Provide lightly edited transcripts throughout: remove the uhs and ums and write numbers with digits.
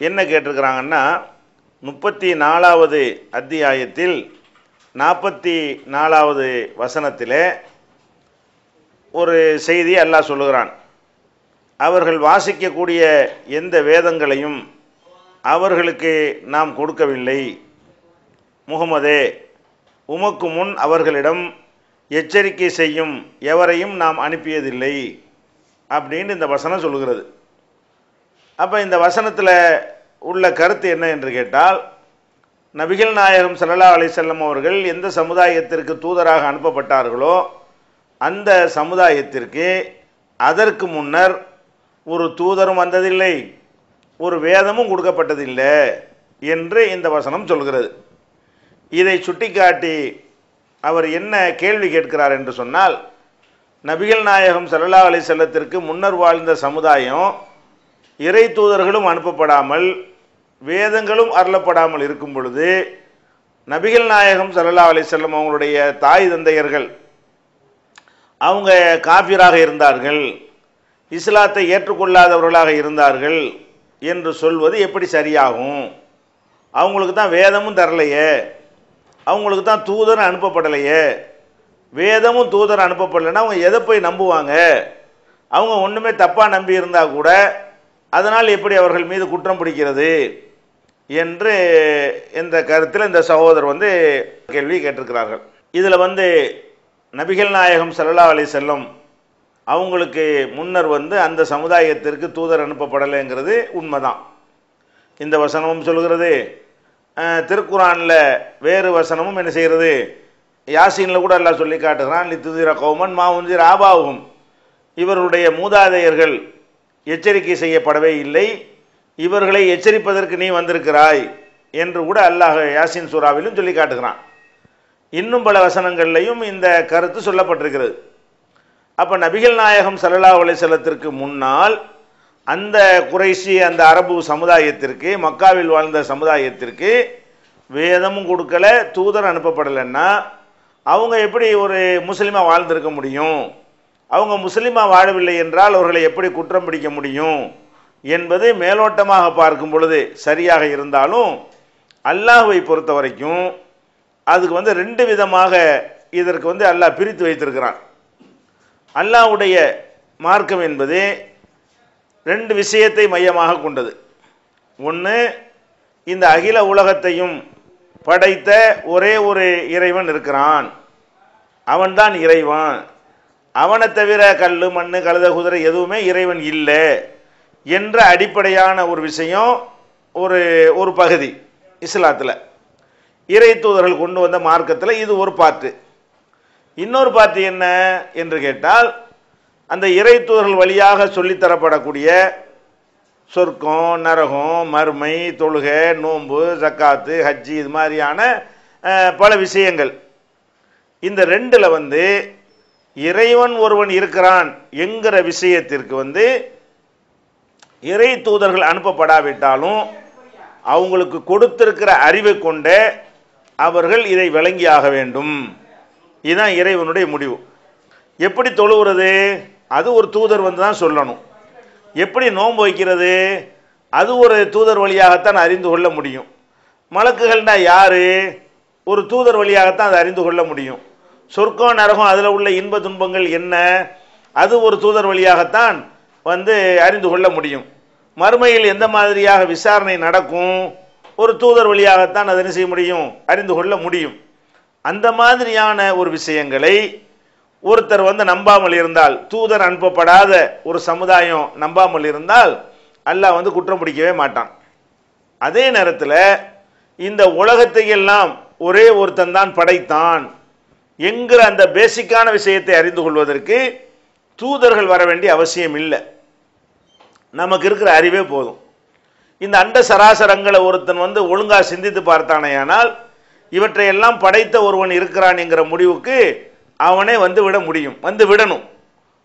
என்ன கேட்டிருக்கிறாங்கன்னா 34வது அத்தியாயத்தில் 44வது வசனத்திலே ஒரு செய்தி அல்லாஹ் சொல்லுகிறான். அவர்கள் வாசிக்கக்கூடிய எந்த வேதங்களையும் அவர்களுக்கு நாம் கொடுக்கவில்லை. முகமதே, உமக்கு முன் அவர்களிடம் எச்சரிக்கை செய்யும் எவரையும் நாம் அனுப்பியதில்லை அப்படின்னு இந்த வசனம் சொல்லுகிறது. அப்போ இந்த வசனத்தில் உள்ள கருத்து என்ன என்று கேட்டால், நபிகள் நாயகம் ஸல்லல்லாஹு அலைஹி வஸல்லம் அவர்கள் எந்த சமுதாயத்திற்கு தூதராக அனுப்பப்பட்டார்களோ அந்த சமுதாயத்திற்கு அதற்கு முன்னர் ஒரு தூதரும் வந்ததில்லை, ஒரு வேதமும் கொடுக்கப்பட்டதில்லை என்று இந்த வசனம் சொல்கிறது. இதை சுட்டிக்காட்டி அவர் என்ன கேள்வி கேட்கிறார் என்று சொன்னால், நபிகள் நாயகம் ஸல்லல்லாஹு அலைஹி வஸல்லத்திற்கு முன்னர் வாழ்ந்த சமுதாயம் இறை தூதர்களும் அனுப்பப்படாமல் வேதங்களும் அருளப்படாமல் இருக்கும் பொழுது, நபிகள் நாயகம் ஸல்லல்லாஹு அலைஹி வஸல்லம் அவங்களுடைய தாய் தந்தையர்கள் அவங்க காஃபிராக இருந்தார்கள், இஸ்லாத்தை ஏற்றுக்கொள்ளாதவர்களாக இருந்தார்கள் என்று சொல்வது எப்படி சரியாகும்? அவங்களுக்கு தான் வேதமும் தரலையே, அவங்களுக்கு தான் தூதர் அனுப்பப்படலையே, வேதமும் தூதர் அனுப்பப்படலைன்னா அவங்க எதை போய் நம்புவாங்க? அவங்க ஒன்றுமே தப்பாக நம்பி இருந்தால் கூட அதனால் எப்படி அவர்கள் மீது குற்றம் பிடிக்கிறது என்று இந்த கருத்தில் இந்த சகோதரர் கேள்வி கேட்டிருக்கிறார்கள். இதில் நபிகள் நாயகம் ஸல்லல்லாஹு அலைஹி வஸல்லம் அவங்களுக்கு முன்னர் அந்த சமுதாயத்திற்கு தூதர் அனுப்பப்படலைங்கிறது உண்மைதான். இந்த வசனமும் சொல்கிறது. திருக்குரானில் வேறு வசனமும் என்ன செய்கிறது? யாசீனில் கூட அல்லாஹ் சொல்லி காட்டுகிறான், லித்துதிர கௌமன் மா உன்சிர ஆபாவுகும், இவர்களுடைய மூதாதையர்கள் எச்சரிக்கை செய்யப்படவே இல்லை, இவர்களை எச்சரிப்பதற்கு நீ வந்திருக்கிறாய் என்று கூட அல்லாஹ் யாசீன் சூராவிலும் சொல்லி காட்டுகிறான். இன்னும் பல வசனங்கள்லையும் இந்த கருத்து சொல்லப்பட்டிருக்கிறது. அப்போ நபிகள் நாயகம் ஸல்லல்லாஹு அலைஹி வஸல்லத்திற்கு முன்னால் அந்த குறைஷி அந்த அரபு சமுதாயத்திற்கு, மக்காவில் வாழ்ந்த சமுதாயத்திற்கு வேதமும் கொடுக்கல, தூதர் அனுப்பப்படலைன்னா அவங்க எப்படி ஒரு முஸ்லீமாக வாழ்ந்திருக்க முடியும்? அவங்க முஸ்லீமாக வாழவில்லை என்றால் அவர்களை எப்படி குற்றம் பிடிக்க முடியும் என்பது மேலோட்டமாக பார்க்கும் பொழுது சரியாக இருந்தாலும், அல்லாஹ்வை பொறுத்த வரைக்கும் அதுக்கு ரெண்டு விதமாக இதற்கு அல்லாஹ் பிரித்து வைத்திருக்கிறான். அல்லாஹ்வுடைய மார்க்கம் என்பது ரெண்டு விஷயத்தை மையமாக கொண்டது. ஒன்று, இந்த அகில உலகத்தையும் படைத்த ஒரே ஒரு இறைவன் இருக்கிறான், அவன்தான் இறைவன், அவனை தவிர கல் மண் கழுத குதிரை எதுவுமே இறைவன் இல்லை என்ற அடிப்படையான ஒரு விஷயம் ஒரு பகுதி இஸ்லாத்தில். இறை தூதர்கள் கொண்டு வந்த மார்க்கத்தில் இது ஒரு பார்ட்டு. இன்னொரு பார்ட்டு என்ன என்று கேட்டால், அந்த இறை தூதர்கள் வழியாக சொல்லித்தரப்படக்கூடிய சொர்க்கம், நரகம், மறுமை, தொழுகை, நோன்பு, ஜக்காத்து, ஹஜ்ஜி, இது மாதிரியான பல விஷயங்கள். இந்த ரெண்டில் இறைவன் ஒருவன் இருக்கிறான் என்கிற விஷயத்திற்கு இறை தூதர்கள் அனுப்பப்படாவிட்டாலும் அவங்களுக்கு கொடுத்திருக்கிற அறிவை கொண்டே அவர்கள் இதை விளங்கியாக வேண்டும். இதுதான் இறைவனுடைய முடிவு. எப்படி தொழுகிறது? அது ஒரு தூதர் தான் சொல்லணும். எப்படி நோன்பு வைக்கிறது? அது ஒரு தூதர் வழியாகத்தான் அறிந்து கொள்ள முடியும். மலக்குகள்னா யாரு? ஒரு தூதர் வழியாகத்தான் அதை அறிந்து கொள்ள முடியும். சொர்க்கம், நரகம், அதில் உள்ள இன்ப துன்பங்கள் என்ன? அது ஒரு தூதர் வழியாகத்தான் அறிந்து கொள்ள முடியும். மறுமையில் எந்த மாதிரியாக விசாரணை நடக்கும்? ஒரு தூதர் வழியாகத்தான் அதை செய்ய முடியும், அறிந்து கொள்ள முடியும். அந்த மாதிரியான ஒரு விஷயங்களை ஒருத்தர் நம்பாமல் இருந்தால், தூதர் அனுப்பப்படாத ஒரு சமுதாயம் நம்பாமல் இருந்தால் அல்லாஹ் குற்றம் பிடிக்கவே மாட்டான். அதே நேரத்தில் இந்த உலகத்தை எல்லாம் ஒரே ஒருத்தன் தான் படைத்தான் என்கிற அந்த பேசிக்கான விஷயத்தை அறிந்து கொள்வதற்கு தூதர்கள் வர வேண்டிய அவசியம் இல்லை. நமக்கு இருக்கிற அறிவே போதும். இந்த அண்ட சராசரங்களை ஒருத்தன் ஒழுங்காக சிந்தித்து பார்த்தானேயானால் இவற்றையெல்லாம் படைத்த ஒருவன் இருக்கிறான் என்கிற முடிவுக்கு அவனே விட முடியும், விடணும்.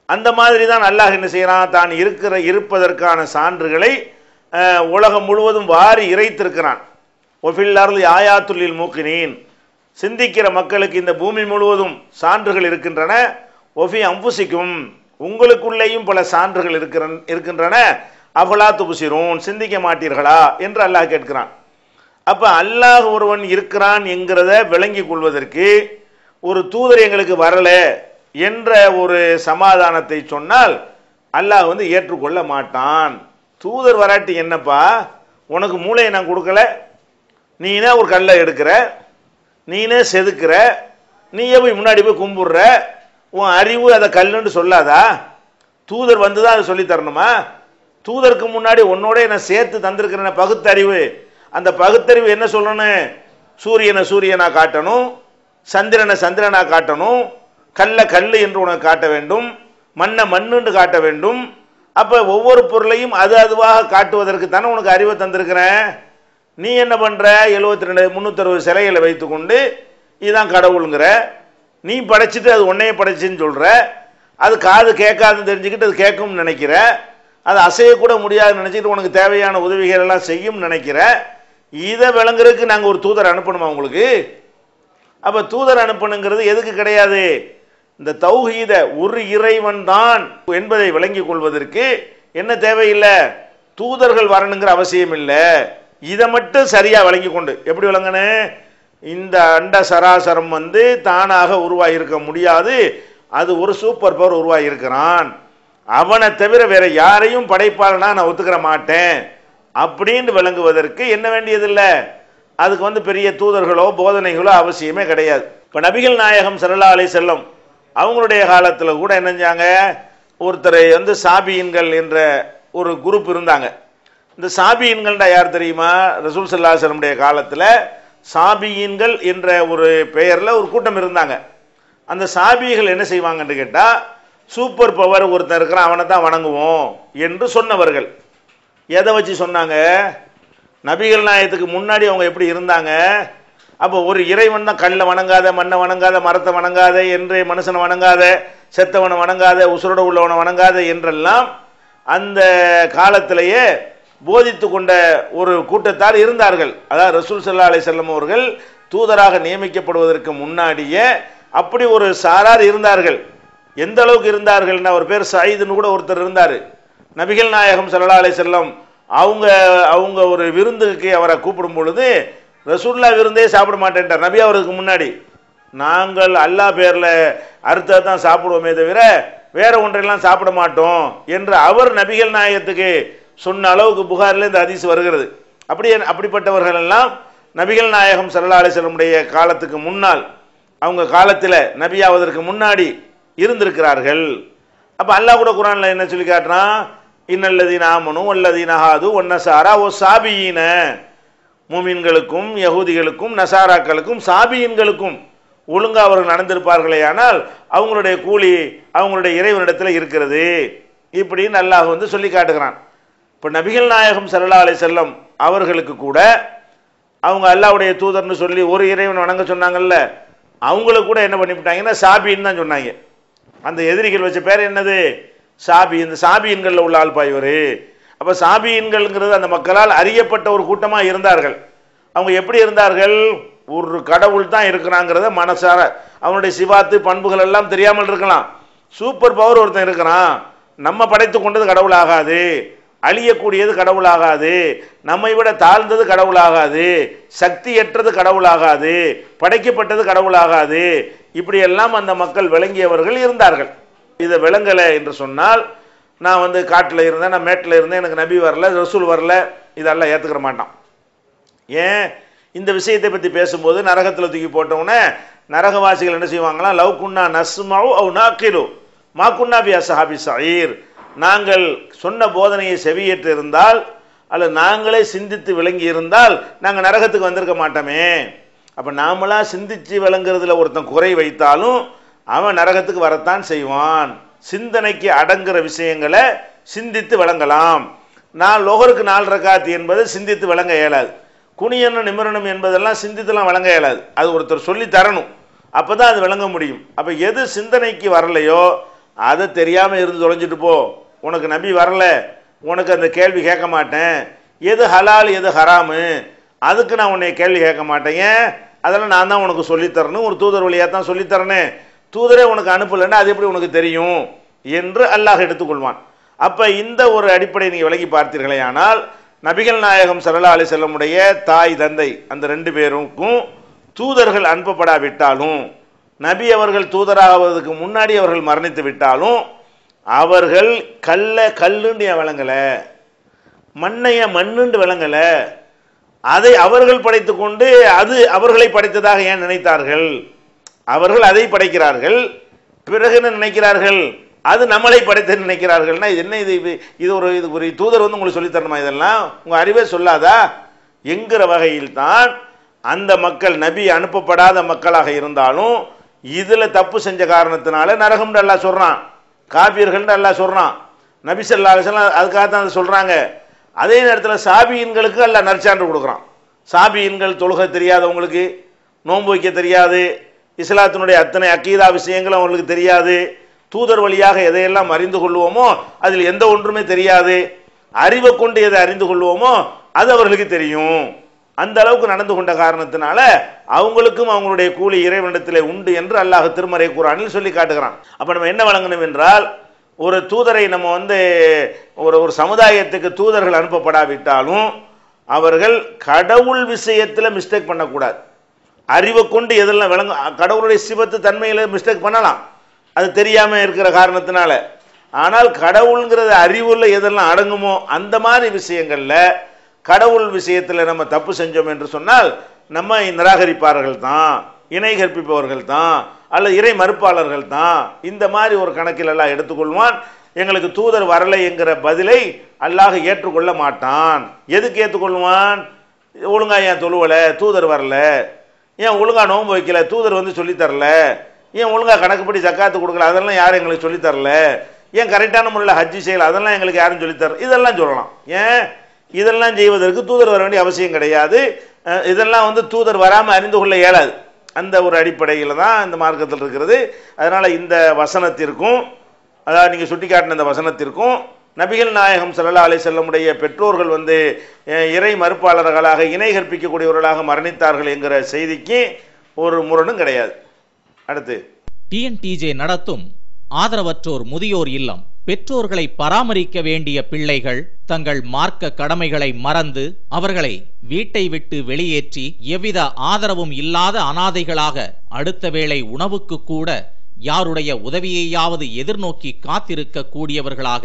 அந்த மாதிரி தான் அல்லாஹ் என்ன செய்கிறான்? தான் இருப்பதற்கான சான்றுகளை உலகம் முழுவதும் வாரி இறைத்திருக்கிறான். ஒஃபில் அர்லி ஆயாத்துல் லில் மூக்கினீன், சிந்திக்கிற மக்களுக்கு இந்த பூமி முழுவதும் சான்றுகள் இருக்கின்றன. ஒஃபி அம்புசிக்கும், உங்களுக்குள்ளேயும் பல சான்றுகள் இருக்கின்றன. அஃபலா துப்சிரூன், சிந்திக்க மாட்டீர்களா என்று அல்லாஹ் கேட்கிறான். அப்ப அல்லாஹ் ஒருவன் இருக்கிறான் என்கிறத விளங்கி கொள்வதற்கு ஒரு தூதர் எங்களுக்கு வரல என்ற ஒரு சமாதானத்தை சொன்னால் அல்லாஹ் ஏற்றுக்கொள்ள மாட்டான். தூதர் வராட்டி என்னப்பா, உனக்கு மூளையை நான் கொடுக்கல, நீனே ஒரு கல்லை எடுக்கிற, நீனே செதுக்கிற, நீயே போய் முன்னாடி போய் கும்பிடுற, உன் அறிவு அதை கல்லுன்னு சொல்லாதா? தூதர் வந்துதான் அதை சொல்லி தரணுமா? தூதருக்கு முன்னாடி உன்னோட நான் சேர்த்து தந்திருக்கிறேன் பகுத்தறிவு. அந்த பகுத்தறிவு என்ன சொல்லணும்? சூரியனை சூரியனா காட்டணும், சந்திரனை சந்திரனா காட்டணும், கல்ல கல்லு என்று உனக்கு காட்ட வேண்டும், மண்ணை மண்ணுன்னு காட்ட வேண்டும். அப்ப ஒவ்வொரு பொருளையும் அது அதுவாக காட்டுவதற்கு தானே உனக்கு அறிவை தந்திருக்கிறேன். நீ என்ன பண்ற? 72 360 சிலைகளை வைத்துக்கொண்டு இதுதான் கடவுளுங்கிற, நீ படைச்சிட்டு அது உன்னையே படைச்சுன்னு சொல்ற, அது காது கேட்காதுன்னு தெரிஞ்சுக்கிட்டு அது கேட்கும்னு நினைக்கிற, அது அசையக்கூட முடியாதுன்னு நினைச்சிட்டு உனக்கு தேவையான உதவிகள் எல்லாம் செய்யும் நினைக்கிற. இதை விளங்குறதுக்கு நாங்கள் ஒரு தூதர் அனுப்பணுமா உங்களுக்கு? அப்ப தூதர் அனுப்பணுங்கிறது எதுக்கு கிடையாது? இந்த தௌஹீத ஒரு இறைவன் தான் என்பதை விளங்கிக் கொள்வதற்கு என்ன தேவையில்லை? தூதர்கள் வரணுங்கிற அவசியம் இல்லை. இதை மட்டும் சரியா விளங்கி கொண்டு எப்படி விளங்கணும்? இந்த அண்ட சராசரம் தானாக உருவாகியிருக்க முடியாது, அது ஒரு சூப்பர் பவர் உருவாகியிருக்கிறான், அவனை தவிர வேற யாரையும் படைப்பாளனா நான் ஒத்துக்கிற மாட்டேன் அப்படின்னு விளங்குவதற்கு என்ன வேண்டியதில்லை. அதுக்கு பெரிய தூதர்களோ போதனைகளோ அவசியமே கிடையாது. இப்ப நபிகள் நாயகம் ஸல்லல்லாஹு அலைஹி வஸல்லம் அவங்களுடைய காலத்துல கூட என்னஞ்சாங்க, ஒருத்தரை சாபியின்கள் என்ற ஒரு குரூப் இருந்தாங்க. இந்த சாபியின்கள்டா யார் தெரியுமா? ரசூல் ஸல்லல்லாஹு அலைஹி வஸல்லம் காலத்துல சாபியின்கள் என்ற ஒரு பெயர்ல ஒரு கூட்டம் இருந்தாங்க. அந்த சாபிகள் என்ன செய்வாங்கன்னு கேட்டா, சூப்பர் பவர் ஒருத்தர் இருக்கிறான் அவனை தான் வணங்குவோம் என்று சொன்னவர்கள். எதை வச்சு சொன்னாங்க? நபிகள் நாயகத்துக்கு முன்னாடி அவங்க எப்படி இருந்தாங்க? அப்போ ஒரு இறைவன் தான் கல்லை வணங்காத, மண்ணை வணங்காத, மரத்தை வணங்காத, என்று மனுஷனை வணங்காத, செத்தவனை வணங்காத, உசுரோட உள்ளவனை வணங்காத என்றெல்லாம் அந்த காலத்திலேயே போதித்து கொண்ட ஒரு கூட்டத்தார் இருந்தார்கள். அதாவது ரசூல் ஸல்லல்லாஹு அலைஹி வஸல்லம் அவர்கள் தூதராக நியமிக்கப்படுவதற்கு முன்னாடியே அப்படி ஒரு சாரார் இருந்தார்கள். எந்த அளவுக்கு இருந்தார்கள்னா, ஒரு பேர் சயீதுன்னு கூட ஒருத்தர் இருந்தார். நபிகள் நாயகம் ஸல்லல்லாஹு அலைஹி வஸல்லம் அவங்க ஒரு விருந்துக்கு அவரை கூப்பிடும் பொழுது ரசூல்லா விருந்தே சாப்பிட மாட்டேன்ட்டார். நபி அவருக்கு முன்னாடி நாங்கள் அல்லாஹ் பேர்ல அறுத்ததை தான் சாப்பிடுவோமே தவிர வேற ஒன்றையெல்லாம் சாப்பிட மாட்டோம் என்று அவர் நபிகள் நாயகத்துக்கு சொன்ன அளவுக்கு புகாரில் இந்த ஹதீஸ் வருகிறது. அப்படிப்பட்டவர்கள் எல்லாம் நபிகள் நாயகம் ஸல்லல்லாஹு அலைஹி வஸல்லம் காலத்துக்கு முன்னால், அவங்க காலத்தில் நபியாவதற்கு முன்னாடி இருந்திருக்கிறார்கள். அப்ப அல்லாஹ் கூட குர்ஆன்ல என்ன சொல்லி காட்டுறான்? இன்னல்லதீன ஆமனு வல்லதீன ஹாது வன்னஸாரா வஸாபியீன, மூமின்களுக்கும் யஹூதிகளுக்கும் நசாராக்களுக்கும் சாபியின்களுக்கும் ஒழுங்கா அவர்கள் நடந்திருப்பார்களே ஆனால் அவங்களுடைய கூலி அவங்களுடைய இறைவனிடத்தில் இருக்கிறது இப்படின்னு அல்லாஹ் சொல்லி காட்டுகிறான். இப்போ நபிகள் நாயகம் ஸல்லல்லாஹு அலைஹி வஸல்லம் அவர்களுக்கு கூட அவங்க அல்லாஹ்வுடைய தூதர்னு சொல்லி ஒரு இறைவன் வணங்க சொன்னாங்கல்ல, அவங்களுக்கு கூட என்ன பண்ணிவிட்டாங்கன்னா சாபின்னு தான் சொன்னாங்க. அந்த எதிரிகள் வச்ச பேர் என்னது? சாபி. இந்த சாபியின்களில் உள்ள ஆள் பாய்வர். அப்போ சாபியின்கள்ங்கிறது அந்த மக்களால் அறியப்பட்ட ஒரு கூட்டமாக இருந்தார்கள். அவங்க எப்படி இருந்தார்கள்? ஒரு கடவுள் தான் இருக்கிறாங்கிறத மனசார, அவனுடைய சிவாத்து பண்புகள் எல்லாம் தெரியாமல் இருக்கலாம். சூப்பர் பவர் ஒருத்தன் இருக்கிறான், நம்ம படைத்து கொண்டது கடவுள் ஆகாது, அழியக்கூடியது கடவுள் ஆகாது, நம்மை விட தாழ்ந்தது கடவுள் ஆகாது, சக்தியற்றது கடவுள் ஆகாது, படைக்கப்பட்டது கடவுள் ஆகாது, இப்படியெல்லாம் அந்த மக்கள் விளங்கியவர்கள் இருந்தார்கள். இதை விளங்கலை என்று சொன்னால், நான் காட்டில் இருந்தேன், நான் மேட்டில் இருந்தேன், எனக்கு நபி வரல, ரசூல் வரல, இதெல்லாம் ஏற்றுக்கிற மாட்டான். ஏன்? இந்த விஷயத்தை பற்றி பேசும்போது நரகத்தில் தூக்கி போட்டவுடனே நரகவாசிகள் என்ன செய்வாங்களா? லவ் குன்னா நஸ்மஉ அவ் நாக்கிலு மா குன்னா பி அஸ்ஹாபி ஸஈர், நாங்கள் சொன்ன போதனையை செவியேற்று இருந்தால் அல்லது நாங்களே சிந்தித்து விளங்கி இருந்தால் நாங்கள் நரகத்துக்கு வந்திருக்க மாட்டோமே. அப்போ நாமளா சிந்திச்சு விளங்குறதுல ஒருத்தன் குறை வைத்தாலும் அவன் நரகத்துக்கு வரத்தான் செய்வான். சிந்தனைக்கு அடங்குற விஷயங்களை சிந்தித்து விளங்கலாம். நான் லொஹருக்கு 4 ரக்காத் என்பது சிந்தித்து விளங்க இயலாது. குனியனும் நிமிரணும் என்பதெல்லாம் சிந்தித்துலாம் விளங்க இயலாது. அது ஒருத்தர் சொல்லி தரணும், அப்பதான் அது விளங்க முடியும். அப்ப எது சிந்தனைக்கு வரலையோ அதை தெரியாம இருந்து தொலைஞ்சிட்டு போ. உனக்கு நபி வரல, உனக்கு அந்த கேள்வி கேட்க மாட்டேன். எது ஹலால் எது ஹராமு அதுக்கு நான் உன்னை கேள்வி கேட்க மாட்டேங்க, அதெல்லாம் நான் தான் உனக்கு சொல்லித்தரணும், ஒரு தூதர் வழியாக தான் சொல்லித்தரனே, தூதரே உனக்கு அனுப்பலைன்னா அது எப்படி உனக்கு தெரியும் என்று அல்லாஹ் எடுத்துக்கொள்வான். அப்போ இந்த ஒரு அடிப்படை நீங்கள் விலகி பார்த்தீர்களே ஆனால் நபிகள் நாயகம் ஸல்லல்லாஹு அலைஹி வஸல்லமுடைய தாய் தந்தை அந்த ரெண்டு பேருக்கும் தூதர்கள் அனுப்பப்படாவிட்டாலும், நபி அவர்கள் தூதராவதற்கு முன்னாடி அவர்கள் மரணித்து விட்டாலும், அவர்கள் கல்லுண்டு விளங்கலை, மண்ணைய மண்ணுண்டு விளங்கலை, அதை அவர்கள் படைத்து கொண்டு அது அவர்களை படைத்ததாக ஏன் நினைத்தார்கள்? அவர்கள் அதை படைக்கிறார்கள், பிறகு என்ன நினைக்கிறார்கள்? அது நம்மளை படைத்து நினைக்கிறார்கள்னா இது என்ன? இது ஒரு தூதர் வந்து உங்களுக்கு சொல்லித்தரணுமா? இதெல்லாம் உங்க அறிவே சொல்லாதா என்கிற வகையில் தான் அந்த மக்கள் நபி அனுப்பப்படாத மக்களாக இருந்தாலும் இதுல தப்பு செஞ்ச காரணத்தினால நரகம்னு அல்லாஹ் சொல்றான், காபியர்கள்னு அல்லாஹ் சொல்றான். நபி ஸல்லல்லாஹு அலைஹி வஸல்லம் அதுக்காக தான் அதை சொல்றாங்க. அதே நேரத்தில் சாபியின்களுக்கு அல்லாஹ் நற்சான்று கொடுக்குறான். சாபியின்கள் தொழுகை தெரியாதவங்களுக்கு, நோன்பு வைக்க தெரியாது, இஸ்லாத்தினுடைய அத்தனை அக்கீதா விஷயங்களும் அவங்களுக்கு தெரியாது, தூதர் வழியாக எதையெல்லாம் அறிந்து கொள்வோமோ அதில் எந்த ஒன்றுமே தெரியாது, அறிவை கொண்டு எதை அறிந்து கொள்வோமோ அது அவர்களுக்கு தெரியும். அந்த அளவுக்கு நடந்து கொண்ட காரணத்தினால அவங்களுக்கும் அவங்களுடைய கூலி இறைவனிடத்தில் உண்டு என்று அல்லாஹ் திருமறை குர்ஆனில் சொல்லி காட்டுகிறான். அப்ப நம்ம என்ன வழங்கணும் என்றால், ஒரு தூதரை நம்ம வந்து ஒரு சமுதாயத்துக்கு தூதர்கள் அனுப்பப்படாவிட்டாலும் அவர்கள் கடவுள் விஷயத்தில் மிஸ்டேக் பண்ணக்கூடாது. அறிவை கொண்டு எதெல்லாம் விளங்க, கடவுளுடைய சிவத்து தன்மையில் மிஸ்டேக் பண்ணலாம், அது தெரியாம இருக்கிற காரணத்தினால. ஆனால் கடவுள்ங்கிறது அறிவுள்ள எதெல்லாம் அடங்குமோ அந்த மாதிரி விஷயங்கள்ல கடவுள் விஷயத்தில் நம்ம தப்பு செஞ்சோம் என்று சொன்னால் நம்ம நிராகரிப்பார்கள் தான், இணை கற்பிப்பவர்கள் தான், அல்லது இறை மறுப்பாளர்கள் தான். இந்த மாதிரி ஒரு கணக்கில் எல்லாம் எடுத்துக்கொள்வான். எங்களுக்கு தூதர் வரலை என்கிற பதிலை அல்லாஹ் ஏற்றுக்கொள்ள மாட்டான். எதுக்கு ஏற்றுக்கொள்வான்? ஒழுங்கா ஏன் தொழுவல, தூதர் வரல, ஏன் ஒழுங்கா நோன்பு வைக்கல, தூதர் வந்து சொல்லித்தரல, ஏன் ஒழுங்கா கணக்குப்படி ஜக்காத்து கொடுக்கல, அதெல்லாம் யாரும் எங்களுக்கு சொல்லித்தரல, ஏன் கரெக்டான முறையில் ஹஜ்ஜி செய்யல, அதெல்லாம் எங்களுக்கு யாரும் சொல்லித்தர, இதெல்லாம் சொல்லலாம். ஏன் இதெல்லாம் செய்வதற்கு தூதர் வர வேண்டிய அவசியம் கிடையாது. இதெல்லாம் வந்து தூதர் வராமல் அறிந்து கொள்ள இயலாது. அந்த ஒரு அடிப்படையில் தான் இந்த மார்க்கத்தில் இருக்கிறது. அதனால இந்த வசனத்திற்கும், அதாவது நீங்க சுட்டிக்காட்டின இந்த வசனத்திற்கும் நபிகள் நாயகம் ஸல்லல்லாஹு அலைஹி வஸல்லமுடைய பெற்றோர்கள் வந்து இறை மறுப்பாளர்களாக இணை கற்பிக்கக்கூடியவர்களாக மரணித்தார்கள் என்கிற செய்திக்கு ஒரு முரணும் கிடையாது. அடுத்து டிஎன்டிஜே நடத்தும் ஆதரவற்றோர் முதியோர் இல்லம். பெற்றோர்களை பராமரிக்க வேண்டிய பிள்ளைகள் தங்கள் மார்க்க கடமைகளை மறந்து அவர்களை வீட்டை விட்டு வெளியேற்றி எவ்வித ஆதரவும் இல்லாத அனாதைகளாக அடுத்த வேளை உணவுக்கு கூட யாருடைய உதவியையாவது எதிர்நோக்கி காத்திருக்க கூடியவர்களாக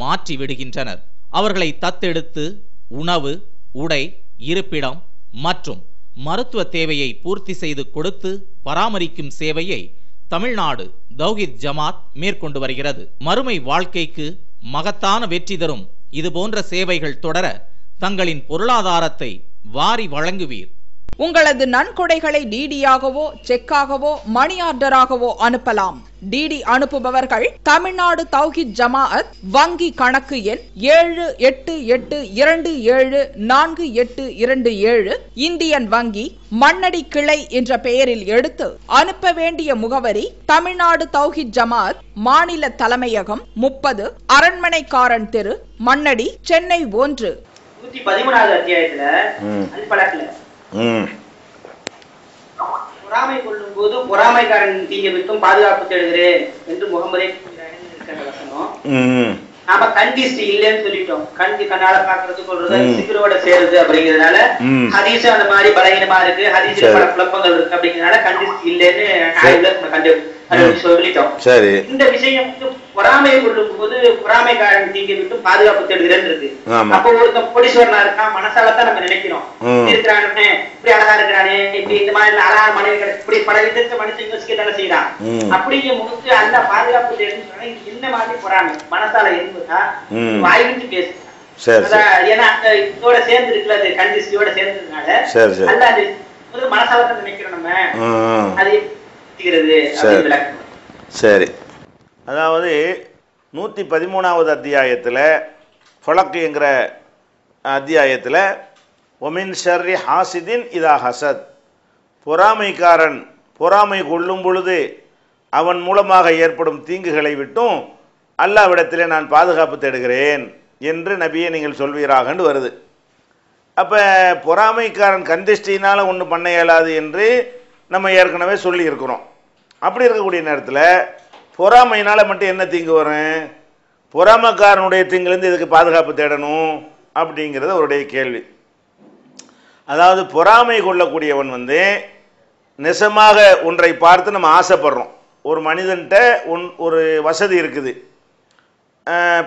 மாற்றி விடுகின்றனர். அவர்களை தத்தெடுத்து உணவு, உடை, இருப்பிடம் மற்றும் மருத்துவ தேவையை பூர்த்தி செய்து கொடுத்து பராமரிக்கும் சேவையை தமிழ்நாடு தௌஹீத் ஜமாத் மேற்கொண்டு வருகிறது. மறுமை வாழ்க்கைக்கு மகத்தான வெற்றி தரும் இதுபோன்ற சேவைகள் தொடர தங்களின் பொருளாதாரத்தை வாரி வழங்குவீர். உங்களது நன்கொடைகளை டிடியாகவோ செக்காகவோ மணி ஆர்டராகவோ அனுப்பலாம். டிடி அனுப்புபவர்கள் தமிழ்நாடு தௌஹீத் ஜமாஅத் வங்கி கணக்கு எண் 7882748827 இந்தியன் வங்கி மண்ணடி கிளை என்ற பெயரில் எடுத்து அனுப்ப வேண்டிய முகவரி தமிழ்நாடு தௌஹீத் ஜமாஅத் மாநில தலைமையகம் 30 அரண்மனைக்காரன் தெரு, மண்ணடி, சென்னை 1. 113வது அத்தியாயத்துல அல்பலக்ல பொறாமை கொள்ளும் போது பொறாமைக்காரன் தீங்க விட்டும் பாதுகாப்பு தேடுகிறேன் என்று முகமதே இருக்கிற வசனம். நாம கண்டிஸ்ட் இல்லைன்னு சொல்லிட்டோம். கண்ணால பாக்குறது சொல்றது சிக்கரோட சேருது அப்படிங்கிறதுனால ஹதீஸ் அந்த மாதிரி பலகீனமா இருக்கு, ஹதீஸ்ல பல குழப்பங்கள் இருக்கு அப்படிங்கிறதுனால கண்டிஸ்ட் இல்லைன்னு சொல்லிட்டோம். இந்த விஷயம் பொறாமை கொள்ளும் போது பொறாமைக்காரன் தீங்க விட்டு பாதுகாப்பு தேடுகிறேன் இருக்கு. அப்போ ஒருத்தன் கோடீஸ்வரனா இருக்கான், மனசாலதான் நம்ம நினைக்கிறோம் இருக்கிறானே, இப்படி அழகா இருக்கிறானே, இப்படி இந்த மாதிரி அழகான மனைவி இப்படி பல விதத்தை மனுஷன் யோசிக்கத்தானே செய்யறான். அப்படியே முடிச்சு அந்த பாதுகாப்பு தேடுன்னு சொன்னா இது என்ன மாதிரி பொறாமை மனசால இருந்துட்டா வாய்விட்டு பேசு. ஏன்னா இதோட சேர்ந்து இருக்குல்ல, அது கண்டிஸ்டியோட சேர்ந்ததுனால அல்ல அது மனசாலதான் நினைக்கிறோம் நம்ம, அது சரி. அதாவது 113வது அத்தியாயத்தில் ஃபலக் என்கிற அத்தியாயத்தில் ஒமின் ஷர்ரி ஹாசிதின் இதா ஹசத், பொறாமைக்காரன் பொறாமை கொள்ளும் பொழுது அவன் மூலமாக ஏற்படும் தீங்குகளை விட்டும் அல்லாஹ்விடத்திலே நான் பாதுகாப்பு தேடுகிறேன் என்று நபியை நீங்கள் சொல்வீராகன்னு வருது. அப்போ பொறாமைக்காரன் கந்திஷ்டினால் ஒன்று பண்ண இயலாது என்று நம்ம ஏற்கனவே சொல்லி இருக்கிறோம். அப்படி இருக்கக்கூடிய நேரத்தில் பொறாமையினால் மட்டும் என்ன தீங்கு வரும்? பொறாமைக்காரனுடைய தீங்கிலிருந்து இதுக்கு பாதுகாப்பு தேடணும் அப்படிங்கிறது அவருடைய கேள்வி. அதாவது பொறாமை கொள்ளக்கூடியவன் நெசமாக ஒன்றை பார்த்து நம்ம ஆசைப்படுறோம். ஒரு மனிதன்கிட்ட ஒரு வசதி இருக்குது,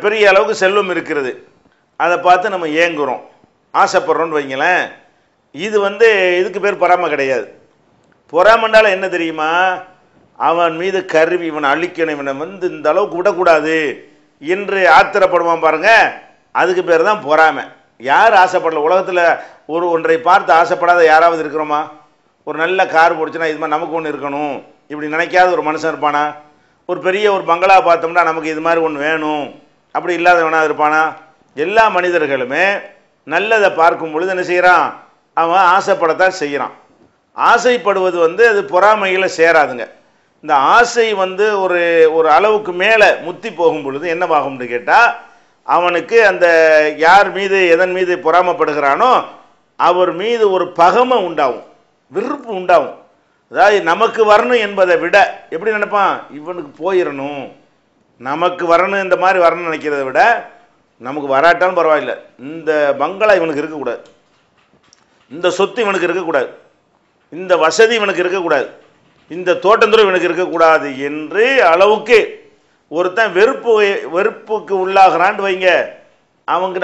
பெரிய அளவுக்கு செல்வம் இருக்கிறது, அதை பார்த்து நம்ம ஏங்குறோம், ஆசைப்படுறோன்னு வைங்களேன். இது இதுக்கு பேர் பொறாமை கிடையாது. பொறாமைனால என்ன தெரியுமா, அவன் மீது கருவி இவனை அழிக்கணும், இவனை இந்த அளவுக்கு விடக்கூடாது என்று ஆத்திரப்படுவான் பாருங்க, அதுக்கு பேர் தான் பொறாமை. யார் ஆசைப்படல? உலகத்தில் ஒன்றை பார்த்து ஆசைப்படாத யாராவது இருக்கிறோமா? ஒரு நல்ல கார் போடுச்சுன்னா இது மாதிரி நமக்கு ஒன்று இருக்கணும் இப்படி நினைக்காத ஒரு மனுஷன் இருப்பானா? ஒரு பெரிய ஒரு பங்களா பார்த்தோம்னா நமக்கு இது மாதிரி ஒன்று வேணும் அப்படி இல்லாதவனா இருப்பானா? எல்லா மனிதர்களுமே நல்லதை பார்க்கும் பொழுது என்ன செய்கிறான்? அவன் ஆசைப்படத்தான் செய்கிறான். ஆசைப்படுவது அது பொறாமையில் சேராதுங்க. இந்த ஆசை ஒரு அளவுக்கு மேலே முத்தி போகும் பொழுது என்னவாகும்னு கேட்டால், அவனுக்கு அந்த யார் மீது எதன் மீது பொறாமைப்படுகிறானோ அவர் மீது ஒரு பகமை உண்டாகும், விருப்பு உண்டாகும். அதாவது நமக்கு வரணும் என்பதை விட எப்படி நினைப்பான், இவனுக்கு போயிடணும், நமக்கு வரணும், இந்த மாதிரி வரணும்னு நினைக்கிறத விட நமக்கு வராட்டாலும் பரவாயில்லை, இந்த பங்களா இவனுக்கு இருக்கக்கூடாது, இந்த சொத்து இவனுக்கு இருக்கக்கூடாது, இந்த வசதி இவனுக்கு இருக்கக்கூடாது, இந்த தோட்டந்துறை இவனுக்கு இருக்கக்கூடாது என்று அளவுக்கு ஒருத்தன் வெறுப்புக்கு உள்ளாகிறான்னு வைங்க,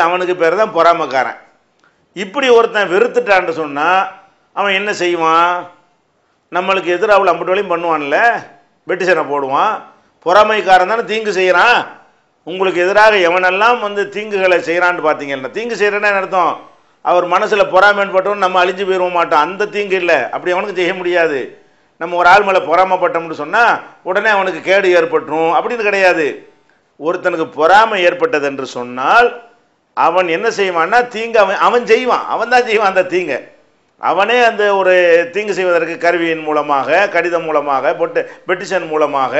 அவனுக்கு பேர் தான் பொறாமைக்காரன். இப்படி ஒருத்தன் வெறுத்துட்டான்னு சொன்னால் அவன் என்ன செய்வான்? நம்மளுக்கு எதிராக அம்புட்டு பண்ணுவான்ல, பெட்டிஷனை போடுவான். பொறாமைக்காரன் தானே தீங்கு செய்கிறான். உங்களுக்கு எதிராக எவனெல்லாம் தீங்குகளை செய்கிறான்னு பார்த்தீங்கன்னா, தீங்கு செய்கிறேன்னு அர்த்தம் அவர் மனசில் பொறாமைன்னு பட்டவன் நம்ம அழிஞ்சு போயிட மாட்டோம், அந்த தீங்கு இல்லை, அப்படி அவனுக்கு செய்ய முடியாது. நம்ம ஒரு ஆள் மேலே பொறாமைப்பட்டோம்னு சொன்னால் உடனே அவனுக்கு கேடு ஏற்பட்டுரும் அப்படின்னு கிடையாது. ஒருத்தனுக்கு பொறாமை ஏற்பட்டது என்று சொன்னால் அவன் என்ன செய்வான்னா, தீங்கு அவன் செய்வான், அவன் தான் செய்வான் அந்த தீங்கை. அவனே அந்த ஒரு தீங்கு செய்வதற்கு கருவியின் மூலமாக, கடிதம் மூலமாக, பெட்டிஷன் மூலமாக,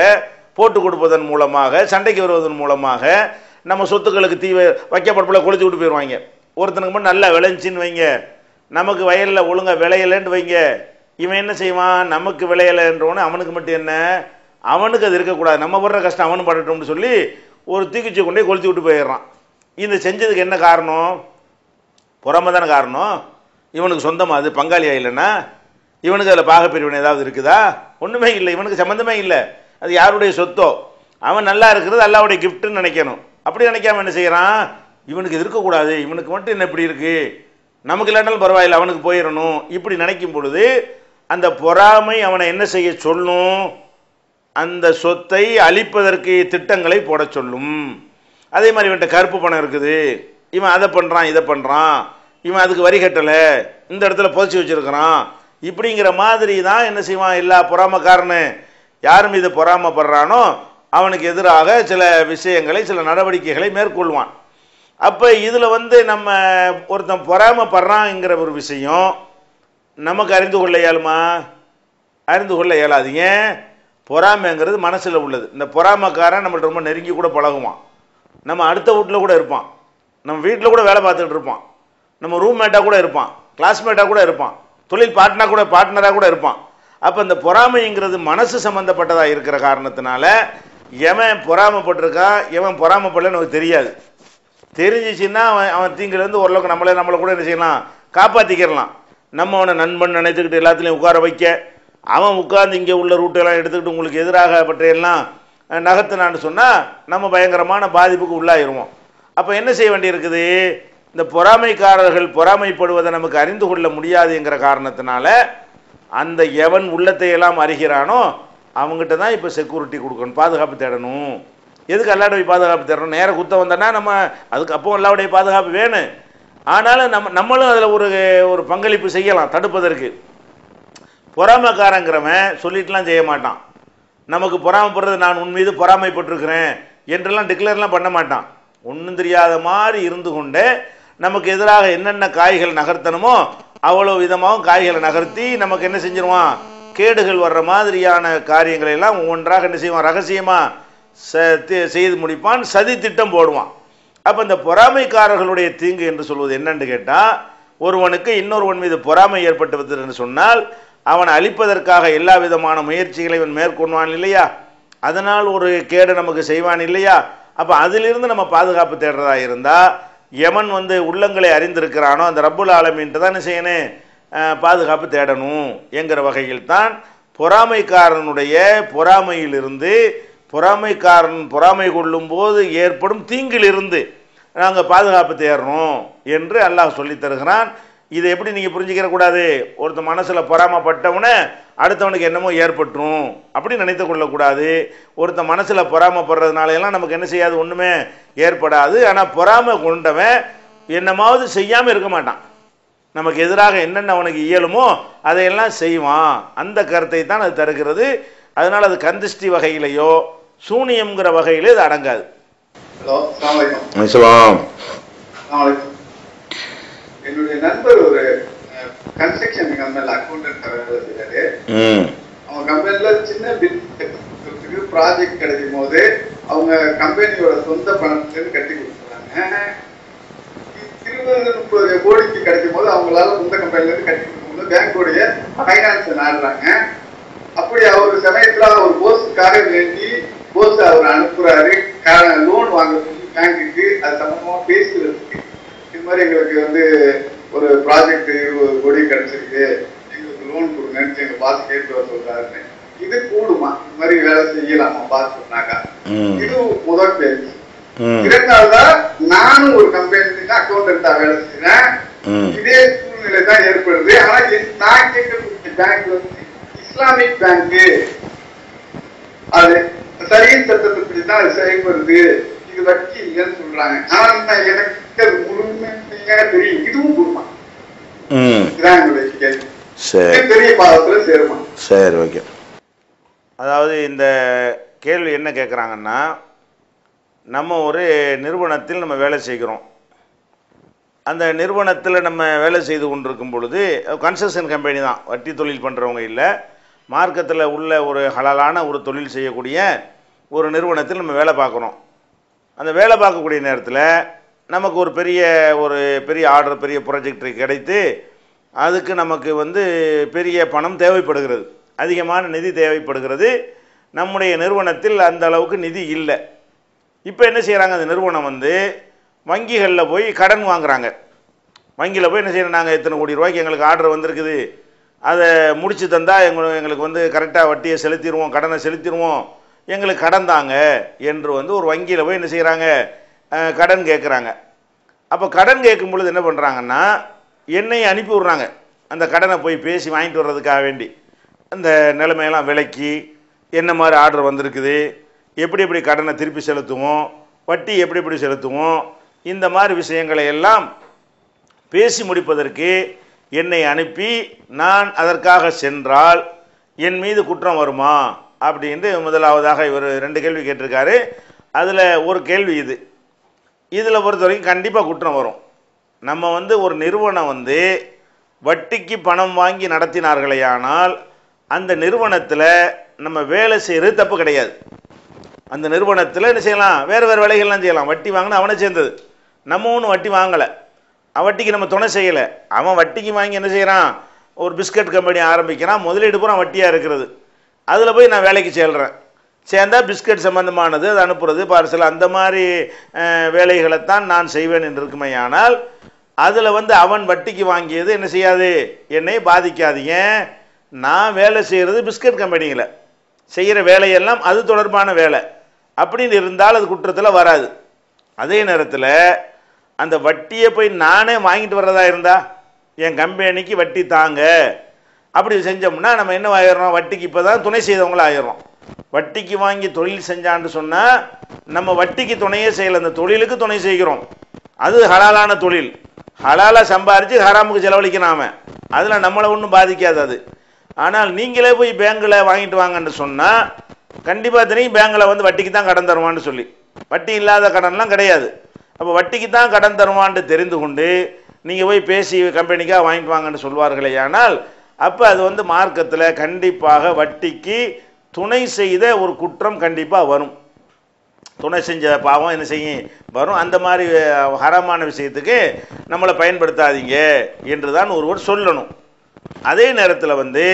போட்டு கொடுப்பதன் மூலமாக, சண்டைக்கு வருவதன் மூலமாக, நம்ம சொத்துக்களுக்கு தீ வைக்கப்படப்பட கொளுத்தி விட்டு போயிடுவாங்க. ஒருத்தனுக்கு மட்டும் நல்லா விளைஞ்சின்னு வைங்க, நமக்கு வயலில் ஒழுங்காக விளையலைன்னு வைங்க, இவன் என்ன செய்வான்? நமக்கு விளையலைன்றவனு அவனுக்கு மட்டும் என்ன, அவனுக்கு அது இருக்கக்கூடாது, நம்ம படுற கஷ்டம் அவனு படட்டும்னு சொல்லி ஒரு தீக்குச்சி கொண்டே கொளுத்தி விட்டு போயிடுறான். இந்த செஞ்சதுக்கு என்ன காரணம்? பொறாமை தானே காரணம். இவனுக்கு சொந்தமாக அது பங்காளியா இல்லைன்னா இவனுக்கு அதில் பாகப்பிரிவினை ஏதாவது இருக்குதா? ஒன்றுமே இல்லை, இவனுக்கு சம்மந்தமே இல்லை, அது யாருடைய சொத்தோ, அவன் நல்லா இருக்கிறது அல்லாவுடைய கிஃப்ட்டுன்னு நினைக்கணும். அப்படி நினைக்காம என்ன செய்கிறான்? இவனுக்கு இது இருக்கக்கூடாது, இவனுக்கு மட்டும் என்ன இப்படி இருக்குது, நமக்கு இல்லாட்டாலும் பரவாயில்லை அவனுக்கு போயிடணும், இப்படி நினைக்கும் பொழுது அந்த பொறாமை அவனை என்ன செய்ய சொல்லும்? அந்த சொத்தை அழிப்பதற்கு திட்டங்களை போட சொல்லும். அதே மாதிரி இவன்கிட்ட கருப்பு பணம் இருக்குது, இவன் அதை பண்ணுறான் இதை பண்ணுறான், இவன் அதுக்கு வரி கட்டலை, இந்த இடத்துல புதைச்சி வச்சிருக்கிறான், இப்படிங்கிற மாதிரி தான் என்ன செய்வான்? எல்லா பொறாமைக்காரனு யார் மீது பொறாமைப்படுறானோ அவனுக்கு எதிராக சில விஷயங்களை, சில நடவடிக்கைகளை மேற்கொள்வான். அப்போ இதில் நம்ம ஒருத்தன் பொறாமைப்படுறாங்கிற ஒரு விஷயம் நமக்கு அறிந்து கொள்ள இயலுமா? அறிந்து கொள்ள இயலாதீங்க. பொறாமைங்கிறது மனசில் உள்ளது. இந்த பொறாமைக்காரன் நம்மள்ட்ட ரொம்ப நெருங்கி கூட பழகுவான், நம்ம அடுத்த வீட்டில் கூட இருப்பான், நம்ம வீட்டில் கூட வேலை பார்த்துக்கிட்டு இருப்பான், நம்ம ரூம்மேட்டாக கூட இருப்பான், கிளாஸ்மேட்டாக கூட இருப்பான், தொழில் பார்ட்னராக கூட இருப்பான். அப்போ இந்த பொறாமைங்கிறது மனசு சம்மந்தப்பட்டதாக இருக்கிற காரணத்தினால எவன் பொறாமைப்பட்டிருக்கா எவன் பொறாமைப்படலன்னு நமக்கு தெரியாது. தெரிஞ்சிச்சுன்னா அவன் தீங்குலேருந்து ஓரளவுக்கு நம்மளை கூட என்ன செய்யலாம்? காப்பாற்றிக்கிறலாம். நம்ம அவனை நண்பன் நினைத்துக்கிட்டு எல்லாத்துலேயும் உட்கார வைக்க, அவன் உட்கார்ந்து இங்கே உள்ள ரூட்டெல்லாம் எடுத்துக்கிட்டு உங்களுக்கு எதிராக பற்றியெல்லாம் நகர்த்தினான்னு சொன்னால் நம்ம பயங்கரமான பாதிப்புக்கு உள்ளாயிருவோம். அப்போ என்ன செய்ய வேண்டியிருக்குது? இந்த பொறாமைக்காரர்கள் பொறாமைப்படுவதை நமக்கு அறிந்து கொள்ள முடியாதுங்கிற காரணத்தினால அந்த எவன் உள்ளத்தை எல்லாம் அறிகிறானோ அவங்ககிட்ட தான் இப்போ செக்யூரிட்டி கொடுக்கணும், பாதுகாப்பு தேடணும். எதுக்கு அல்லாவுடைய பாதுகாப்பு தேடணும்? நேர குத்த வந்தோன்னா நம்ம அதுக்கு அப்போ அல்லாவுடைய பாதுகாப்பு வேணும். ஆனாலும் நம்மளும் அதில் ஒரு பங்களிப்பு செய்யலாம் தடுப்பதற்கு. பொறாமைக்காரங்கிறவன் சொல்லிட்டுலாம் செய்ய மாட்டான். நமக்கு பொறாமைப்படுறது நான் உன் மீது பொறாமைப்பட்டிருக்கிறேன் என்றெல்லாம் டிக்ளேர்லாம் பண்ண மாட்டான். ஒன்றும் தெரியாத மாதிரி இருந்து கொண்டு நமக்கு எதிராக என்னென்ன காய்கள் நகர்த்தணுமோ அவ்வளோ விதமாகவும் காய்களை நகர்த்தி நமக்கு என்ன செஞ்சிருவான்? கேடுகள் வர்ற மாதிரியான காரியங்களை எல்லாம் ஒவ்வொன்றாக என்ன செய்வான்? ரகசியமாக செய்து முடிப்பான், சதி திட்டம் போடுவான். அப்போ இந்த பொறாமைக்காரர்களுடைய தீங்கு என்று சொல்வது என்னன்னு கேட்டால், ஒருவனுக்கு இன்னொருவன் மீது பொறாமை ஏற்பட்டு என்று சொன்னால் அவனை அழிப்பதற்காக எல்லா விதமான முயற்சிகளை இவன் மேற்கொள்வான் இல்லையா? அதனால் ஒரு கேடு நமக்கு செய்வான் இல்லையா? அப்போ அதிலிருந்து நம்ம பாதுகாப்பு தேடுறதா இருந்தால் யமன் வந்து உள்ளங்களை அறிந்திருக்கிறானோ அந்த ரப்புல் ஆலமீன்ட்டு தான் என்ன செய்யணும், பாதுகாப்பு தேடணும் என்கிற வகையில் தான் பொறாமைக்காரனுடைய பொறாமையிலிருந்து பொறாமைக்காரன் பொறாமை கொள்ளும் போது ஏற்படும் தீங்கிலிருந்து நாங்கள் பாதுகாப்பு தேடுறோம் என்று அல்லாஹ் சொல்லி தருகிறான். இதை எப்படி நீங்கள் புரிஞ்சுக்கிற கூடாது, ஒருத்த மனசில் பொறாமப்பட்டவனே அடுத்தவனுக்கு என்னமோ ஏற்பட்டுரும் அப்படி நினைத்து கொள்ளக்கூடாது. ஒருத்த மனசில் பொறாமப்படுறதுனால எல்லாம் நமக்கு என்ன செய்யாது, ஒன்றுமே ஏற்படாது. ஆனால் பொறாமை கொண்டவன் என்னமாவது செய்யாமல் இருக்க மாட்டான். நமக்கு எதிராக என்னென்ன அவனுக்கு இயலுமோ அதையெல்லாம் செய்வான். அந்த கருத்தை தான் அது தருகிறது. அதனால் அது கந்திஷ்டி வகையிலையோ சூனியம்ங்கிற வகையிலே இது அடங்காது. என்னுடைய நண்பர் ஒரு கன்ஸ்ட்ரக்ஷன் கம்பெனில அக்கௌண்டன்ட் செய்யறாரு. அவங்க கம்பெனில சின்ன பிசினஸ் ப்ராஜெக்ட் கிடைக்கும் போது அவங்க கம்பெனியோட சொந்த பணத்துல கட்டி கொடுத்துறாங்க. 20-30 கோடிக்கு கிடைக்கும் போது அவங்களால சொந்த கம்பெனில இருந்து கட்டி கொடுக்கும்போது பேங்கோடைய பைனான்ஸ் நாடுறாங்க. அப்படி அவர் சமயத்துல ஒரு போஸ்டுக்காக வேண்டி போஸ் அவர் அனுப்புறாரு லோன் வாங்க சொல்லி பேங்குக்கு. அது சம்பந்தமா பேசுறதுக்கு இது மாதிரி எங்களுக்கு வந்து ஒரு ப்ராஜெக்ட் 20 கோடி கிடைச்சிருக்கு, எங்களுக்கு லோன் கொடுங்கன்னு எங்க பாஸ் கேட்டு வர சொல்றாருன்னு. இது கூடுமா, இந்த மாதிரி வேலை செய்யலாமா பாஸ் சொன்னாக்கா? இது முதல் கேள்வி. இரண்டாவதா, நானும் ஒரு கம்பெனி அக்கௌண்டன்டா வேலை செய்யறேன், இதே சூழ்நிலை தான் ஏற்படுது. ஆனா நான் கேட்கக்கூடிய பேங்க் வந்து இஸ்லாமிக் பேங்க், அது சரியின் சட்டத்திற்படிதான் அது செயல்படுது, இது வட்டி இல்லைன்னு சொல்றாங்க. ஆனா எனக்கு அது முழுமையா தெரியும். இதுவும் கூடுமா? இதுதான் என்னுடைய கேள்வி. பெரிய பாதத்துல சேருமா? சரி, ஓகே. அதாவது இந்த கேள்வி என்ன கேட்குறாங்கன்னா, நம்ம ஒரு நிறுவனத்தில் நம்ம வேலை செய்கிறோம். அந்த நிறுவனத்தில் நம்ம வேலை செய்து கொண்டிருக்கும் பொழுது கன்ஸ்ட்ரக்ஷன் கம்பெனி தான், வட்டி தொழில் பண்ணுறவங்க இல்லை, மார்க்கத்தில் உள்ள ஒரு ஹலாலான ஒரு தொழில் செய்யக்கூடிய ஒரு நிறுவனத்தில் நம்ம வேலை பார்க்குறோம். அந்த வேலை பார்க்கக்கூடிய நேரத்தில் நமக்கு ஒரு பெரிய ஆர்டர், பெரிய ப்ராஜெக்ட் கிடைத்து அதுக்கு நமக்கு வந்து பெரிய பணம் தேவைப்படுகிறது, அதிகமான நிதி தேவைப்படுகிறது. நம்முடைய நிறுவனத்தில் அந்த அளவுக்கு நிதி இல்லை. இப்போ என்ன செய்கிறாங்க, அந்த நிறுவனம் வந்து வங்கிகளில் போய் கடன் வாங்குறாங்க. வங்கியில் போய் என்ன செய்யணும், நாங்கள் இத்தனை கோடி ரூபாய்க்கு எங்களுக்கு ஆர்டர் வந்திருக்குது, அதை முடித்து தந்தால் எங்களுக்கு வந்து கரெக்டாக வட்டியை செலுத்திடுவோம், கடனை செலுத்திடுவோம், எங்களுக்கு கடன் தாங்க என்று வந்து ஒரு வங்கியில் போய் என்ன செய்கிறாங்க, கடன் கேட்குறாங்க. அப்போ கடன் கேட்கும் பொழுது என்ன பண்ணுறாங்கன்னா, என்னை அனுப்பி விட்றாங்க அந்த கடனை போய் பேசி வாங்கிட்டு வர்றதுக்காக வேண்டி. அந்த நிலைமையெல்லாம் விளக்கி என்ன மாதிரி ஆர்டர் வந்திருக்குது, எப்படி எப்படி கடனை திருப்பி செலுத்துவோம், வட்டி எப்படி எப்படி செலுத்துவோம், இந்த மாதிரி விஷயங்களை எல்லாம் பேசி முடிப்பதற்கு என்னை அனுப்பி நான் அதற்காக சென்றால் என் மீது குற்றம் வருமா அப்படின்ட்டு முதலாவதாக இவர் 2 கேள்வி கேட்டிருக்காரு. அதில் ஒரு கேள்வி இதில் பொறுத்த வரைக்கும் கண்டிப்பாக குற்றம் வரும். நம்ம வந்து ஒரு நிறுவனம் வந்து வட்டிக்கு பணம் வாங்கி நடத்தினார்களேயானால் அந்த நிறுவனத்தில் நம்ம வேலை செய்கிறது தப்பு கிடையாது. அந்த நிறுவனத்தில் என்ன செய்யலாம், வேறு வேறு வேலைகள்லாம் செய்யலாம். வட்டி வாங்கினா அவனை சேர்ந்தது, நம்ம ஒன்றும் வட்டி வாங்கலை, வட்டிக்கு நம்ம துணை செய்யலை. அவன் வட்டிக்கு வாங்கி என்ன செய்கிறான், ஒரு பிஸ்கட் கம்பெனி ஆரம்பிக்கிறான், முதலீடு பூரா வட்டியாக இருக்கிறது. அதில் போய் நான் வேலைக்கு சேர்ந்தால் பிஸ்கட் சம்பந்தமானது, அது அனுப்புறது, பார்சல், அந்த மாதிரி வேலைகளைத்தான் நான் செய்வேன் என்று இருக்குமையானால் அதில் வந்து அவன் வட்டிக்கு வாங்கியது என்ன செய்யாது, என்னை பாதிக்காதீங்க. நான் வேலை செய்கிறது பிஸ்கட் கம்பெனியில் செய்கிற வேலையெல்லாம் அது தொடர்பான வேலை அப்படின்னு இருந்தால் அது குற்றத்தில் வராது. அதே நேரத்தில் அந்த வட்டியை போய் நானே வாங்கிட்டு வர்றதா இருந்தால் என் கம்பெனிக்கு வட்டி தாங்க அப்படி செஞ்சோம்னா நம்ம என்ன ஆயிடுறோம், வட்டிக்கு இப்போ தான் துணை செய்தவங்களும் ஆயிடுறோம். வட்டிக்கு வாங்கி தொழில் செஞ்சான்னு சொன்னால் நம்ம வட்டிக்கு துணையே செய்யலை, அந்த தொழிலுக்கு துணை செய்கிறோம். அது ஹலாலான தொழில், ஹலாலாக சம்பாரித்து ஹராமுக்கு செலவழிக்கணாம, அதில் நம்மளை ஒன்றும் பாதிக்காது அது. ஆனால் நீங்களே போய் பேங்கில் வாங்கிட்டு வாங்கன்னு சொன்னால் கண்டிப்பாக தெரியும் பேங்கில் வந்து வட்டிக்கு தான் கடன் தருவான்னு சொல்லி, வட்டி இல்லாத கடன்லாம் கிடையாது. அப்போ வட்டிக்கு தான் கடன் தருவான்னு தெரிந்து கொண்டு நீங்கள் போய் பேசி கம்பெனிக்காக வாங்கிட்டு வாங்கன்னு சொல்வார்களே, ஆனால் அப்போ அது வந்து மார்க்கத்தில் கண்டிப்பாக வட்டிக்கு துணை செய்த ஒரு குற்றம் கண்டிப்பாக வரும். துணை செஞ்ச பாவம் என்ன செய்யும் வரும். அந்த மாதிரி ஹராமான விஷயத்துக்கு நம்மளை பயன்படுத்தாதீங்க என்று தான் ஒருவர் சொல்லணும். அதே நேரத்தில் வந்து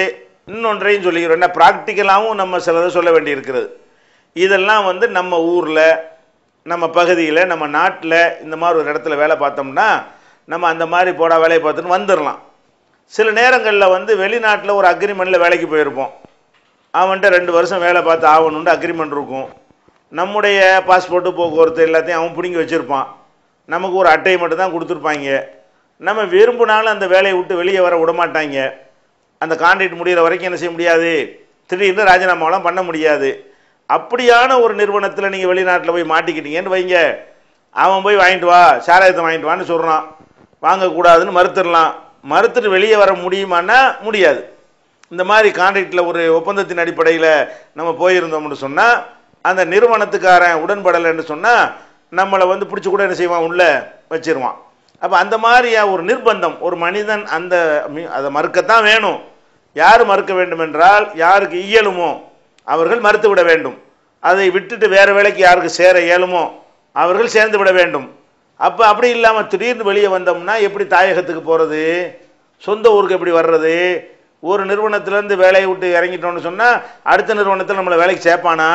இன்னொன்றையும் சொல்லிக்கிறோம், என்ன ப்ராக்டிக்கலாகவும் நம்ம சிலதை சொல்ல வேண்டி இருக்கிறது. இதெல்லாம் வந்து நம்ம ஊரில் நம்ம பகுதியில் நம்ம நாட்டில் இந்த மாதிரி ஒரு இடத்துல வேலை பார்த்தோம்னா நம்ம அந்த மாதிரி போடா வேலையை பார்த்துன்னு வந்துடலாம். சில நேரங்களில் வந்து வெளிநாட்டில் ஒரு அக்ரிமெண்ட்டில் வேலைக்கு போயிருப்போம். அவன்கிட்ட 2 வருஷம் வேலை பார்த்து ஆகணுன்ட்டு அக்ரிமெண்ட் இருக்கும். நம்முடைய பாஸ்போர்ட்டு போக்குவரத்து எல்லாத்தையும் அவன் பிடிங்கி வச்சுருப்பான். நமக்கு ஒரு அட்டையை மட்டும் தான் கொடுத்துருப்பாங்க. நம்ம விரும்பினாலும் அந்த வேலையை விட்டு வெளியே வர விடமாட்டாங்க. அந்த கான்ட்ராக்ட் முடிகிற வரைக்கும் என்ன செய்ய முடியாது, திடீர்னு ராஜினாமாவெலாம் பண்ண முடியாது. அப்படியான ஒரு நிறுவனத்தில் நீங்கள் வெளிநாட்டில் போய் மாட்டிக்கிட்டீங்கன்னு வைங்க, அவன் போய் வாங்கிட்டு வா, சாராயத்தை வாங்கிட்டு வான்னு சொல்கிறான். வாங்கக்கூடாதுன்னு மறுத்துடலாம். மறுத்துட்டு வெளியே வர முடியுமான்னா முடியாது. இந்த மாதிரி கான்ட்ராக்டில் ஒரு ஒப்பந்தத்தின் அடிப்படையில் நம்ம போயிருந்தோம்னு சொன்னால் அந்த நிறுவனத்துக்காரன் உடன்படலைன்னு சொன்னால் நம்மளை வந்து பிடிச்சி கூட என்ன செய்வான், உள்ளே வச்சிருவான். அப்போ அந்த மாதிரி ஒரு நிர்பந்தம் ஒரு மனிதன் அதை மறுக்கத்தான் வேணும். யார் மறுக்க வேண்டும் என்றால் யாருக்கு இயலுமோ அவர்கள் மறுத்து விட வேண்டும். அதை விட்டுட்டு வேறு வேலைக்கு யாருக்கு சேர இயலுமோ அவர்கள் சேர்ந்து விட வேண்டும். அப்போ அப்படி இல்லாமல் திடீர்னு வெளியே வந்தோம்னா எப்படி தாயகத்துக்கு போகிறது, சொந்த ஊருக்கு எப்படி வர்றது? ஒரு நிறுவனத்திலேருந்து வேலையை விட்டு இறங்கிட்டோன்னு சொன்னால் அடுத்த நிறுவனத்தில் நம்மளை வேலைக்கு சேர்ப்பானா?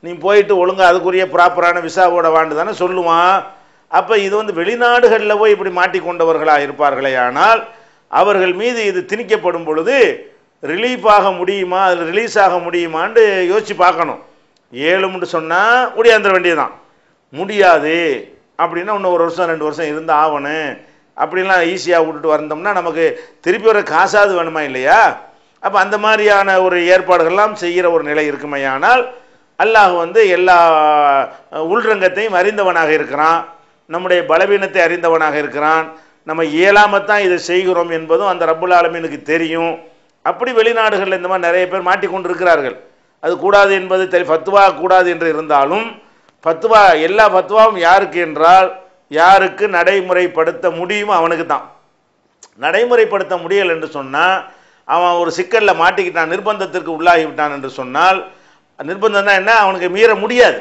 நீ போயிட்டு ஒழுங்காக அதுக்குரிய ப்ராப்பரான விசாவோட வாண்டு தானே சொல்லுவான். அப்போ இது வந்து வெளிநாடுகளில் போய் இப்படி மாட்டிக்கொண்டவர்களாக இருப்பார்களே, ஆனால் அவர்கள் மீது இது திணிக்கப்படும் பொழுது ரிலீஃப் ஆக முடியுமா, அதில் ரிலீஸ் ஆக முடியுமான்னு யோசித்து பார்க்கணும். ஏழும்னு சொன்னால் முடியாந்துட வேண்டியதுதான். முடியாது அப்படின்னா இன்னும் 1 வருஷம் 2 வருஷம் இருந்து ஆகணும். அப்படின்லாம் ஈஸியாக விட்டுட்டு வந்தோம்னா நமக்கு திருப்பி வர காசாவது வேணுமா இல்லையா? அப்போ அந்த மாதிரியான ஒரு ஏற்பாடுகள்லாம் செய்கிற ஒரு நிலை இருக்குமையானால் அல்லாஹ் வந்து எல்லா உள்ரங்கத்தையும் அறிந்தவனாக இருக்கிறான். நம்முடைய பலவீனத்தை அறிந்தவனாக இருக்கிறான். நம்ம இயலாமத்தான் இதை செய்கிறோம் என்பதும் அந்த ரப்புல் ஆலமீனுக்கு தெரியும். அப்படி வெளிநாடுகளில் இந்த மாதிரி நிறைய பேர் மாட்டிக்கொண்டிருக்கிறார்கள். அது கூடாது என்பது ஃபத்வா கூடாது என்று இருந்தாலும் ஃபத்வா எல்லா ஃபத்வாவும் யாருக்கு என்றால் யாருக்கு நடைமுறைப்படுத்த முடியுமோ அவனுக்கு தான். நடைமுறைப்படுத்த முடியல் என்று சொன்னால் அவன் ஒரு சிக்கலில் மாட்டிக்கிட்டான், நிர்பந்தத்திற்கு உள்ளாகிவிட்டான் என்று சொன்னால் நிர்பந்தம் தான் என்ன, அவனுக்கு மீற முடியாது.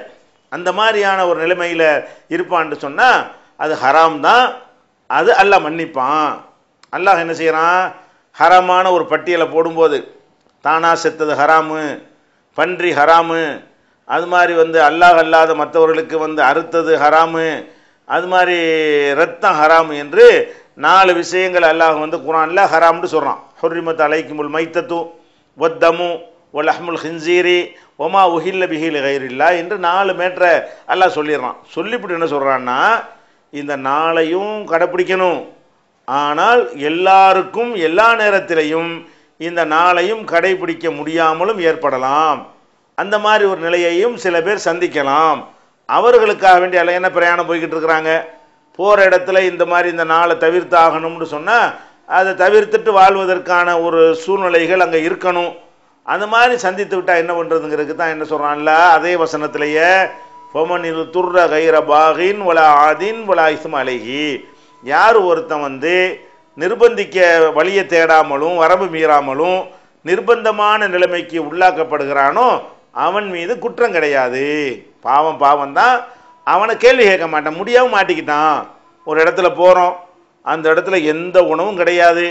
அந்த மாதிரியான ஒரு நிலைமையில் இருப்பான்னு சொன்னால் அது ஹராம் தான். அது அல்லாஹ் மன்னிப்பான். அல்லாஹ் என்ன செய்கிறான், ஹராமான ஒரு பட்டியலை போடும்போது தானா செத்தது ஹராமு, பன்றி ஹராமு, அது மாதிரி வந்து அல்லாஹ் அல்லாத மற்றவர்களுக்கு வந்து அறுத்தது ஹராமு, அது மாதிரி ரத்தம் ஹராமு என்று 4 விஷயங்கள் அல்லாஹ் வந்து குர்ஆன்ல ஹராம்னு சொல்கிறான். ஹுர்ரிமத் அலைக்குமுல் மைத்தத்து வத்தமு வலஹ்முல் ஹின்சீரி ஒமா உஹில்ல பிஹி லிகைரில்லா என்று 4 மேட்டரை அல்லாஹ் சொல்லிடுறான். சொல்லிவிட்டு என்ன சொல்கிறான்னா, இந்த 4ஐயும் கடைப்பிடிக்கணும். ஆனால் எல்லாருக்கும் எல்லா நேரத்திலையும் இந்த 4ஐயும் கடைபிடிக்க முடியாமலும் ஏற்படலாம். அந்த மாதிரி ஒரு நிலையையும் சில பேர் சந்திக்கலாம். அவர்களுக்காக வேண்டிய என்ன பிரயாணம் போய்கிட்டு இருக்கிறாங்க, போகிற இடத்துல இந்த மாதிரி இந்த 4 தவிர்த்து ஆகணும்னு சொன்னால் அதை தவிர்த்துட்டு வாழ்வதற்கான ஒரு சூழ்நிலைகள் அங்கே இருக்கணும். அந்த மாதிரி சந்தித்து விட்டால் என்ன பண்ணுறதுங்கிறதுக்கு தான் என்ன சொல்கிறான்ல அதே வசனத்திலேயே ஃபமனில் துர்ர கைர பாகின் வலா ஆதின் வலா இஸ்ம அலைஹி, யார் ஒருத்தன் வந்து நிர்பந்திக்க வழியை தேடாமலும் வரம்பு மீறாமலும் நிர்பந்தமான நிலைமைக்கு உள்ளாக்கப்படுகிறானோ அவன் மீது குற்றம் கிடையாது. பாவம் தான். அவனை கேள்வி கேட்க மாட்டான். முடியாமல் மாட்டிக்கிட்டான். ஒரு இடத்துல போகிறோம், அந்த இடத்துல எந்த உணவும் கிடையாது,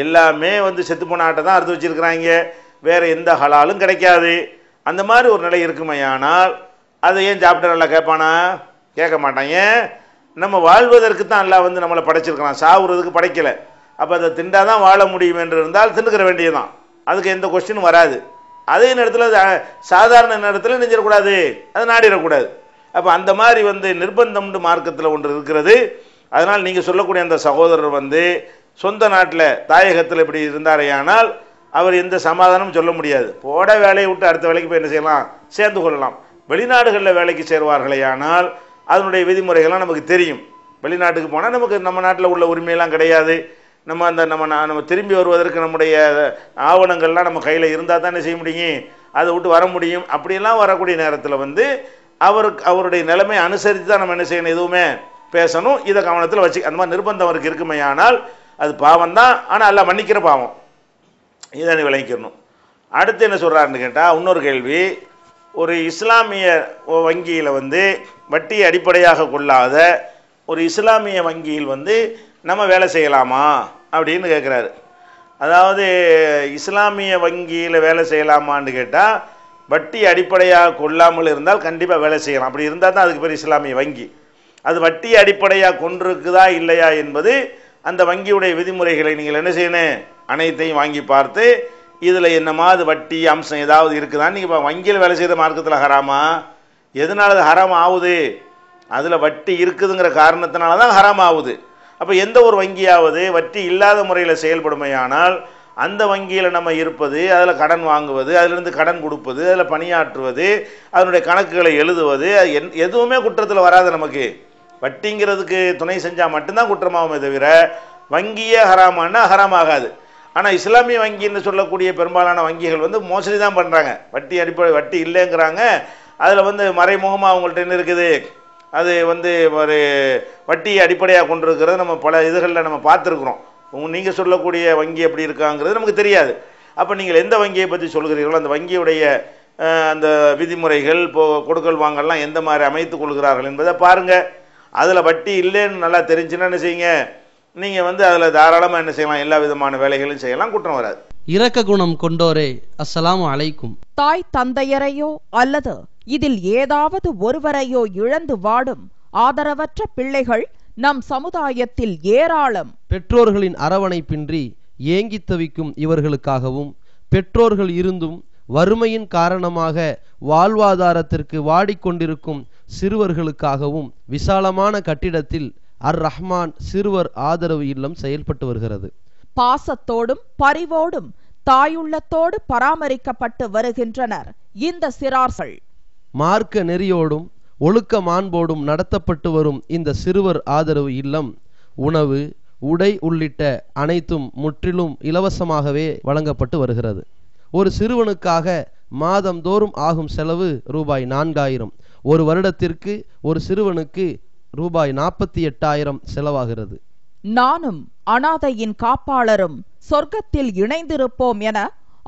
எல்லாமே வந்து செத்துப்போன ஆட்டை தான் அறுத்து வச்சிருக்கிறாங்க, வேறு எந்த ஹலாலும் கிடைக்காது. அந்த மாதிரி ஒரு நிலை இருக்குமையானால் அதை ஏன் சாப்பிட்டு நல்லா கேட்பானா? கேட்க மாட்டான். ஏன்? நம்ம வாழ்வதற்கு தான் அல்லாஹ் வந்து நம்மளை படைச்சிருக்கிறான், சாவுறதுக்கு படைக்கலை. அப்போ அதை திண்டாதான் வாழ முடியும் என்று இருந்தால் திண்டுக்கிற வேண்டியதுதான், அதுக்கு எந்த கொஸ்டினும் வராது. அதே நேரத்தில் சாதாரண நேரத்தில் நெஞ்சிடக்கூடாது, அதை நாடிடக்கூடாது. அப்போ அந்த மாதிரி வந்து நிர்பந்தம்னு மார்க்கத்தில் ஒன்று இருக்கிறது. அதனால் நீங்கள் சொல்லக்கூடிய அந்த சகோதரர் வந்து சொந்த நாட்டில் தாயகத்தில் இப்படி இருந்தாரையானால் அவர் எந்த சமாதானமும் சொல்ல முடியாது. போட வேலையை விட்டு அடுத்த வேலைக்கு போய் என்ன செய்யலாம், சேர்ந்து கொள்ளலாம். வெளிநாடுகளில் வேலைக்கு சேருவார்களேயானால் அதனுடைய விதிமுறைகள்லாம் நமக்கு தெரியும். வெளிநாட்டுக்கு போனால் நமக்கு நம்ம நாட்டில் உள்ள உரிமையெல்லாம் கிடையாது. நம்ம திரும்பி வருவதற்கு நம்முடைய ஆவணங்கள்லாம் நம்ம கையில் இருந்தால் தான் என்ன செய்ய முடியும், அதை விட்டு வர முடியும். அப்படியெல்லாம் வரக்கூடிய நேரத்தில் வந்து அவருடைய நிலைமை அனுசரித்து தான் நம்ம என்ன செய்யணும், எதுவுமே பேசணும். இதை கவனத்தில் வச்சு அந்த மாதிரி நிர்பந்தம் அவருக்கு இருக்குமையானால் அது பாவம் தான். ஆனால் எல்லாம் மன்னிக்கிற பாவம், இதை நீ விளங்கிக்கணும். அடுத்து என்ன சொல்கிறாருன்னு கேட்டால் இன்னொரு கேள்வி, ஒரு இஸ்லாமிய வங்கியில் வந்து வட்டியை அடிப்படையாக கொள்ளாத ஒரு இஸ்லாமிய வங்கியில் வந்து நம்ம வேலை செய்யலாமா அப்படின்னு கேட்குறாரு. அதாவது இஸ்லாமிய வங்கியில் வேலை செய்யலாமான்னு கேட்டால் வட்டி அடிப்படையாக கொள்ளாமல் இருந்தால் கண்டிப்பாக வேலை செய்யலாம். அப்படி இருந்தால் தான் அதுக்கு பேர் இஸ்லாமிய வங்கி. அது வட்டி அடிப்படையாக கொண்டிருக்குதா இல்லையா என்பது அந்த வங்கியுடைய விதிமுறைகளை நீங்கள் என்ன செய்யணும், அனைத்தையும் வாங்கி பார்த்து இதில் என்னமாவது வட்டி அம்சம் ஏதாவது இருக்குதான்னு நீங்கள் இப்போ வங்கியில் வேலை செய்கிற மார்க்கத்தில் ஹராமா, எதனால அது ஹராம் ஆகுது, அதில் வட்டி இருக்குதுங்கிற காரணத்தினால தான் ஹராம் ஆகுது. அப்போ எந்த ஒரு வங்கியாவது வட்டி இல்லாத முறையில் செயல்படுமையானால் அந்த வங்கியில் நம்ம இருப்பது, அதில் கடன் வாங்குவது, அதிலிருந்து கடன் கொடுப்பது, அதில் பணியாற்றுவது, அதனுடைய கணக்குகளை எழுதுவது, எதுவுமே குற்றத்தில் வராது. நமக்கு வட்டிங்கிறதுக்கு துணை செஞ்சால் மட்டும்தான் குற்றமாகுமே தவிர வங்கியே ஹராமானா ஹராமாகாது. ஆனால் இஸ்லாமிய வங்கின்னு சொல்லக்கூடிய பெரும்பாலான வங்கிகள் வந்து மோசடி தான் பண்ணுறாங்க. வட்டி வட்டி இல்லைங்கிறாங்க. அதில் வந்து மறைமுகமாக அவங்கள்ட்ட என்ன இருக்குது, அது வந்து ஒரு வட்டி அடிப்படையாக கொண்டிருக்கிறது நம்ம பல இதுகளில் நம்ம பார்த்துருக்குறோம். நீங்கள் சொல்லக்கூடிய வங்கி எப்படி இருக்காங்கிறது நமக்கு தெரியாது. அப்போ நீங்கள் எந்த வங்கியை பற்றி சொல்கிறீர்களோ அந்த வங்கியுடைய அந்த விதிமுறைகள் கொடுக்கல் வாங்கலாம் எந்த மாதிரி அமைத்து கொள்கிறார்கள் என்பதை பாருங்கள். அதில் வட்டி இல்லைன்னு நல்லா தெரிஞ்சுன்னா என்ன செய்யுங்க, நீங்கள் வந்து அதில் தாராளமாக என்ன செய்யலாம், எல்லா விதமான வேலைகளும் செய்யலாம், குற்றம் வராது. இரக்க குணம் கொண்டோரே, அஸ்ஸலாமு அலைக்கும். தாய் தந்தையரையோ அல்லது இதில் ஏதாவது ஒருவரையோ இழந்து வாடும் ஆதரவற்ற பிள்ளைகள் நம் சமுதாயத்தில் ஏராளம். பெற்றோர்களின் அரவணைப்பின்றி ஏங்கி தவிக்கும் இவர்களுக்காகவும், பெற்றோர்கள் இருந்தும் வறுமையின் காரணமாக வாழ்வாதாரத்திற்கு வாடிக்கொண்டிருக்கும் சிறுவர்களுக்காகவும் விசாலமான கட்டிடத்தில் அர் ரஹ்மான் சிறுவர் ஆதரவு இல்லம் செயல்பட்டு வருகிறது. பாசத்தோடும் பரிவோடும் தாயுள்ளத்தோடு பராமரிக்கப்பட்டு வருகின்றனர் இந்த சிறார்கள். மார்க்க நெறியோடும் ஒழுக்க மாண்போடும் நடத்தப்பட்டு வரும் இந்த சிறுவர் ஆதரவு இல்லம் உணவு, உடை உள்ளிட்ட அனைத்தும் முற்றிலும் இலவசமாகவே வழங்கப்பட்டு வருகிறது. ஒரு சிறுவனுக்காக மாதந்தோறும் ஆகும் செலவு ரூபாய் 4000. ஒரு வருடத்திற்கு ஒரு சிறுவனுக்கு ரூபாய் 48,000 செலவாகிறது. நானும் அனாதையின் காப்பாளரும் சொர்க்கத்தில் இணைந்திருப்போம் என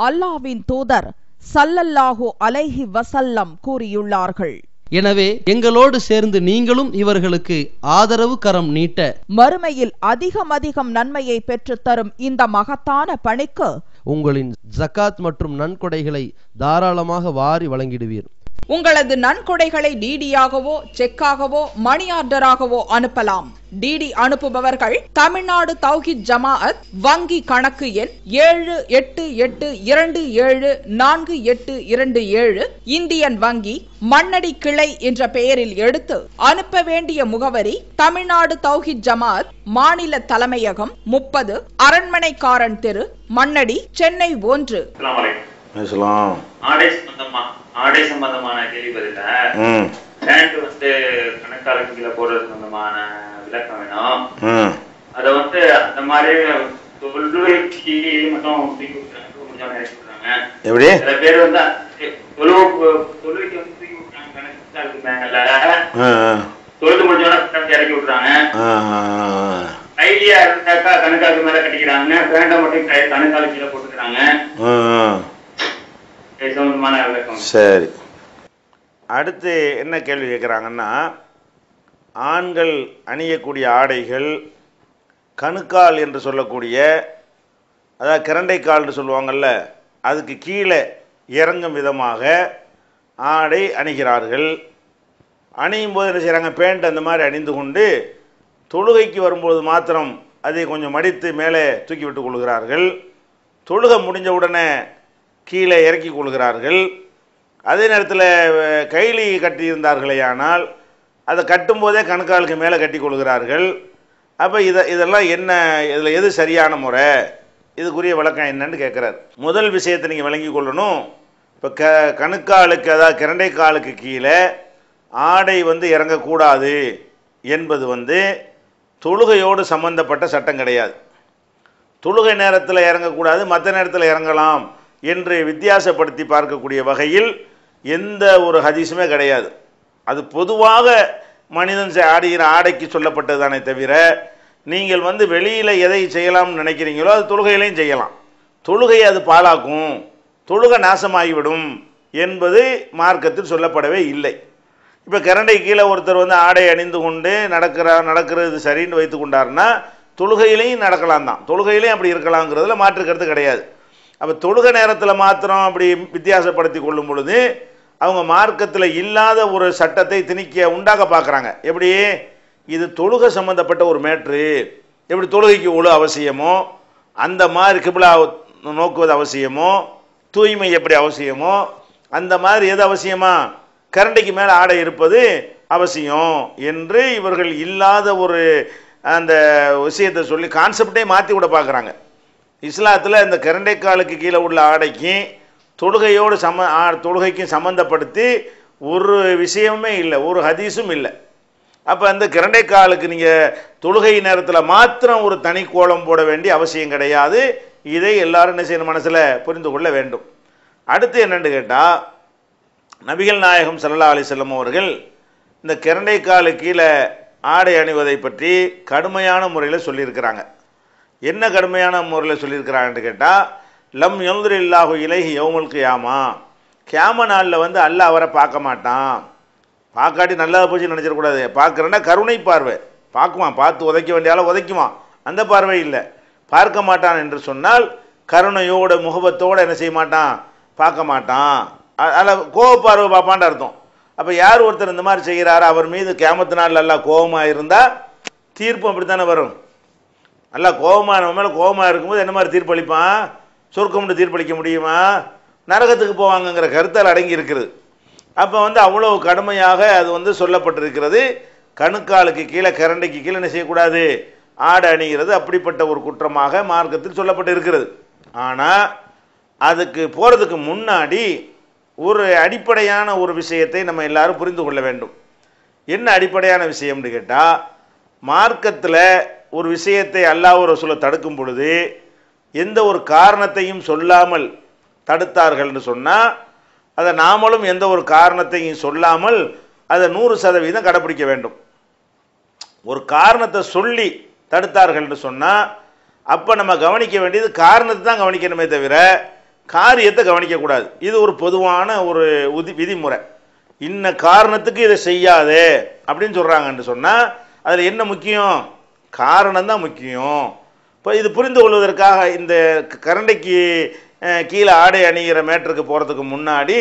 அல்லாஹ்வின் தூதர் ஸல்லல்லாஹு அலைஹி வஸல்லம் கூறியுள்ளார்கள். எனவே எங்களோடு சேர்ந்து நீங்களும் இவர்களுக்கு ஆதரவு கரம் நீட்ட மறுமையில் அதிகம் நன்மையை பெற்று தரும் இந்த மகத்தான பணிக்கு உங்களின் ஜகாத் மற்றும் நன்கொடைகளை தாராளமாக வாரி வழங்கிடுவீர். உங்களது நன்கொடைகளை டிடியாகவோ செக்காகவோ மணி ஆர்டராகவோ அனுப்பலாம். டிடி அனுப்புபவர்கள் தமிழ்நாடு தௌஹீத் ஜமாஅத் வங்கி கணக்கு எண் 7882748727 இந்தியன் வங்கி மண்ணடி கிளை என்ற பெயரில் எடுத்து அனுப்ப வேண்டிய முகவரி தமிழ்நாடு தௌஹீத் ஜமாஅத் மாநில தலைமையகம் 30 அரண்மனைக்காரன் தெரு மண்ணடி சென்னை 1. ஆடை சம்பந்தமான கேள்வி பதில பேண்ட் வந்து கணக்காளருக்கு கீழே போடுறது சம்பந்தமான விளக்கம் வேணும். அத வந்து அந்த மாதிரி தொழுகைக்கு மட்டும் தூக்கி விட்டுறாங்க. சில பேர் வந்து தொழுகைக்கு வந்து தூக்கி விட்டுறாங்க, கணக்கு மேல தொழுது முடிஞ்சோன்னா இறக்கி விட்டுறாங்க. கைலியா இருந்தாக்கா கணக்காளுக்கு மேல கட்டிக்கிறாங்க, பேண்டை மட்டும் கணக்காளுக்கு கீழே போட்டுக்கிறாங்க. சரி, அடுத்து என்ன கேள்வி கேட்குறாங்கன்னா, ஆண்கள் அணியக்கூடிய ஆடைகள் கணுக்கால் என்று சொல்லக்கூடிய, அதாவது கிரண்டைக்கால்னு சொல்லுவாங்கள்ல, அதுக்கு கீழே இறங்கும் விதமாக ஆடை அணிகிறார்கள். அணியும் போது என்ன செய்கிறாங்க, பேண்ட் அந்த மாதிரி அணிந்து கொண்டு தொழுகைக்கு வரும்போது மாத்திரம் அதை கொஞ்சம் மடித்து மேலே தூக்கி விட்டு கொள்கிறார்கள். தொழுகை முடிஞ்ச உடனே கீழே இறக்கி கொள்கிறார்கள். அதே நேரத்தில் கைலி கட்டியிருந்தார்களே ஆனால் அதை கட்டும்போதே கணுக்காலுக்கு மேலே கட்டி கொள்கிறார்கள். அப்போ இதெல்லாம் என்ன, இதில் எது சரியான முறை, இதுக்குரிய விளக்கம் என்னன்னு கேட்குறாரு. முதல் விஷயத்தை நீங்கள் விளங்கி கொள்ளணும். இப்போ கணுக்காலுக்கு, அதாவது கிரண்டை காலுக்கு கீழே ஆடை வந்து இறங்கக்கூடாது என்பது வந்து தொழுகையோடு சம்பந்தப்பட்ட சட்டம் கிடையாது. தொழுகை நேரத்தில் இறங்கக்கூடாது, மற்ற நேரத்தில் இறங்கலாம் என்று வித்தியாசப்படுத்தி பார்க்கக்கூடிய வகையில் எந்த ஒரு ஹதீஸுமே கிடையாது. அது பொதுவாக மனிதன் ஆடுகிற ஆடைக்கு சொல்லப்பட்டது தானே தவிர, நீங்கள் வந்து வெளியில் எதை செய்யலாம்னு நினைக்கிறீங்களோ அது தொழுகையிலையும் செய்யலாம். தொழுகையை அது பாழாக்கும், தொழுகை நாசமாகிவிடும் என்பது மார்க்கத்தில் சொல்லப்படவே இல்லை. இப்போ கரண்டை கீழே ஒருத்தர் வந்து ஆடை அணிந்து கொண்டு நடக்கிறது சரின்னு வைத்து கொண்டாருன்னா தொழுகையிலையும் நடக்கலாம் தான், தொழுகையிலையும் அப்படி இருக்கலாங்கிறதுல மாற்று கருத்து கிடையாது. அப்போ தொழுகை நேரத்தில் மாத்திரம் அப்படி வித்தியாசப்படுத்தி கொள்ளும் பொழுது அவங்க மார்க்கத்தில் இல்லாத ஒரு சட்டத்தை திணிக்க உண்டாக்க பார்க்குறாங்க. எப்படி? இது தொழுகை சம்பந்தப்பட்ட ஒரு மேட்ரு, எப்படி தொழுகைக்கு ஒழு அவசியமோ அந்த மாதிரி கிப்லா நோக்குவது அவசியமோ, தூய்மை எப்படி அவசியமோ அந்த மாதிரி எது அவசியமா, கரண்டைக்கு மேலே ஆடை இருப்பது அவசியம் என்று இவர்கள் இல்லாத ஒரு அந்த விஷயத்தை சொல்லி கான்செப்டே மாற்றி விட பார்க்குறாங்க. இஸ்லாத்தில் இந்த கரண்டைக்காலுக்கு கீழே உள்ள ஆடைக்கு தொழுகையோடு தொழுகைக்கும் சம்மந்தப்படுத்தி ஒரு விஷயமே இல்லை, ஒரு ஹதீஸும் இல்லை. அப்போ அந்த கரண்டைக்காலுக்கு நீங்கள் தொழுகை நேரத்தில் மாத்திரம் ஒரு தனி கோலம் போட வேண்டிய அவசியம் கிடையாது. இதை எல்லாரும் என்ன செய்யணும், மனசில் புரிந்து கொள்ள வேண்டும். அடுத்து என்னென்னு கேட்டால், நபிகள் நாயகம் ஸல்லல்லாஹு அலைஹி வஸல்லம் அவர்கள் இந்த கரண்டைக்காலு கீழே ஆடை அணிவதை பற்றி கடுமையான முறையில் சொல்லியிருக்கிறாங்க. என்ன கடுமையான முறையில் சொல்லியிருக்கிறாங்கன்னு கேட்டால், லம் யன்துரில்லாஹு இலைஹி யௌமுல் கியாமா, கியாம நாளில் வந்து அல்லாஹ் அவரை பார்க்க மாட்டான். பார்க்காட்டி நல்லதாக போச்சு நினச்சிடக்கூடாது. பார்க்குறேன்னா கருணை பார்வை, பார்க்குவான், பார்த்து உதைக்க வேண்டியால உதைக்குவான், அந்த பார்வை இல்லை. பார்க்க மாட்டான் என்று சொன்னால் கருணையோட முகபத்தோடு என்ன செய்ய மாட்டான், பார்க்க மாட்டான். அதில் கோவப்பார்வை பார்ப்பான்னு அர்த்தம். அப்போ யார் ஒருத்தர் இந்த மாதிரி செய்கிறாரோ அவர் மீது கியாமத்து நாள் எல்லாம் கோபமாக இருந்தால் தீர்ப்பு அப்படி தானே வரும். நல்லா கோபமாக நம்ம மேலே கோபமாக இருக்கும்போது என்ன மாதிரி தீர்ப்பளிப்பான், சொர்க்கம்னு தீர்ப்பளிக்க முடியுமா, நரகத்துக்கு போவாங்கங்கிற கருத்தால் அடங்கி இருக்கிறது. அப்போ வந்து அவ்வளவு கடுமையாக அது வந்து சொல்லப்பட்டிருக்கிறது. கணுக்காலுக்கு கீழே கரண்டைக்கு கீழே என்ன செய்யக்கூடாது, ஆடை அணிகிறது அப்படிப்பட்ட ஒரு குற்றமாக மார்க்கத்தில் சொல்லப்பட்டு இருக்கிறது. ஆனால் அதுக்கு போகிறதுக்கு முன்னாடி ஒரு அடிப்படையான ஒரு விஷயத்தை நம்ம எல்லாரும் புரிந்து கொள்ள வேண்டும். என்ன அடிப்படையான விஷயம்னு கேட்டால், மார்க்கத்தில் ஒரு விஷயத்தை அல்லாஹ் ரசூல் தடுக்கும் பொழுது எந்த ஒரு காரணத்தையும் சொல்லாமல் தடுத்தார்கள்னு சொன்னால், அதை நாமளும் எந்த ஒரு காரணத்தையும் சொல்லாமல் அதை 100% கடைப்பிடிக்க வேண்டும். ஒரு காரணத்தை சொல்லி தடுத்தார்கள்னு சொன்னால் அப்போ நம்ம கவனிக்க வேண்டியது காரணத்தை தான் கவனிக்கணுமே தவிர காரியத்தை கவனிக்கக்கூடாது. இது ஒரு பொதுவான ஒரு விதிமுறை. இன்ன காரணத்துக்கு இதை செய்யாதே அப்படின்னு சொல்கிறாங்கன்னு சொன்னால் அதில் என்ன முக்கியம், காரணம் தான் முக்கியம். இப்போ இது புரிந்து கொள்வதற்காக இந்த கரண்டைக்கு கீழே ஆடை அணிகிற மேட்டருக்கு போகிறதுக்கு முன்னாடி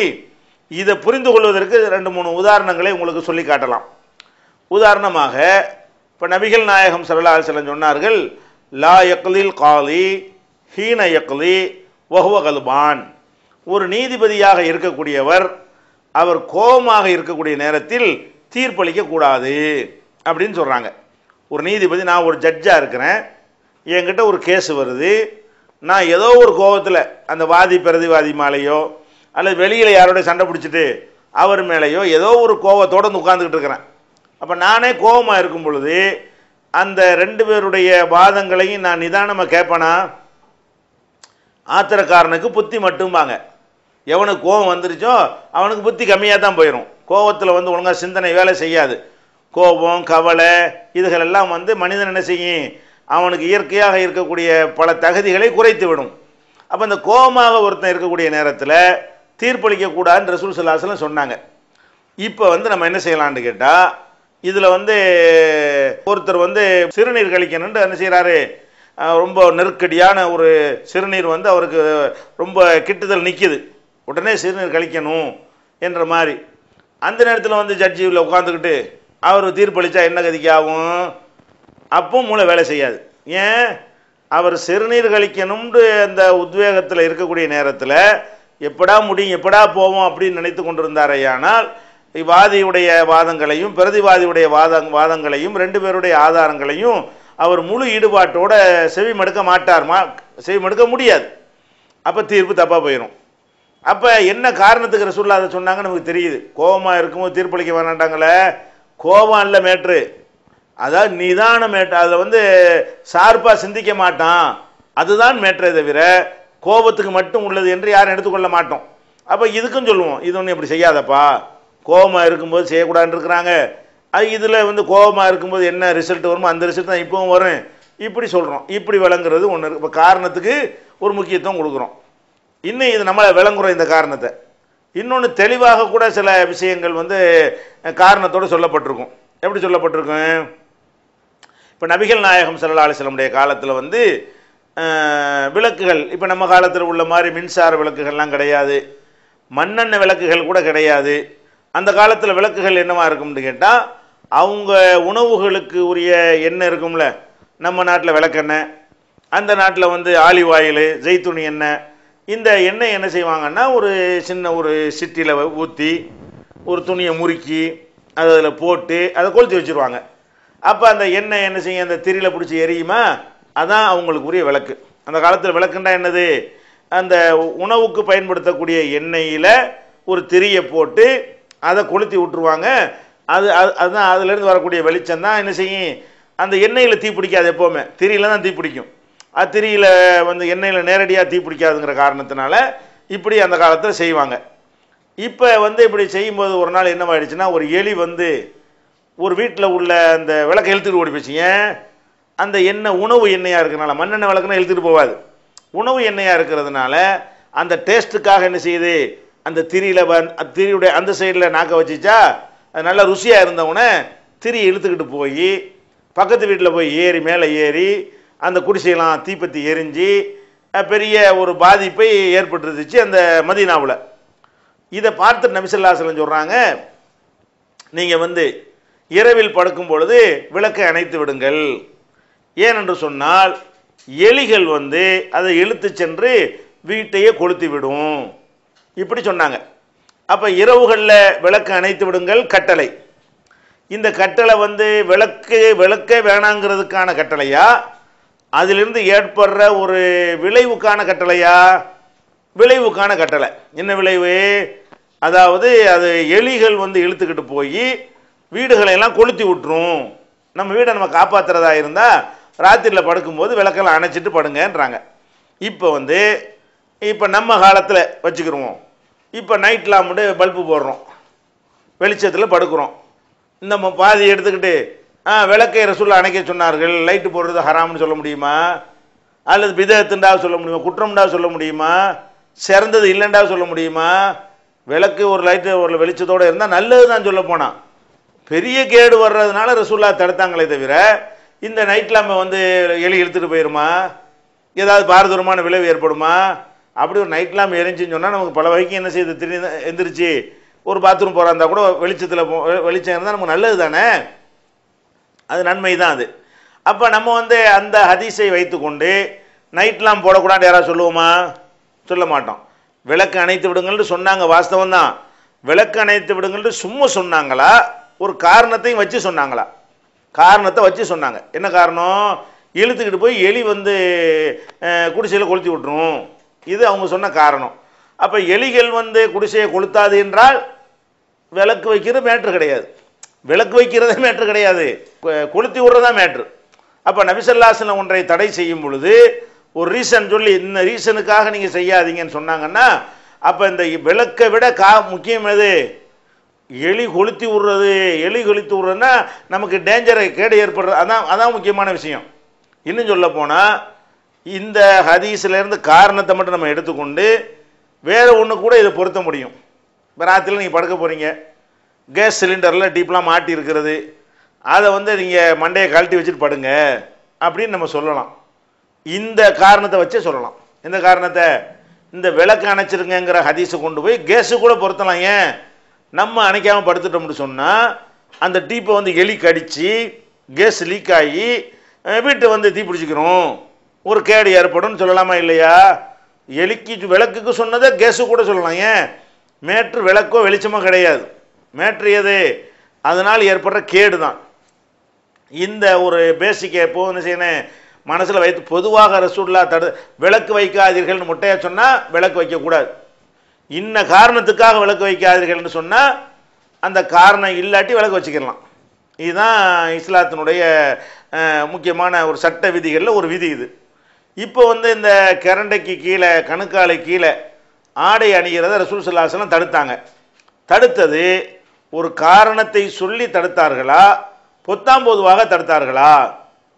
இதை புரிந்து கொள்வதற்கு 2-3 உதாரணங்களை உங்களுக்கு சொல்லி காட்டலாம். உதாரணமாக இப்போ நபிகள் நாயகம் ஸல்லல்லாஹு அலைஹி வஸல்லம் சொன்னார்கள், லா யக்லில் காலி ஹீன யக்லி வஹுவ கல்பான். ஒரு நீதிபதியாக இருக்கக்கூடியவர் அவர் கோபமாக இருக்கக்கூடிய நேரத்தில் தீர்ப்பளிக்க கூடாது அப்படின்னு சொல்கிறாங்க. ஒரு நீதிபதி, நான் ஒரு ஜட்ஜாக இருக்கிறேன், என்கிட்ட ஒரு கேஸ் வருது, நான் ஏதோ ஒரு கோபத்தில் அந்த வாதி பிரதிவாதி மேலேயோ அல்லது வெளியில் யாரோட சண்டை பிடிச்சிட்டு அவர் மேலேயோ ஏதோ ஒரு கோபத்தோடு வந்து உட்கார்ந்துக்கிட்டு இருக்கிறேன். அப்போ நானே கோபமாக இருக்கும் பொழுது அந்த 2 பேருடைய வாதங்களையும் நான் நிதானமாக கேட்பேனா? ஆத்திரக்காரனுக்கு புத்தி மட்டும்பாங்க. எவனுக்கு கோபம் வந்துருச்சோ அவனுக்கு புத்தி கம்மியாக தான் போயிடும். கோபத்தில் வந்து ஒழுங்காக சிந்தனை வேலை செய்யாது. கோபம், கவலை இதுகளெல்லாம் வந்து மனிதன் என்ன செய்யும், அவனுக்கு இயற்கையாக இருக்கக்கூடிய பல தகுதிகளை குறைத்து விடும். அப்போ இந்த கோபமாக ஒருத்தன் இருக்கக்கூடிய நேரத்தில் தீர்ப்பளிக்கக்கூடாதுன்னு ரசூல் ஸல்லல்லாஹு அலைஹி வஸல்லம் சொன்னாங்க. இப்போ வந்து நம்ம என்ன செய்யலான்னு கேட்டால், இதில் வந்து ஒருத்தர் வந்து சிறுநீர் கழிக்கணும்னு என்ன செய்கிறாரு, ரொம்ப நெருக்கடியான ஒரு சிறுநீர் வந்து அவருக்கு ரொம்ப கிட்டுதல் நிற்கிது, உடனே சிறுநீர் கழிக்கணும் என்ற மாதிரி. அந்த நேரத்தில் வந்து ஜட்ஜியில் உட்காந்துக்கிட்டு அவர் தீர்ப்பளித்தா என்ன கதிக்கு ஆகும்? அப்போ மூளை வேலை செய்யாது. ஏன்? அவர் சிறுநீர் கழிக்கணும்னு அந்த உத்வேகத்தில் இருக்கக்கூடிய நேரத்தில் எப்படா முடியும், எப்படா போவோம் அப்படின்னு நினைத்து கொண்டிருந்தாரையானால் வாதியுடைய வாதங்களையும் பிரதிவாதியுடைய வாதங்களையும் 2 பேருடைய ஆதாரங்களையும் அவர் முழு ஈடுபாட்டோட செவிமடுக்க மாட்டார், செவிமடுக்க முடியாது. அப்போ தீர்ப்பு தப்பாக போயிடும். அப்போ என்ன காரணத்துக்கு ரசூலுல்லாஹ் அதை சொன்னாங்கன்னு நமக்கு தெரியுது. கோபமாக இருக்கும்போது தீர்ப்பளிக்க வேணாண்டாங்களே, கோபம் இல்லை மேட்ரு, அதாவது நிதான மேட்ரு, அதில் வந்து ஷார்ப்பாக சிந்திக்க மாட்டான், அதுதான் மேட்ரே தவிர கோபத்துக்கு மட்டும் உள்ளது என்று யாரும் எடுத்துக்கொள்ள மாட்டோம். அப்போ இதுக்கும் சொல்லுவோம், இது ஒன்றும் இப்படி செய்யாதப்பா, கோபமாக இருக்கும்போது செய்யக்கூடாதுன்னு இருக்கிறாங்க, அது இதில் வந்து கோபமாக இருக்கும்போது என்ன ரிசல்ட் வருமோ அந்த ரிசல்ட் தான் இப்போவும் வரும், இப்படி சொல்கிறோம். இப்படி விளங்குறது ஒன்று இருக்குது. இப்போ காரணத்துக்கு ஒரு முக்கியத்துவம் கொடுக்குறோம். இன்னும் இது நம்மளை விளங்குறோம் இந்த காரணத்தை. இன்னொன்று தெளிவாக கூட சில விஷயங்கள் வந்து காரணத்தோடு சொல்லப்பட்டிருக்கும். எப்படி சொல்லப்பட்டிருக்கும்? இப்போ நபிகள் நாயகம் ஸல்லல்லாஹு அலைஹி வஸல்லம் காலத்தில் வந்து விளக்குகள் இப்போ நம்ம காலத்தில் உள்ள மாதிரி மின்சார விளக்குகள்லாம் கிடையாது, மண்ணெண்ணெய் விளக்குகள் கூட கிடையாது. அந்த காலத்தில் விளக்குகள் என்னவா இருக்கும்னு கேட்டால், அவங்க உணவுகளுக்கு உரிய எண்ணெய் இருக்கும்ல, நம்ம நாட்டில் விளக்கெண்ணெய், அந்த நாட்டில் வந்து ஆலிவ் ஆயில், ஜெய்துனி எண்ணெய். இந்த எண்ணெய் என்ன செய்வாங்கன்னா ஒரு சின்ன ஒரு சிட்டியில் ஊற்றி ஒரு துணியை முறுக்கி அதை அதில் போட்டு அதை கொளுத்தி வச்சுருவாங்க. அப்போ அந்த எண்ணெய் என்ன செய்யும், அந்த திரியில் பிடிச்சி எரியுமா, அதான் அவங்களுக்கு உரிய விளக்கு. அந்த காலத்தில் விளக்குண்டா என்னது, அந்த உணவுக்கு பயன்படுத்தக்கூடிய எண்ணெயில் ஒரு திரியை போட்டு அதை கொளுத்தி விட்டுருவாங்க. அதுதான் அதுலேருந்து வரக்கூடிய வெளிச்சம் தான் என்ன செய்யும், அந்த எண்ணெயில் தீ பிடிக்காது, எப்போவுமே திரியில் தான் தீ பிடிக்கும். அது திரியில் வந்து எண்ணெயில் நேரடியாக தீ பிடிக்காதுங்கிற காரணத்தினால இப்படி அந்த காலத்தில் செய்வாங்க. இப்போ வந்து இப்படி செய்யும்போது ஒரு நாள் என்னவாயிடுச்சுன்னா, ஒரு எலி வந்து ஒரு வீட்டில் உள்ள அந்த விளக்கை இழுத்துட்டு ஓடி போச்சு. ஏன், அந்த எண்ணெய் உணவு எண்ணெயாக இருக்கிறதுனால, மண்ணெண்ணெய் விளக்குன்னா இழுத்துட்டு போகாது, உணவு எண்ணெயாக இருக்கிறதுனால அந்த டேஸ்ட்டுக்காக என்ன செய்யுது, அந்த திரியில் திரியுடைய அந்த சைடில் நாக்க வச்சுச்சா, அது நல்லா ருசியாக இருந்தவுடனே திரியை இழுத்துக்கிட்டு போய் பக்கத்து வீட்டில் போய் ஏறி மேலே ஏறி அந்த குடிசையெல்லாம் தீப்பற்றி எரிஞ்சு பெரிய ஒரு பாதிப்பை ஏற்பட்டுருந்துச்சு அந்த மதீனாவில். இதை பார்த்து நபி ஸல்லல்லாஹு அலைஹி வஸல்லம் சொல்கிறாங்க, நீங்கள் வந்து இரவில் படுக்கும் பொழுது விளக்கை அணைத்து விடுங்கள். ஏனென்று சொன்னால் எலிகள் வந்து அதை இழுத்து சென்று வீட்டையே கொளுத்தி விடும், இப்படி சொன்னாங்க. அப்போ இரவுகளில் விளக்கு அணைத்து விடுங்கள் கட்டளை. இந்த கட்டளை வந்து விளக்கே வேணாங்கிறதுக்கான கட்டளையா, அதிலிருந்து ஏற்படுற ஒரு விளைவுக்கான கட்டளையா? விளைவுக்கான கட்டளை. என்ன விளைவு, அதாவது அது எலிகள் வந்து இழுத்துக்கிட்டு போய் வீடுகளையெல்லாம் கொளுத்தி விட்டுரும். நம்ம வீடை நம்ம காப்பாற்றுறதா இருந்தால் ராத்திரியில் படுக்கும்போது விளக்கெல்லாம் அணைச்சிட்டு படுங்கன்றாங்க. இப்போ நம்ம காலத்தில் வச்சுக்கிடுவோம், இப்போ நைட் லாம்பு பல்பு போடுறோம், வெளிச்சத்தில் படுக்கிறோம். இந்த பாதி எடுத்துக்கிட்டு விளக்கை ரசூலுல்லாஹ் அணைக்க சொன்னார்கள், லைட்டு போடுறது ஹராம்னு சொல்ல முடியுமா? அல்லது பிதஅத்துண்டா சொல்ல முடியுமா? குற்றம்டா சொல்ல முடியுமா? சிறந்தது இல்லைண்டா சொல்ல முடியுமா? விளக்கு ஒரு லைட்டு ஒரு வெளிச்சத்தோடு இருந்தால் நல்லது தான் சொல்ல போனால். பெரிய கேடு வர்றதுனால ரசூலுல்லாஹ் தடுத்தாங்களே தவிர இந்த நைட் லாம்பை வந்து எலி இழுத்துட்டு போயிருமா, ஏதாவது பாரதூரமான விளைவு ஏற்படுமா? அப்படி ஒரு நைட் லாம்பு எரிஞ்சுன்னு சொன்னால் நமக்கு பல வகைக்கு என்ன செய்யுது, திடீர்னு எந்திரிச்சு ஒரு பாத்ரூம் போகிறா இருந்தால் கூட வெளிச்சத்தில் வெளிச்சம் இருந்தால் நமக்கு நல்லது தானே, அது நன்மை தான் அது. அப்போ நம்ம வந்து அந்த ஹதீஸை வைத்துக்கொண்டு நைட்லாம் போடக்கூடாது யாராவது சொல்லுவோமா? சொல்ல மாட்டோம். விளக்கு அணைத்து விடுங்கள்னு சொன்னாங்க, வாஸ்தவம் தான். விளக்கு அணைத்து விடுங்கள்னு சும்மா சொன்னாங்களா, ஒரு காரணத்தையும் வச்சு சொன்னாங்களா? காரணத்தை வச்சு சொன்னாங்க. என்ன காரணம், இழுத்துக்கிட்டு போய் எலி வந்து குடிசையில் கொளுத்தி விட்டுரும், இது அவங்க சொன்ன காரணம். அப்போ எலிகள் வந்து குடிசையை கொளுத்தாது என்றால் விளக்கு வைக்கிறது மேட்ரு கிடையாது, விளக்கு வைக்கிறதே மேட்ரு கிடையாது, கொளுத்தி விடுறதா மேட்ரு. அப்போ நபி ஸல்லல்லாஹு அலைஹி வஸல்லம் ஒன்றை தடை செய்யும் பொழுது ஒரு ரீசன் சொல்லி இந்த ரீசனுக்காக நீங்கள் செய்யாதீங்கன்னு சொன்னாங்கன்னா, அப்போ இந்த விளக்கை விட முக்கியம் எது, எலி கொளுத்தி விடுறது. எலி கொளுத்தி விடுறதுன்னா நமக்கு டேஞ்சரை கேடு ஏற்படுறது, அதான் முக்கியமான விஷயம். இன்னும் சொல்ல போனால் இந்த ஹதீஸ்லேருந்து காரணத்தை மட்டும் நம்ம எடுத்துக்கொண்டு வேறு ஒன்று கூட இதை பொருத்த முடியும். இப்போ ராத்திரியில் நீங்கள் படுக்க போகிறீங்க, கேஸ் சிலிண்டரில் டீப்லாம் மாட்டி இருக்கிறது, அதை வந்து நீங்கள் மண்டையை கழட்டி வச்சுட்டு படுங்க அப்படின்னு நம்ம சொல்லலாம். இந்த காரணத்தை வச்சே சொல்லலாம். இந்த காரணத்தை இந்த விளக்கு அணைச்சிருங்கிற ஹதீஸை கொண்டு போய் கேஸு கூட பொருத்தலாம். ஏன், நம்ம அணைக்காமல் படுத்துட்டோம்னு சொன்னால் அந்த டீப்பை வந்து எலி கடித்து கேஸ் லீக் ஆகி வீட்டை வந்து தீ பிடிச்சிக்கிறோம், ஒரு கேடு ஏற்படும் சொல்லலாமா இல்லையா? எலிக்கு விளக்குக்கு சொன்னதை கேஸு கூட சொல்லலாம். ஏன், மேட்ரு விளக்கோ வெளிச்சமோ கிடையாது, மேட்ரு எது, அதனால் ஏற்படுற கேடு தான். இந்த ஒரு பேசிக்கை எப்போ என்ன செய்யணும் மனசில் வைத்து, பொதுவாக ரசூலுல்லாஹ் விளக்கு வைக்காதீர்கள்னு முட்டையாக சொன்னால் விளக்கு வைக்கக்கூடாது, இன்ன காரணத்துக்காக விளக்கு வைக்காதீர்கள்னு சொன்னால் அந்த காரணம் இல்லாட்டி விளக்கு வச்சுக்கலாம். இதுதான் இஸ்லாத்தினுடைய முக்கியமான ஒரு சட்ட விதிகளில் ஒரு விதி இது. இப்போ வந்து இந்த கரண்டைக்கு கீழே கணுக்காலை கீழே ஆடை அணிகிறத ரசூல் ஸல்லல்லாஹு அலைஹி வஸல்லம் தடுத்தாங்க. தடுத்தது ஒரு காரணத்தை சொல்லி தடுத்தார்களா, பொத்தாம் பொதுவாக தடுத்தார்களா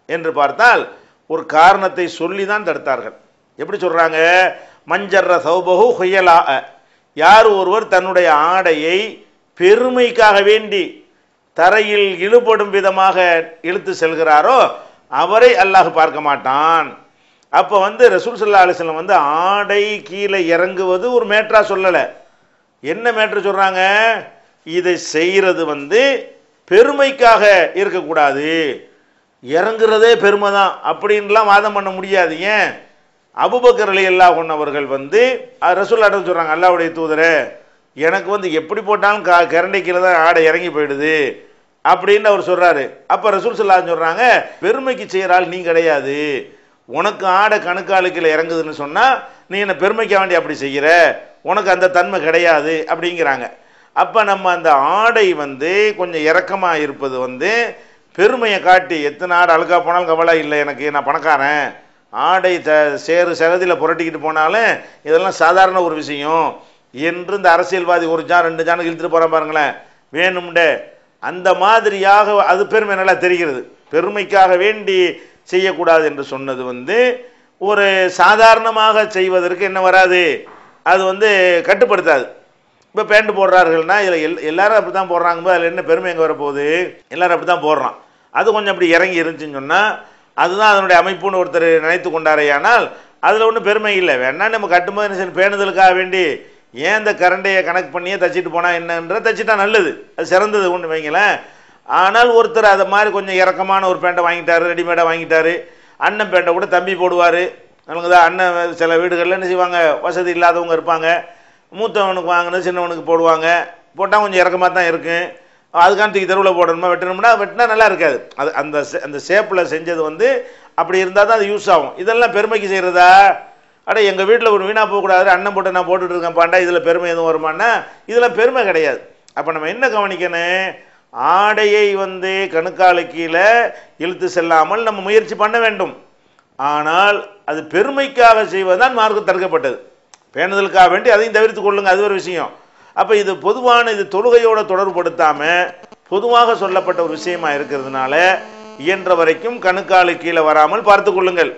என்று பார்த்தால் ஒரு காரணத்தை சொல்லி தான் தடுத்தார்கள். எப்படி சொல்றாங்க, மஞ்சர்ர சௌபஹு ஹுயலா, யார் ஒருவர் தன்னுடைய ஆடையை பெருமைக்காக வேண்டி தரையில் இழுபடும் விதமாக இழுத்து செல்கிறாரோ அவரை அல்லாஹ் பார்க்க மாட்டான். அப்போ ரசூல் ஸல்லல்லாஹு அலைஹி வஸல்லம் ஆடை கீழே இறங்குவது ஒரு மேட்டரா சொல்லலை. என்ன மேட்ரு சொல்றாங்க? இதை செய்யறது பெருமைக்காக இருக்கக்கூடாது, இறங்குறதே பெருமை தான் அப்படின்லாம் வாதம் பண்ண முடியாது. ஏன்? அபூபக்கர் ரலியல்லாஹு அன்ஹு அவர்கள் ரசூலுல்லாஹ் சொல்றாங்க, அல்லாஹ்வுடைய தூதரே, எனக்கு எப்படி போட்டாலும் கரண்டை கீழே தான் ஆடை இறங்கி போயிடுது அப்படின்னு அவர் சொல்றாரு. அப்ப ரசூல் ஸல்லல்லாஹு அலைஹி சொல்றாங்க, பெருமைக்கு செய்யறாள் நீ கிடையாது, உனக்கு ஆடை கணுக்காலு கீழே இறங்குதுன்னு சொன்னா நீ என்ன பெருமைக்க வேண்டி அப்படி செய்கிற, உனக்கு அந்த தன்மை கிடையாது அப்படிங்கிறாங்க. அப்ப நம்ம அந்த ஆடை கொஞ்சம் இறக்கமா இருப்பது பெருமையை காட்டி, எத்தனை ஆடை அழுக்கா போனாலும் கவலை இல்லை எனக்கு, நான் பணக்காரன், ஆடை சேறு சகதியில் புரட்டிக்கிட்டு போனாலும் இதெல்லாம் சாதாரண ஒரு விஷயம் என்று இந்த அரசியல்வாதி ஒரு ஜான் 2 ஜான் இழுத்துட்டு போறான் பாருங்களேன் வேணும்டே, அந்த மாதிரியாக அது பெருமை நல்லா தெரிகிறது. பெருமைக்காக வேண்டி செய்யக்கூடாது என்று சொன்னது ஒரு சாதாரணமாக செய்வதற்கு என்ன வராது, அது கட்டுப்படுத்தாது. இப்போ பேண்ட் போடுறார்கள்னா இதில் எல்லாரும் அப்படி தான் போடுறாங்க, அதில் என்ன பெருமை எங்கே வரப்போகுது, எல்லாரும் அப்படி தான் போடுறான். அது கொஞ்சம் அப்படி இறங்கி இருந்துச்சுன்னு சொன்னால் அதுதான் அதனுடைய அமைப்புன்னு ஒருத்தர் நினைத்து கொண்டாரையானால் அதில் ஒன்றும் பெருமை இல்லை. வேணா நம்ம கட்டும்போது பேணுதலுக்காக வேண்டி ஏன் இந்த கரண்டையை கணக்கு பண்ணியே தச்சிட்டு போனால் என்னன்ற தச்சிட்டா நல்லது, அது சிறந்தது ஒன்று வைங்களேன். ஆனால் ஒருத்தர் அதை மாதிரி கொஞ்சம் இறக்கமான ஒரு பேண்ட்டை வாங்கிட்டாரு, ரெடிமேடாக வாங்கிட்டாரு, அண்ணன் பேண்ட்டை கூட தம்பி போடுவார். நமக்கு தான் அண்ணன் சில வீடுகளில் என்ன செய்வாங்க, வசதி இல்லாதவங்க இருப்பாங்க, மூத்தவனுக்கு வாங்கினது சின்னவனுக்கு போடுவாங்க, போட்டால் கொஞ்சம் இறக்கமாக தான் இருக்கும். அதுக்கான தூக்கி தெருவில் போடணுமா வெட்டணும்னா வெட்டினா நல்லா இருக்காது. அது அந்த ஷேப்பில் செஞ்சது அப்படி இருந்தால் தான் அது யூஸ் ஆகும். இதெல்லாம் பெருமைக்கு செய்கிறதா? அட எங்கள் வீட்டில் ஒரு வீணாக போகக்கூடாது, அண்ணன் போட்டு நான் போட்டுட்டு இருக்கேன் பாண்டா, இதில் பெருமை எதுவும் வருமானா? இதில் பெருமை கிடையாது. அப்போ நம்ம என்ன கவனிக்கணும், ஆடையை கணுக்காலு கீழே இழுத்து செல்லாமல் நம்ம முயற்சி பண்ண வேண்டும். ஆனால் அது பெருமைக்காக செய்வதுதான் மார்க்கம் தடுக்கப்பட்டது. பேணுதலுக்காக வேண்டி அதையும் தவிர்த்து கொள்ளுங்க, அது ஒரு விஷயம். அப்போ இது பொதுவான, இது தொழுகையோட தொடர்புபடுத்தாமல் பொதுவாக சொல்லப்பட்ட ஒரு விஷயமா இருக்கிறதுனால இயன்ற வரைக்கும் கணுக்காலு கீழே வராமல் பார்த்து கொள்ளுங்கள்.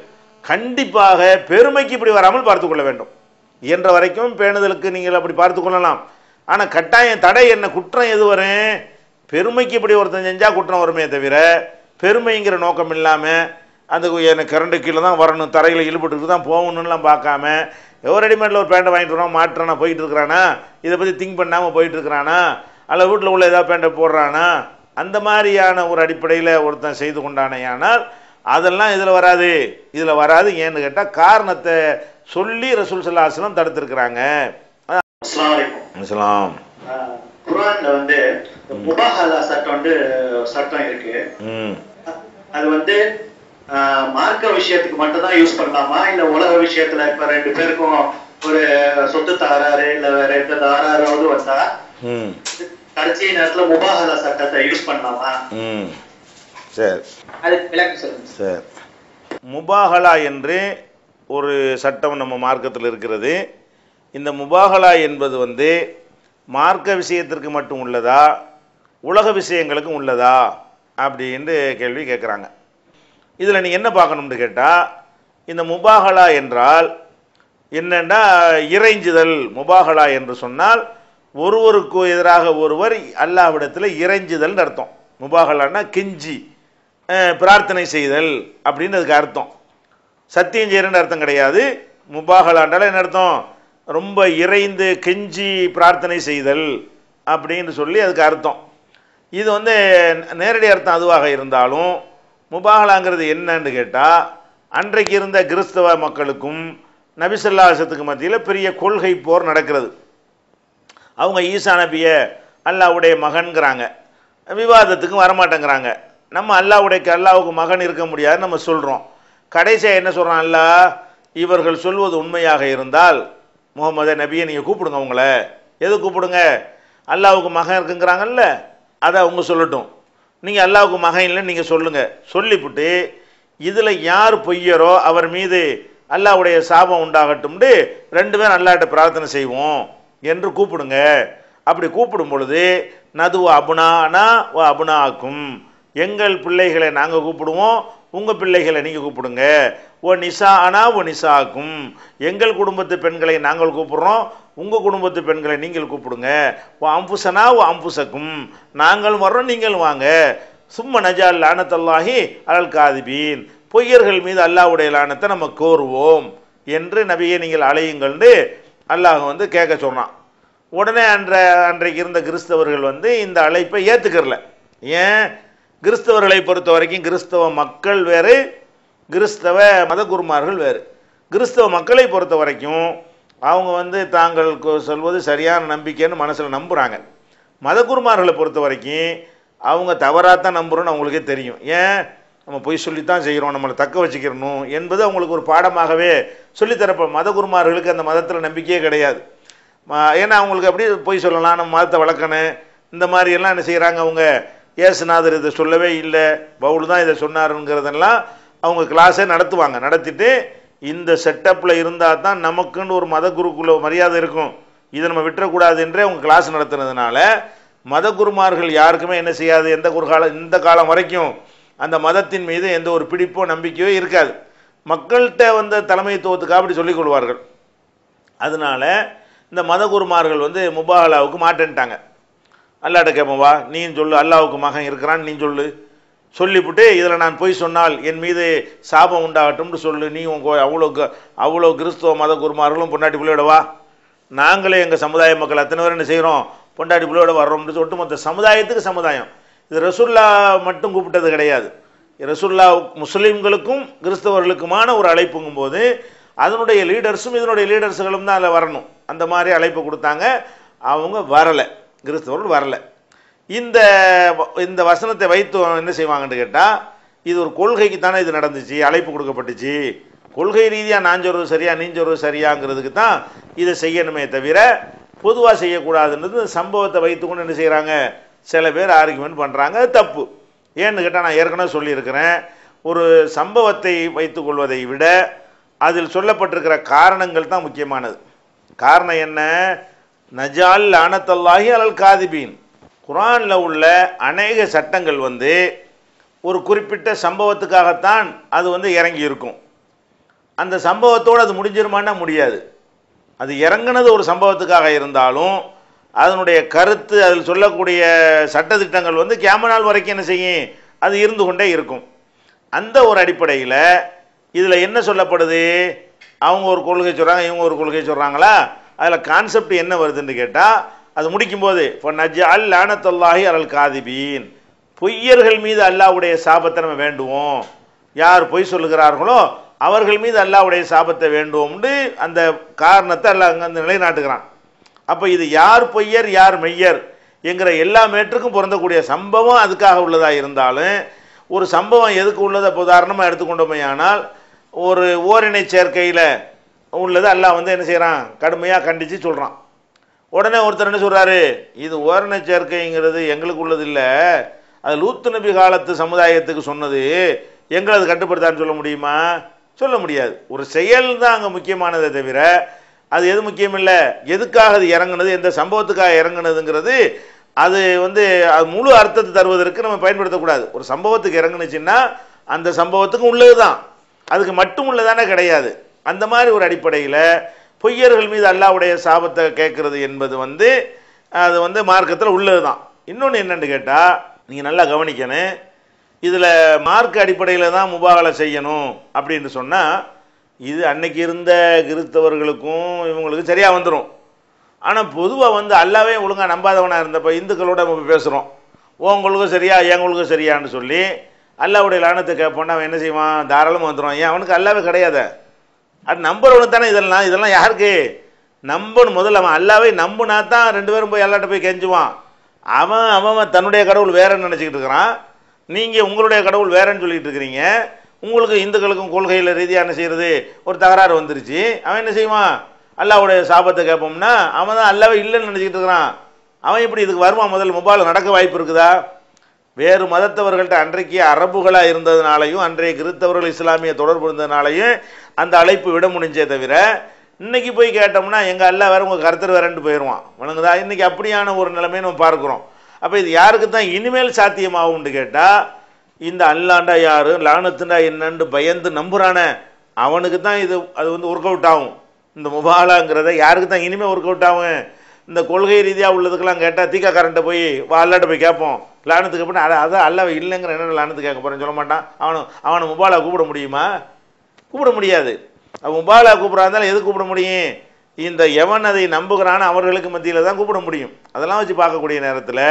கண்டிப்பாக பெருமைக்கு இப்படி வராமல் பார்த்து கொள்ள வேண்டும். இயன்ற வரைக்கும் பேணுதலுக்கு நீங்கள் அப்படி பார்த்து கொள்ளலாம். ஆனால் கட்டாயம் தடை என்ன, குற்றம் எது வரும்? பெருமைக்கு இப்படி ஒருத்தன் செஞ்சால் குற்றம் வருமே தவிர பெருமைங்கிற நோக்கம் இல்லாமல் அந்த எனக்கு கரண்டு கீழே தான் வரணும், தரையில் இழுபட்டுக்கு தான் போகணும்லாம் பார்க்காம எவ்வளோ ரெடிமேடில் ஒரு பேண்ட்டை வாங்கிட்டு வரோம், மாட்டுறானா போயிட்டு இருக்கிறானா, இதை பற்றி திங்க் பண்ணாமல் போயிட்டு இருக்கிறானா, அல்ல வீட்டில் உள்ள ஏதாவது பேண்ட்டை போடுறானா, அந்த மாதிரியான ஒரு அடிப்படையில் ஒருத்தன் செய்து கொண்டானே. ஆனால் அதெல்லாம் இதில் வராது, இதில் வராது. ஏன்னு கேட்டால் காரணத்தை சொல்லி ரசூல் ஸல்லல்லாஹு அலைஹி வஸல்லம் தடுத்திருக்கிறாங்க. அஸ்ஸலாம். குர்ஆன்ல முபாஹலா சட்டம் இருக்கு. அது மார்க்க விஷயத்துக்கு மட்டும் தான் யூஸ் பண்ணலாமா, இல்ல உலக விஷயத்துல இப்ப 2 பேருக்கும் ஒரு சொத்து தகராறு இல்ல வேற எந்த தகராறாவது வந்தா கடைசி நேரத்துல முபாஹலா சட்டத்தை யூஸ் பண்ணலாமா? சரி, அதுக்கு விளக்கம் சொல்லுங்க. சரி, முபாஹலா என்று ஒரு சட்டம் நம்ம மார்க்கத்தில் இருக்கிறது. இந்த முபாஹலா என்பது மார்க்க விஷயத்திற்கு மட்டும் உள்ளதா, உலக விஷயங்களுக்கும் உள்ளதா அப்படின்னு கேள்வி கேட்குறாங்க. இதில் நீங்கள் என்ன பார்க்கணும்னு கேட்டால், இந்த முபாஹலா என்றால் என்னென்னா இறைஞ்சுதல். முபாஹலா என்று சொன்னால் ஒருவருக்கு எதிராக ஒருவர் அல்லாஹ்விடத்தில் இறைஞ்சுதல் அர்த்தம். முபாஹலான்னா கெஞ்சி பிரார்த்தனை செய்தல் அப்படின்னு அதுக்கு அர்த்தம். சத்தியம் செய்யறன்னு அர்த்தம் கிடையாது. முபாஹலான்றால் என்ன அர்த்தம்? ரொம்ப இறைந்து கெஞ்சி பிரார்த்தனை செய்தல் அப்படின்னு சொல்லி அதுக்கு அர்த்தம். இது நேரடி அர்த்தம் அதுவாக இருந்தாலும் முபாஹலாங்கிறது என்னன்னு கேட்டால், அன்றைக்கு இருந்த கிறிஸ்தவ மக்களுக்கும் நபி ஸல்லல்லாஹு அலைஹி வஸல்லத்துக்கு மத்தியில் பெரிய கொள்கை போர் நடக்கிறது. அவங்க ஈசா நபியை அல்லாஹ்வுடைய மகன்கிறாங்க, விவாதத்துக்கும் வரமாட்டேங்கிறாங்க. நம்ம அல்லாஹ்வுக்கு மகன் இருக்க முடியாதுன்னு நம்ம சொல்கிறோம். கடைசியாக என்ன சொல்கிறான் அல்லாஹ், இவர்கள் சொல்வது உண்மையாக இருந்தால் முகமது நபியை நீங்கள் கூப்பிடுங்க. அவங்கள எது கூப்பிடுங்க? அல்லாஹ்வுக்கு மகன் இருக்குங்கிறாங்கல்ல, அதை அவங்க சொல்லட்டும். நீங்கள் அல்லாஹ்வுக்கு மகன் இல்லைன்னு நீங்கள் சொல்லுங்கள். சொல்லிவிட்டு இதில் யார் பொய்யரோ அவர் மீது அல்லாஹ்வுடைய சாபம் உண்டாகட்டும்னு 2 பேரும் அல்லாஹ்ட்ட பிரார்த்தனை செய்வோம் என்று கூப்பிடுங்க. அப்படி கூப்பிடும் பொழுது நதுவ அபுனானா வ அபுனாக்கும், எங்கள் பிள்ளைகளை நாங்கள் கூப்பிடுவோம், உங்கள் பிள்ளைகளை நீங்கள் கூப்பிடுங்க. ஓ நிசா அனா ஓ நிசாக்கும், எங்கள் குடும்பத்து பெண்களை நாங்கள் கூப்பிடுறோம், உங்கள் குடும்பத்து பெண்களை நீங்கள் கூப்பிடுங்க. ஓ அம்புசனா ஓ அம்புசக்கும், நாங்கள் வர்றோம் நீங்கள் வாங்க. சும்ம நஜால் லானத்தல்லாஹி அலல் காதிபீன், பொய்யர்கள் மீது அல்லாஹ்வுடைய லானத்தை நம்ம கோருவோம் என்று நபியை நீங்கள் அழையுங்கள்னு அல்லாஹ் வந்து கேட்க சொன்னான். உடனே அன்றைக்கு இருந்த கிறிஸ்தவர்கள் வந்து இந்த அழைப்பை ஏற்றுக்கறல. ஏன்? கிறிஸ்தவர்களை பொறுத்த வரைக்கும் கிறிஸ்தவ மக்கள் வேறு, கிறிஸ்தவ மதகுருமார்கள் வேறு. கிறிஸ்தவ மக்களை பொறுத்த வரைக்கும் அவங்க வந்து தாங்கள் சொல்வது சரியான நம்பிக்கைன்னு மனசில் நம்புகிறாங்க. மதகுருமார்களை பொறுத்த வரைக்கும் அவங்க தவறாகத்தான் நம்புகிறோன்னு அவங்களுக்கே தெரியும். ஏன்? நம்ம பொய் சொல்லித்தான் செய்கிறோம், நம்மளை தக்க வச்சுக்கிறணும் என்பது அவங்களுக்கு ஒரு பாடமாகவே சொல்லித்தரப்ப மதகுருமார்களுக்கு அந்த மதத்தில் நம்பிக்கையே கிடையாது. ஏன்னா அவங்களுக்கு அப்படி பொய் சொல்லலாம், நம்ம மதத்தை வளர்க்கணும், இந்த மாதிரி எல்லாம் என்ன செய்கிறாங்க, அவங்க இயேசுநாதர் இதை சொல்லவே இல்லை, பவுல் தான் இதை சொன்னாருங்கிறதெல்லாம் அவங்க கிளாஸே நடத்துவாங்க. நடத்திட்டு இந்த செட்டப்பில் இருந்தால் தான் நமக்குன்னு ஒரு மத குருக்குள்ள மரியாதை இருக்கும், இதை நம்ம விட்டுறக்கூடாது என்றே அவங்க கிளாஸ் நடத்துனதுனால மத குருமார்கள் யாருக்குமே என்ன செய்யாது, இந்த காலம் வரைக்கும் அந்த மதத்தின் மீது எந்த ஒரு பிடிப்போ நம்பிக்கையோ இருக்காது. மக்கள்கிட்ட வந்து தலைமைத்துவத்துக்காக அப்படி சொல்லிக் கொள்வார்கள். அதனால இந்த மத குருமார்கள் வந்து முபாஹலாவுக்கு மாட்டேன்ட்டாங்க. அல்லாட்ட கேட்போம், வா நீ சொல்லு, அல்லாவுக்கு மகன் இருக்கிறான் நீ சொல்லு, சொல்லிவிட்டு இதில் நான் போய் சொன்னால் என் மீது சாபம் உண்டாகட்டும்னு சொல்லு, நீ அவ்வளோ கிறிஸ்துவ மத குருமார்களும் பொண்டாட்டி பிள்ளையோடவா, நாங்களே எங்கள் சமுதாய மக்கள் அத்தனை பேர் என்ன செய்கிறோம், பொண்டாட்டி பிள்ளையோட வர்றோம்னு ஒட்டுமொத்த சமுதாயத்துக்கு சமுதாயம். இது ரசூல்லா மட்டும் கூப்பிட்டது கிடையாது, ரசூல்லா முஸ்லீம்களுக்கும் கிறிஸ்தவர்களுக்குமான ஒரு அழைப்புங்கும் போது அதனுடைய லீடர்ஸும் இதனுடைய லீடர்ஸுகளும் தான் அதில் வரணும். அந்த மாதிரி அழைப்பு கொடுத்தாங்க, அவங்க வரலை, கிறிஸ்தவர்கள் வரலை. இந்த வசனத்தை வைத்து என்ன செய்வாங்கன்னு கேட்டால், இது ஒரு கொள்கைக்கு தானே இது நடந்துச்சு, அழைப்பு கொடுக்கப்பட்டுச்சு, கொள்கை ரீதியாக நான் சொல்றது சரியா நீ சொல்றது சரியாங்கிறதுக்கு தான் இதை செய்யணுமே தவிர பொதுவாக செய்யக்கூடாதுன்றது சம்பவத்தை வைத்துக்கொண்டு என்ன செய்கிறாங்க, சில பேர் ஆர்கியூமெண்ட் பண்ணுறாங்க. அது தப்பு. ஏன்னு கேட்டால் நான் ஏற்கனவே சொல்லியிருக்கிறேன், ஒரு சம்பவத்தை வைத்து கொள்வதை விட அதில் சொல்லப்பட்டிருக்கிற காரணங்கள் தான் முக்கியமானது. காரணம் என்ன? நஜால் லானத்தல்லாஹி அலல் காதிபீன். குர்ஆனில் உள்ள அநேக சட்டங்கள் வந்து ஒரு குறிப்பிட்ட சம்பவத்துக்காகத்தான் அது வந்து இறங்கி இருக்கும். அந்த சம்பவத்தோடு அது முடிஞ்சிருமான்னா முடியாது. அது இறங்குனது ஒரு சம்பவத்துக்காக இருந்தாலும் அதனுடைய கருத்து, அதில் சொல்லக்கூடிய சட்டத்திட்டங்கள் வந்து கியாம நாள் வரைக்கும் என்ன செய்யும், அது இருந்து கொண்டே இருக்கும். அந்த ஒரு அடிப்படையில் இதில் என்ன சொல்லப்படுது, அவங்க ஒரு கொள்கை சொல்கிறாங்க, இவங்க ஒரு கொள்கை சொல்கிறாங்களா, அதில் கான்செப்ட் என்ன வருதுன்னு கேட்டால், அது முடிக்கும்போது நஜ்அல் லானத்தல்லாஹி அலல் காதிபீன், பொய்யர்கள் மீது அல்லாஹ்வுடைய சாபத்தை நம்ம வேண்டுவோம், யார் பொய் சொல்லுகிறார்களோ அவர்கள் மீது அல்லாஹ்வுடைய சாபத்தை வேண்டுவோம்னு அந்த காரணத்தை அல்லாஹ் அங்கே அந்த நிலைநாட்டுகிறான். அப்போ இது யார் பொய்யர் யார் மெய்யர் என்கிற எல்லா மேற்றுக்கும் பொருந்தக்கூடிய சம்பவம் அதுக்காக உள்ளதாக இருந்தாலும், ஒரு சம்பவம் எதுக்கு உள்ளதை உதாரணமாக எடுத்துக்கொண்டோமே ஆனால், ஒரு ஓரினை சேர்க்கையில் உள்ளது அல்லாஹ் வந்து என்ன செய்கிறான், கடுமையாக கண்டித்து சொல்கிறான். உடனே ஒருத்தர் என்ன சொல்கிறாரு, இது ஓரினை சேர்க்கைங்கிறது எங்களுக்கு உள்ளது இல்லை, அது லூத்து நபி காலத்து சமுதாயத்துக்கு சொன்னது, எங்களை அது கட்டுப்படுத்தான்னு சொல்ல முடியுமா? சொல்ல முடியாது. ஒரு செயல் தான் அங்கே முக்கியமானதை தவிர அது எது முக்கியம் இல்லை, எதுக்காக அது இறங்குனது, எந்த சம்பவத்துக்காக இறங்குனதுங்கிறது அது வந்து அது முழு அர்த்தத்தை தருவதற்கு நம்ம பயன்படுத்தக்கூடாது. ஒரு சம்பவத்துக்கு இறங்குனுச்சுன்னா அந்த சம்பவத்துக்கு உள்ளது தான், அதுக்கு மட்டும் உள்ளதானே கிடையாது. அந்த மாதிரி ஒரு அடிப்படையில் பொய்யர்கள் மீது அல்லாஹ்வுடைய சாபத்தை கேட்கறது என்பது வந்து அது வந்து மார்க்கத்தில் உள்ளது தான். இன்னொன்று என்னென்னு கேட்டால், நீங்கள் நல்லா கவனிக்கணும், இதில் மார்க்க அடிப்படையில் தான் முபாகலை செய்யணும் அப்படின்னு சொன்னால் இது அன்னைக்கு இருந்த கிறிஸ்தவர்களுக்கும் இவங்களுக்கும் சரியாக வந்துடும். ஆனால் பொதுவாக வந்து அல்லாவே ஒழுங்காக நம்பாதவனாக இருந்தப்போ இந்துக்களோட நம்ம பேசுகிறோம், உங்களுக்கும் சரியா எங்களுக்கும் சரியான்னு சொல்லி அல்லாவுடைய லானத்தை கேட்போன்னா அவன் என்ன செய்வான், தாராளமாக வந்துடும். ஏன்? அவனுக்கு அல்லாவே கிடையாது, அது நம்புறவனுக்கு தானே. இதெல்லாம் யாருக்கு நம்பணும்? முதல்ல அவன் அல்லாவே நம்புனா தான் ரெண்டு பேரும் போய் அல்லாட்ட போய் கெஞ்சுவான். அவன் தன்னுடைய கடவுள் வேறன்னு நினச்சிக்கிட்டு இருக்கிறான், நீங்கள் உங்களுடைய கடவுள் வேறன்னு சொல்லிட்டு இருக்கிறீங்க. உங்களுக்கு இந்துக்களுக்கும் கொள்கையில் ரீதியாக என்ன செய்கிறது, ஒரு தகராறு வந்துருச்சு. அவன் என்ன செய்வான், அல்லாவுடைய சாபத்தை கேட்போம்னா அவன் தான் அல்லாவே இல்லைன்னு நினச்சிக்கிட்டு இருக்கிறான். அவன் இப்படி இதுக்கு வருவான்? முதல்ல முபால் நடக்க வாய்ப்பு இருக்குதா? வேறு மதத்தவர்கள்ட்ட அன்றைக்கு அரபுகளாக இருந்ததுனாலையும் அன்றைய கிறிஸ்தவர்கள் இஸ்லாமிய தொடர்பு இருந்ததுனாலையும் அந்த அழைப்பு விட முடிஞ்சே தவிர, இன்னைக்கு போய் கேட்டோம்னா எங்கள் அல்லா வேற உங்கள் கருத்தர் வேறன்ட்டு போயிடுவான். வணங்குதா? இன்னைக்கு அப்படியான ஒரு நிலைமையை நம்ம பார்க்குறோம். அப்போ இது யாருக்கு தான் இனிமேல் சாத்தியமாகும்னு கேட்டால், இந்த அல்லாண்டா யாரு லானத்துண்டா என்னன்னு பயந்து நம்புறானே அவனுக்கு தான் அது வந்து ஒர்க் அவுட் ஆகும். இந்த முபாலாங்கிறத யாருக்கு தான் இனிமேல் ஒர்க் அவுட் ஆகும்? இந்த கொள்கை ரீதியாக உள்ளதுக்கெல்லாம் கேட்டால் தீக்கா கரண்ட்டை போய் அல்லாட்ட போய் கேட்போம், லானத்துக்கு அப்புறம் அதான் அல்ல இல்லைங்கிற என்ன லானத்து கேட்க போகிறேன்னு சொல்ல மாட்டான். அவனை முபாலா கூப்பிட முடியுமா? கூப்பிட முடியாது. முபாலா கூப்பிட்றா இருந்தாலும் எது கூப்பிட முடியும்? இந்த எவன் அதை நம்புகிறான்னு அவர்களுக்கு மத்தியில் தான் கூப்பிட முடியும். அதெல்லாம் வச்சு பார்க்கக்கூடிய நேரத்தில்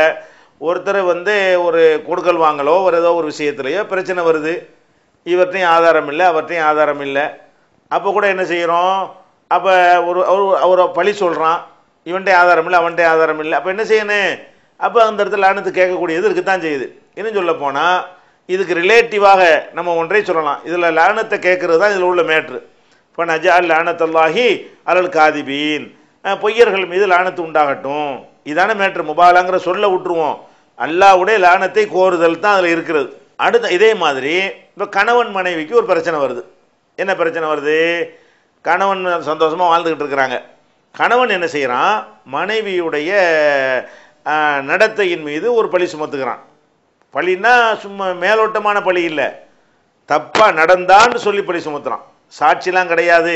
ஒருத்தர் வந்து ஒரு கொடுக்கல் வாங்கலோ ஒரு ஏதோ ஒரு விஷயத்துலையோ பிரச்சனை வருது, இவர்கிட்டையும் ஆதாரம் இல்லை அவர்கிட்டையும் ஆதாரம் இல்லை. அப்போ கூட என்ன செய்கிறோம்? அப்போ ஒரு பழி சொல்கிறான், இவன்கிட்ட ஆதாரம் இல்லை அவன்கிட்ட ஆதாரம் இல்லை. அப்போ என்ன செய்யணும்? அப்போ அந்த இடத்துல லானத்து கேட்கக்கூடியது இருக்குத்தான் செய்யுது. இன்னும் சொல்ல போனால் இதுக்கு ரிலேட்டிவாக நம்ம ஒன்றை சொல்லலாம். இதில் லானத்தை கேட்கறது தான் இதில் உள்ள மேட்ரு. இப்போ நஜால் லானத்தல்லாஹி அலல் காதிபீன், பொய்யர்கள் மீது லானத்து உண்டாகட்டும், இதான மேட்ரு. முபாலாங்கிற சொல்ல விட்டுருவோம். அல்லாஹ்வுடைய லானத்தை கோருதல் தான் அதில் இருக்கிறது. அடுத்த இதே மாதிரி இப்போ கணவன் மனைவிக்கு ஒரு பிரச்சனை வருது. என்ன பிரச்சனை வருது? கணவன் சந்தோஷமாக வாழ்ந்துக்கிட்டு இருக்கிறாங்க. கணவன் என்ன செய்கிறான்? மனைவியுடைய நடத்தையின் மீது ஒரு பழி சுமத்துக்கிறான். பழின்னா சும்மா மேலோட்டமான பழி இல்லை, தப்பாக நடந்தான்னு சொல்லி பழி சுமத்துறான். சாட்சிலாம் கிடையாது,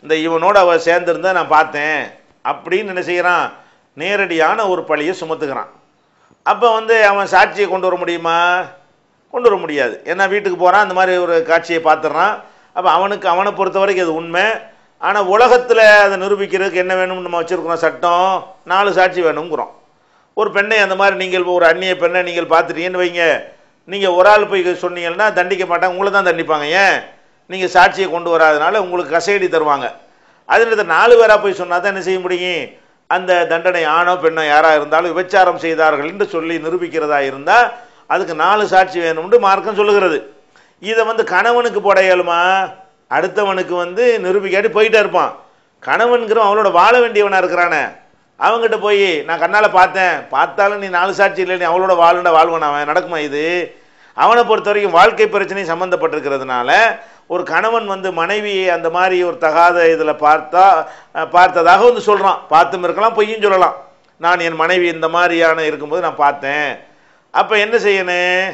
இந்த இவனோட அவ சேர்ந்துருந்தா நான் பார்த்தேன் அப்படின்னு என்ன செய்கிறான்? நேரடியான ஒரு பழியை சுமத்துக்கிறான். அப்போ வந்து அவன் சாட்சியை கொண்டு வர முடியுமா? கொண்டு வர முடியாது. ஏன்னா வீட்டுக்கு போகிறான், அந்த மாதிரி ஒரு காட்சியை பார்த்துட்றான். அப்போ அவனை பொறுத்த வரைக்கும் அது உண்மை. ஆனால் உலகத்தில் அதை நிரூபிக்கிறதுக்கு என்ன வேணும்னு நம்ம வச்சுருக்கிறோம் சட்டம், 4 சாட்சி வேணுங்கிறோம். ஒரு பெண்ணை அந்த மாதிரி நீங்கள் ஒரு அந்நிய பெண்ணை நீங்கள் பார்த்துட்டீங்கன்னு வைங்க, நீங்கள் ஒரு ஆள் போய் சொன்னீங்கன்னா தண்டிக்க மாட்டாங்க, உங்களை தான் தண்டிப்பாங்க. ஏன்? நீங்கள் சாட்சியை கொண்டு வராதனால உங்களுக்கு கசையடி தருவாங்க. அதில் 4 பேராக போய் சொன்னால் தான் என்ன செய்ய முடியும்? அந்த தண்டனை ஆணோ பெண்ணோ யாராக இருந்தாலும் விபச்சாரம் செய்தார்கள் என்று சொல்லி நிரூபிக்கிறதா இருந்தால் அதுக்கு 4 சாட்சி வேணும்னு மார்க்கம் சொல்லுகிறது. இதை வந்து கணவனுக்கு போட இயலுமா? அடுத்தவனுக்கு வந்து நிரூபிக்காட்டி போயிட்டே இருப்பான். கணவன்கிறவன் அவளோட வாழ வேண்டியவனாக இருக்கிறானே, அவங்ககிட்ட போய் நான் கண்ணால் பார்த்தாலும் நீ 4 சாட்சி இல்லை, நீ அவளோட வாழ்வன் அவன் நடக்குமா? இது அவனை பொறுத்த வரைக்கும் வாழ்க்கை பிரச்சனை சம்மந்தப்பட்டிருக்கிறதுனால ஒரு கணவன் வந்து மனைவியை அந்த மாதிரி ஒரு தகாத இதில் பார்த்ததாக வந்து சொல்கிறான். பார்த்தும் இருக்கலாம், பொய்யும் சொல்லலாம். நான் என் மனைவி இந்த மாதிரியான இருக்கும்போது நான் பார்த்தேன். அப்போ என்ன செய்யணும்?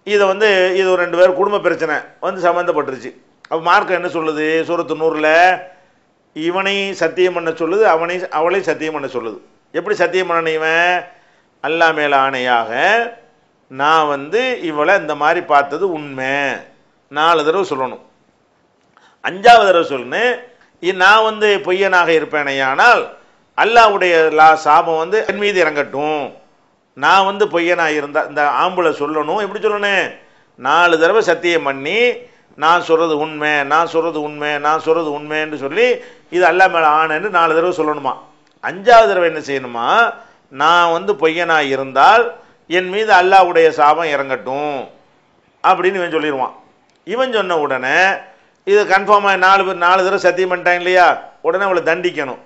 இதை வந்து இது ஒரு 2 பேர் குடும்ப பிரச்சனை வந்து சம்மந்தப்பட்டுருச்சு. அப்போ மார்க்கம் என்ன சொல்லுது? சூரத்து நூறில் இவனை சத்தியம் பண்ண சொல்லுது, அவளை சத்தியம் பண்ண சொல்லுது. எப்படி சத்தியம் பண்ணணும்? இவன் அல்லாஹ் மேல ஆணையாக நான் வந்து இவளை இந்த மாதிரி பார்த்தது உண்மை 4 தடவை சொல்லணும். 5வது தடவை சொல்லணும் நான் வந்து பொய்யனாக இருப்பேனையானால் அல்லாஹ்வுடைய சாபம் வந்து என் மீது இறங்கட்டும். நான் வந்து பொய்யனாக இருந்தால் இந்த ஆம்பளை சொல்லணும். எப்படி சொல்லணும்? 4 தடவை சத்தியம் பண்ணி நான் சொல்கிறது உண்மை, நான் சொல்கிறது உண்மை, நான் சொல்கிறது உண்மைன்னு சொல்லி இது அல்லாஹ் மேலே ஆணைன்னு 4 தடவை சொல்லணுமா. 5வது தடவை என்ன செய்யணுமா? நான் வந்து பொய்யனாக இருந்தால் என் மீது அல்லாஹ்வுடைய சாபம் இறங்கட்டும் அப்படின்னு இவன் சொல்லிடுவான். இவன் சொன்ன உடனே இது கன்ஃபார்மாக 4 தடவை சத்தியம் பண்ணிட்டாங்க இல்லையா, உடனே அவளை தண்டிக்கணும்.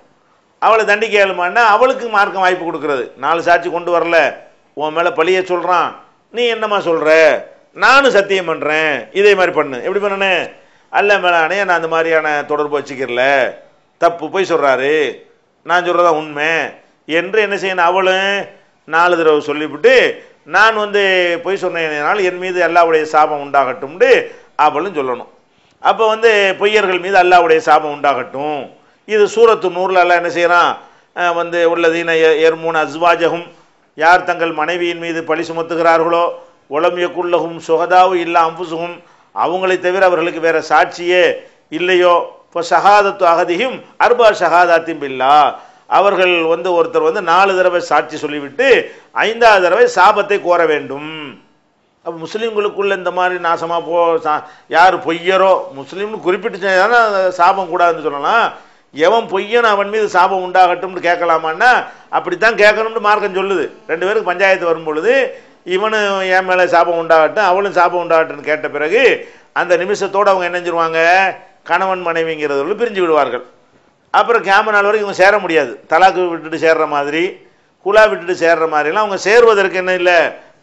அவளை தண்டிக்க இயலுமான்னா அவளுக்கு மார்க்கம் வாய்ப்பு கொடுக்குறது. 4 சாட்சி கொண்டு வரல, உன் மேலே பழிய சொல்கிறான், நீ என்னம்மா சொல்கிற? நானும் சத்தியம் பண்ணுறேன், இதே மாதிரி பண்ணு. எப்படி பண்ணனே? அல்லாஹ் மேலே ஆணையா நான் அந்த மாதிரியான தொடர்பு வச்சுக்கிறல, தப்பு போய் சொல்கிறாரு, நான் சொல்கிறதா உண்மை என்று என்ன செய்யணும்? அவளும் 4 தடவை சொல்லிவிட்டு நான் வந்து பொய் சொன்னேனால் என் மீது அல்லாஹ்வுடைய சாபம் உண்டாகட்டும்னு அவளும் சொல்லணும். அப்போ வந்து பொய்யர்கள் மீது அல்லாஹ்வுடைய சாபம் உண்டாகட்டும். இது சூரத்து நூறில் அல்லாஹ் என்ன செய்கிறான்? வந்து உள்ளதீன எர்மூன அஸ்வாஜகும், யார் தங்கள் மனைவியின் மீது பழி சுமத்துகிறார்களோ, உலம் யகுல்லஹும் சுஹதாவு இல்லா அம்புசுகும், அவங்களை தவிர அவர்களுக்கு வேற சாட்சியே இல்லையோ, இப்போ ஷஹாதத்து அகதியும் அர்பா ஷஹாதாத்தின் பில்லா, அவர்கள் வந்து ஒருத்தர் வந்து 4 தடவை சாட்சி சொல்லிவிட்டு 5வது தடவை சாபத்தை கோர வேண்டும். அப்போ முஸ்லீம்களுக்குள்ள இந்த மாதிரி நாசமாக யார் பொய்யரோ, முஸ்லீம்னு குறிப்பிட்டு தானே சாபம் கூடாதுன்னு சொல்லலாம். எவன் பொய்யன் அவன் மீது சாபம் உண்டாகட்டும்னு கேட்கலாமான்னா அப்படித்தான் கேட்கணும்னு மார்க்கம் சொல்லுது. 2 பேருக்கு பஞ்சாயத்து வரும் பொழுது இவனு என் மேலே சாபம் உண்டாகட்டும் அவளும் சாபம் உண்டாகட்டும்னு கேட்ட பிறகு அந்த நிமிஷத்தோடு அவங்க என்ன செஞ்சிருவாங்க? கணவன் மனைவிங்கிறதுல பிரிஞ்சு விடுவார்கள். அப்புறம் கியாமத் நாள் வரைக்கும் இவங்க சேர முடியாது. தலாக்கு விட்டுட்டு சேர்ற மாதிரி, குலா விட்டுட்டு சேர்ற மாதிரிலாம் அவங்க சேருவதற்கு என்ன இல்லை,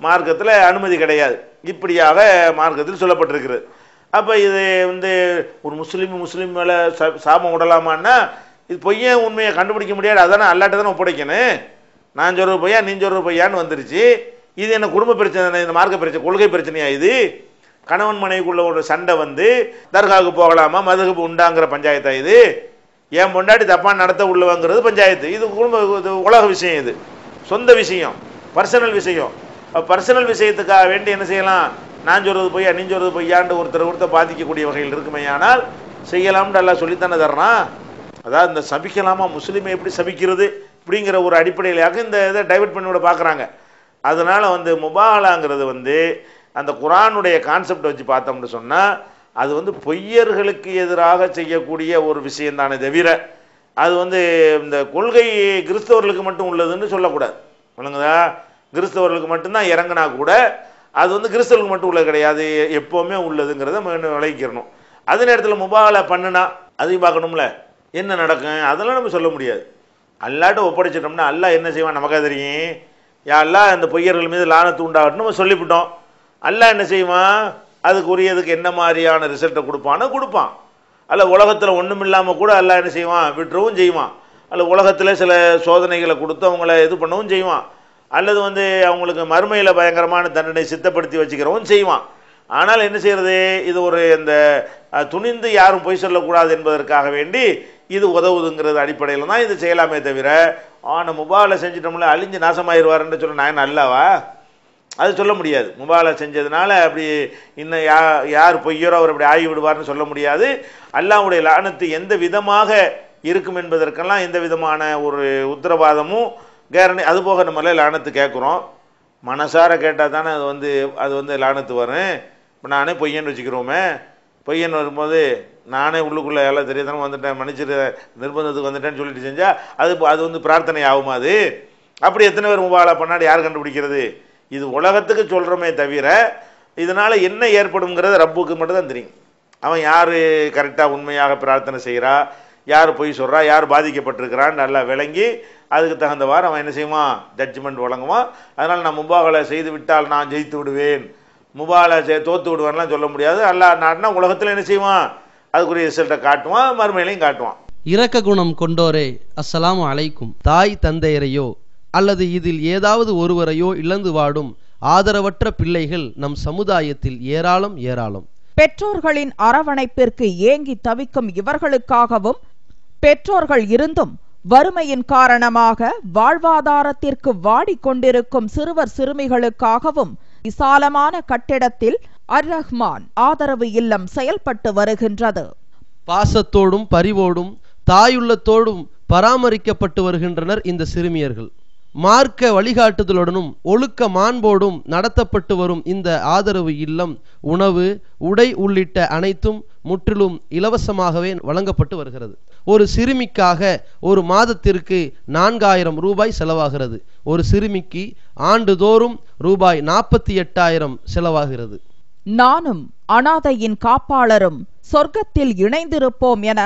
மார்க்கத்தில் அனுமதி கிடையாது. இப்படியாக மார்க்கத்தில் சொல்லப்பட்டிருக்கிறது. அப்போ இது வந்து ஒரு முஸ்லீம் மேலே சாபம் விடலாமான்னா இது பொய்யன் உண்மையை கண்டுபிடிக்க முடியாது. அதானே அல்லாட்ட தானே ஒப்படைக்கணும். நான் சொல்கிற பொய்யா நீ சொல்கிற பொய்யான்னு வந்துருச்சு. இது என்ன குடும்ப பிரச்சனை, இந்த மார்க்க பிரச்சனை, கொள்கை பிரச்சனையா? இது கணவன் மனைவிக்குள்ள ஒரு சண்டை வந்து தர்காவுக்கு போகலாமா, மதுகப்பு உண்டாங்கிற பஞ்சாயத்தா? இது ஏன் பொண்டாட்டி தப்பாக நடத்த உள்ளவங்கிறது பஞ்சாயத்து. இது குடும்ப, இது உலக விஷயம், இது சொந்த விஷயம், பர்சனல் விஷயம். பர்சனல் விஷயத்துக்காக வேண்டி என்ன செய்யலாம், நான் சொல்றது பொய்யா நீ சொல்றது பொய்யாண்டு ஒருத்தர் பாதிக்கக்கூடிய வகையில் இருக்குமே, ஆனால் செய்யலாம்னு எல்லாம் சொல்லித்தானே தர்றான். அதாவது இந்த சபிக்கலாமா, முஸ்லீமை எப்படி சபிக்கிறது இப்படிங்கிற ஒரு அடிப்படையிலாக இந்த இதை டைவர்ட் பண்ணிவிட பார்க்குறாங்க. அதனால் முபாஹலாங்கிறது அந்த குர்ஆனுடைய கான்செப்டை வச்சு பார்த்தோம்னு சொன்னால் அது பொய்யர்களுக்கு எதிராக செய்யக்கூடிய ஒரு விஷயம் தானே தவிர அது இந்த கொள்கை கிறிஸ்தவர்களுக்கு மட்டும் உள்ளதுன்னு சொல்லக்கூடாது. விளங்குதா? கிறிஸ்தவர்களுக்கு மட்டும்தான் இறங்கினா கூட அது கிறிஸ்தவர்களுக்கு மட்டும் உள்ளது கிடையாது, எப்போவுமே உள்ளதுங்கிறத விளக்கிக்கிறணும். அதே நேரத்தில் முபாஹலா பண்ணுனா அதையும் பார்க்கணும்ல, என்ன நடக்கும் அதெல்லாம் நம்ம சொல்ல முடியாது. அல்லாட்ட ஒப்படைச்சிட்டோம்னா அல்லாஹ் என்ன செய்வான் நமக்கா தெரியும். யா அல்லாஹ் அந்த பொய்யர்கள் மீது லானத்து உண்டாகட்டும் நம்ம சொல்லிவிட்டோம். அல்லாஹ் என்ன செய்வான், அதுக்குரியதுக்கு என்ன மாதிரியான ரிசல்ட்டை கொடுப்பான். அல்ல உலகத்தில் ஒன்றும் இல்லாமல் கூட அல்லாஹ் என்ன செய்வான், விட்டுறவும் செய்வான். அல்ல உலகத்தில் சில சோதனைகளை கொடுத்து அவங்கள இது பண்ணவும் செய்வான். அல்லது அவங்களுக்கு மறுமையில் பயங்கரமான தண்டனை சித்தப்படுத்தி வச்சுக்கிறவும் செய்வான். ஆனால் என்ன செய்கிறது, இது ஒரு இந்த துணிந்து யாரும் பொய் சொல்லக்கூடாது என்பதற்காக வேண்டி இது உதவுதுங்கிறது அடிப்படையில் தான் இது செய்யலாமே தவிர நம்ம முபாஹலா செஞ்சிட்டோம்ல அழிஞ்சு நாசமாயிருவாருன்னு சொல்ல நான் நல்லாவா, அது சொல்ல முடியாது. முபாஹலா செஞ்சதுனால அப்படி இன்னும் யார் பொய்யரோ அவர் அப்படி ஆகி விடுவார்னு சொல்ல முடியாது. அல்லாஹ்வுடைய லானத்து எந்த விதமாக இருக்கும் என்பதற்கெல்லாம் எந்த விதமான ஒரு உத்தரவாதமும் கேரண்டி. அதுபோக நம்மளே லானத்து கேட்குறோம், மனசார கேட்டால் தானே அது லானத்து வரும். இப்போ நானே பொய்யன்னு வச்சுக்கிறோமே, பொய்யன்னு வரும்போது நானே உள்ளுக்குள்ளே எல்லாம் தெரியாதானே வந்துட்டேன், மன்னிச்சிட்டு நிர்பந்தத்துக்கு வந்துட்டேன்னு சொல்லிட்டு செஞ்சால் அது பிரார்த்தனை ஆகுமா? அது அப்படி எத்தனை பேர் முபாஹலா பண்ணாடி யார் கண்டுபிடிக்கிறது? இது உலகத்துக்கு சொல்கிறோமே தவிர இதனால் என்ன ஏற்படுங்கிறது ரப்புக்கு மட்டும் தான் தெரியும். அவன் யார் கரெக்டாக உண்மையாக பிரார்த்தனை செய்கிறா, யார் பொய் சொல்கிறா, யார் பாதிக்கப்பட்டிருக்கிறான்னு நல்லா விளங்கி அதுக்கு தகுந்தவாறு அவன் என்ன செய்வான், ஜட்ஜ்மெண்ட் வழங்குவான். அதனால் நான் முபாஹலா செய்து விட்டால் நான் ஜெயித்து விடுவேன், முபாஹலா தோற்று விடுவேன்லாம் சொல்ல முடியாது. அல்லாஹ் நாட்டினா உலகத்தில் என்ன செய்வான், அதுக்குரிய ரிசல்ட்டை காட்டுவான், மறுமையிலையும் காட்டுவான். இரக்க குணம் கொண்டோரே அஸ்ஸலாமு அலைக்கும். தாய் தந்தையரையோ அல்லது இதில் ஏதாவது ஒருவரையோ இழந்து வாடும் ஆதரவற்ற பிள்ளைகள் நம் சமுதாயத்தில் ஏராளம். பெற்றோர்களின் அரவணைப்பிற்கு ஏங்கி தவிக்கும் இவர்களுக்காகவும் பெற்றோர்கள் இருந்தும் வறுமையின் காரணமாக வாழ்வாதாரத்திற்கு வாடிக்கொண்டிருக்கும் சிறுவர் சிறுமிகளுக்காகவும் விசாலமான கட்டிடத்தில் அர் ரஹ்மான் ஆதரவு இல்லம் செயல்பட்டு வருகின்றது. பாசத்தோடும் பரிவோடும் தாயுள்ளத்தோடும் பராமரிக்கப்பட்டு வருகின்றனர் இந்த சிறுமியர்கள். மார்க்க வழிகாட்டுதலுடனும் ஒழுக்க மாண்போடும் நடத்தப்பட்டு வரும் இந்த ஆதரவு இல்லம் உணவு உடை உள்ளிட்ட அனைத்தும் முற்றிலும் இலவசமாகவே வழங்கப்பட்டு வருகிறது. ஒரு சிறுமிக்காக ஒரு மாதத்திற்கு 4000 ரூபாய் செலவாகிறது. ஒரு சிறுமிக்கு ஆண்டுதோறும் ரூபாய் 48,000 செலவாகிறது. நானும் அனாதையின் காப்பாளரும் சொர்க்கத்தில் இணைந்திருப்போம் என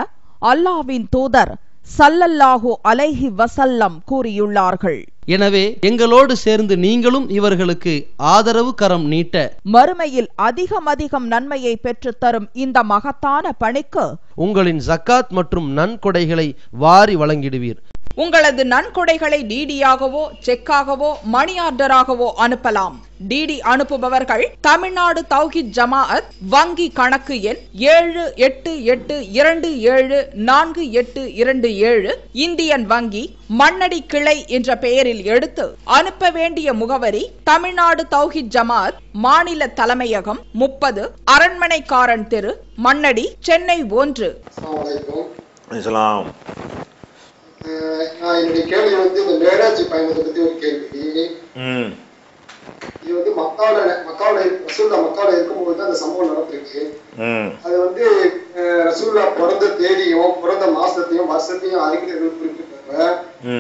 அல்லாஹ்வின் தூதர் ஸல்லல்லாஹு அலைஹி வஸல்லம் கூறியுள்ளார்கள். எனவே எங்களோடு சேர்ந்து நீங்களும் இவர்களுக்கு ஆதரவு கரம் நீட்ட மறுமையில் அதிகம் நன்மையை பெற்றுத்தரும் இந்த மகத்தான பணிக்கு உங்களின் ஜக்காத் மற்றும் நன்கொடைகளை வாரி வழங்கிடுவீர். உங்களது நன்கொடைகளை டிடியாகவோ செக்காகவோ மணி ஆர்டராகவோ அனுப்பலாம். டிடி அனுப்புபவர்கள் தமிழ்நாடு தௌஹீத் ஜமாஅத் வங்கி கணக்கு எண் 7882748827 இந்தியன் வங்கி மண்ணடி கிளை என்ற பெயரில் எடுத்து அனுப்ப வேண்டிய முகவரி தமிழ்நாடு தௌஹீத் ஜமாஅத் மாநில தலைமையகம் 30 அரண்மனைக்காரன் தெரு மண்ணடி சென்னை 1. என்னுடைய கேள்வி இந்த மேராஜ் பயணத்தை பத்தி ஒரு கேள்வி. இது மக்காவுல இருக்கும்போது அந்த சம்பவம் நடந்திருக்கு. அது ரசூலுல்லா பிறந்த தேதியும் பிறந்த மாசத்தையும் வருஷத்தையும் அறிஞர்கள் குறிப்பிட்டாங்க.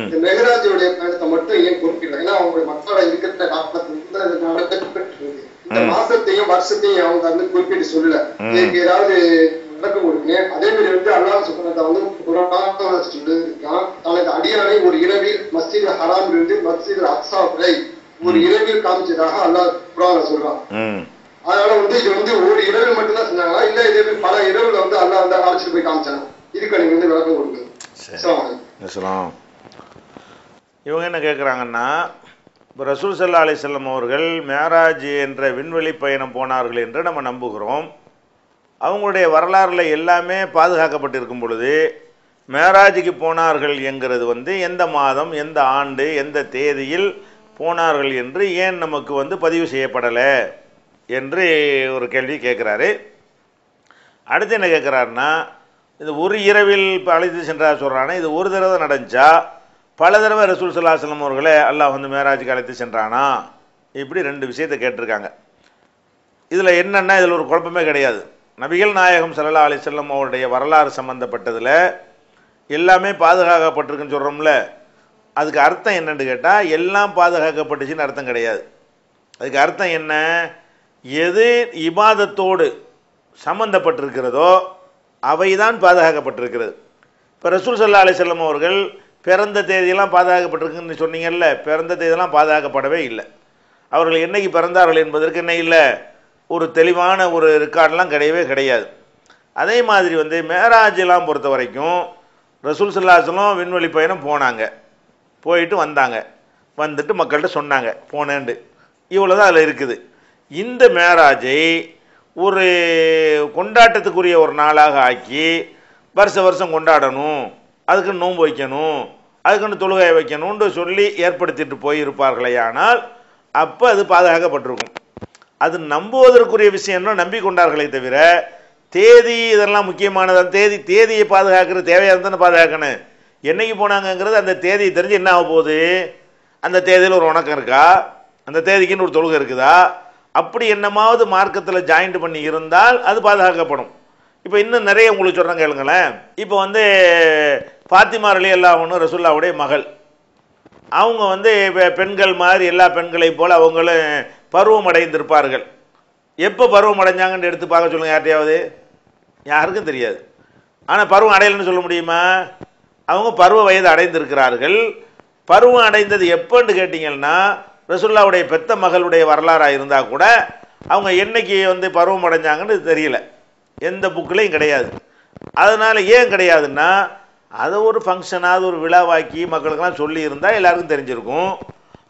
இந்த மெஹராஜுடைய பயணத்தை மட்டும் ஏன் குறிப்பிடல? ஏன்னா அவங்க மக்காவுல இருக்கிற காலத்துல நடக்கப்பட்டிருக்கு. இந்த மாசத்தையும் வருஷத்தையும் அவங்க குறிப்பிட்டு சொல்லல. இதுக்கு ஏதாவது விளக்கம் கொடுங்க. அதே மாதிரி அல்லாஹ் சுப்ஹானஹு குர்ஆன்ல சொல்லியிருக்கான், தனது அடியானை ஒரு இரவில் மஸ்ஜித் ஹராம் இருந்து மஸ்ஜித் அக்ஸா வரை ஒரு இரவில் காமிச்சதாக அல்லாஹ் குர்ஆன்ல சொல்றான். அதனால இது ஒரு இரவில் மட்டும்தான் செஞ்சாங்களா, இல்ல இது பல இரவுல அல்லாஹ் அழைச்சிட்டு போய் காமிச்சாங்க? இதுக்கு நீங்க விளக்கம் கொடுங்க. இவங்க என்ன கேட்குறாங்கன்னா, இப்போ ரசூல் ஸல்லல்லாஹு அலைஹி வஸல்லம் அவர்கள் மேராஜ் என்ற விண்வெளி பயணம் போனார்கள் என்று நம்ம நம்புகிறோம். அவங்களுடைய வரலாறுல எல்லாமே பாதுகாக்கப்பட்டிருக்கும் பொழுது மேராஜுக்கு போனார்கள் என்கிறது எந்த மாதம் எந்த ஆண்டு எந்த தேதியில் போனார்கள் என்று ஏன் நமக்கு வந்து பதிவு செய்யப்படலை என்று ஒரு கேள்வி கேட்குறாரு. அடுத்து என்ன கேட்குறாருன்னா, இது ஒரு இரவில் அழைத்து சென்றார் சொல்கிறானே, இது ஒரு தடவை நடந்துச்சா பல தடவை ரசூல் ஸல்லல்லாஹு அலைஹி வஸல்லம் அவர்களை அல்லாஹ் வந்து மேராஜுக்கு அழைத்து சென்றானா? இப்படி ரெண்டு விஷயத்தை கேட்டிருக்காங்க. இதில் என்னென்னா, இதில் ஒரு குழப்பமே கிடையாது. நபிகள் நாயகம் ஸல்லல்லாஹு அலைஹி வஸல்லம் அவருடைய வரலாறு சம்மந்தப்பட்டதில் எல்லாமே பாதுகாக்கப்பட்டிருக்குன்னு சொல்கிறோம்ல, அதுக்கு அர்த்தம் என்னன்னு கேட்டால் எல்லாம் பாதுகாக்கப்பட்டுச்சுன்னு அர்த்தம் கிடையாது. அதுக்கு அர்த்தம் என்ன, எது இபாதத்தோடு சம்பந்தப்பட்டிருக்கிறதோ அவை தான் பாதுகாக்கப்பட்டிருக்கிறது. இப்போ ரசூல் ஸல்லல்லாஹு அலைஹி வஸல்லம் அவர்கள் பிறந்த தேதியெல்லாம் பாதுகாக்கப்பட்டிருக்குன்னு சொன்னீங்கல்ல, பிறந்த தேதியெல்லாம் பாதுகாக்கப்படவே இல்லை. அவர்கள் என்னைக்கு பிறந்தார்கள் என்பதற்கு என்ன இல்லை, ஒரு தெளிவான ஒரு ரெக்கார்டெலாம் கிடையவே கிடையாது. அதே மாதிரி வந்து மேராஜெலாம் பொறுத்த வரைக்கும் ரசூல் ஸல்லல்லாஹு அலைஹி வஸல்லம் விண்வெளி பயணம் போனாங்க, போயிட்டு வந்தாங்க, வந்துட்டு மக்கள்கிட்ட சொன்னாங்க போனேன்ட்டு, இவ்வளோ தான் அதில் இருக்குது. இந்த மேராஜை ஒரு கொண்டாட்டத்துக்குரிய ஒரு நாளாக ஆக்கி வருஷம் கொண்டாடணும், அதுக்கு நோன்பு வைக்கணும், அதுக்குன்னு தொழுகை வைக்கணும்னு சொல்லி ஏற்படுத்திட்டு போயிருப்பார்களே, ஆனால் அப்போ அது பாதுகாக்கப்பட்டிருக்கும். அது நம்புவதற்குரிய விஷயம்னா நம்பி கொண்டார்களே தவிர தேதி இதெல்லாம் முக்கியமானது. தேதியை பாதுகாக்கிற தேவையாக இருந்தானே பாதுகாக்கணும். என்னைக்கு போனாங்கங்கிறது அந்த தேதியை தெரிஞ்சு என்ன ஆக போகுது, அந்த தேதியில் ஒரு வணக்கம் இருக்கா, அந்த தேதிக்குன்னு ஒரு தொழுகை இருக்குதா, அப்படி என்னமாவது மார்க்கத்தில் ஜாயிண்ட் பண்ணி இருந்தால் அது பாதுகாக்கப்படும். இப்போ இன்னும் நிறைய உங்களுக்கு சொல்கிறேன் கேளுங்களேன். இப்போ வந்து ஃபாத்திமா ரலியல்லாஹு அன்ஹா ரசூலுல்லாஹ்வுடைய மகள், அவங்க வந்து பெண்கள் மாதிரி எல்லா பெண்களைப் போல் அவங்களும் பருவம் அடைந்திருப்பார்கள். எப்போ பருவம் அடைஞ்சாங்கன்னு எடுத்து பார்க்க சொல்லுங்கள் யார்ட்டையாவது, யாருக்கும் தெரியாது. ஆனால் பருவம் அடையலைன்னு சொல்ல முடியுமா? அவங்க பருவ வயது அடைந்திருக்கிறார்கள். பருவம் அடைந்தது எப்போன்னு கேட்டிங்கன்னா, ரசூலுல்லாஹ்வுடைய பெத்த மகளுடைய வரலாறாக இருந்தால் கூட அவங்க என்னைக்கு வந்து பருவம் அடைஞ்சாங்கன்னு தெரியல, எந்த புக்கிலையும் கிடையாது. அதனால் ஏன் கிடையாதுன்னா, அதை ஒரு ஃபங்க்ஷனாவது ஒரு விழாவாக்கி மக்களுக்கெல்லாம் சொல்லி இருந்தால் எல்லாருக்கும் தெரிஞ்சிருக்கும்.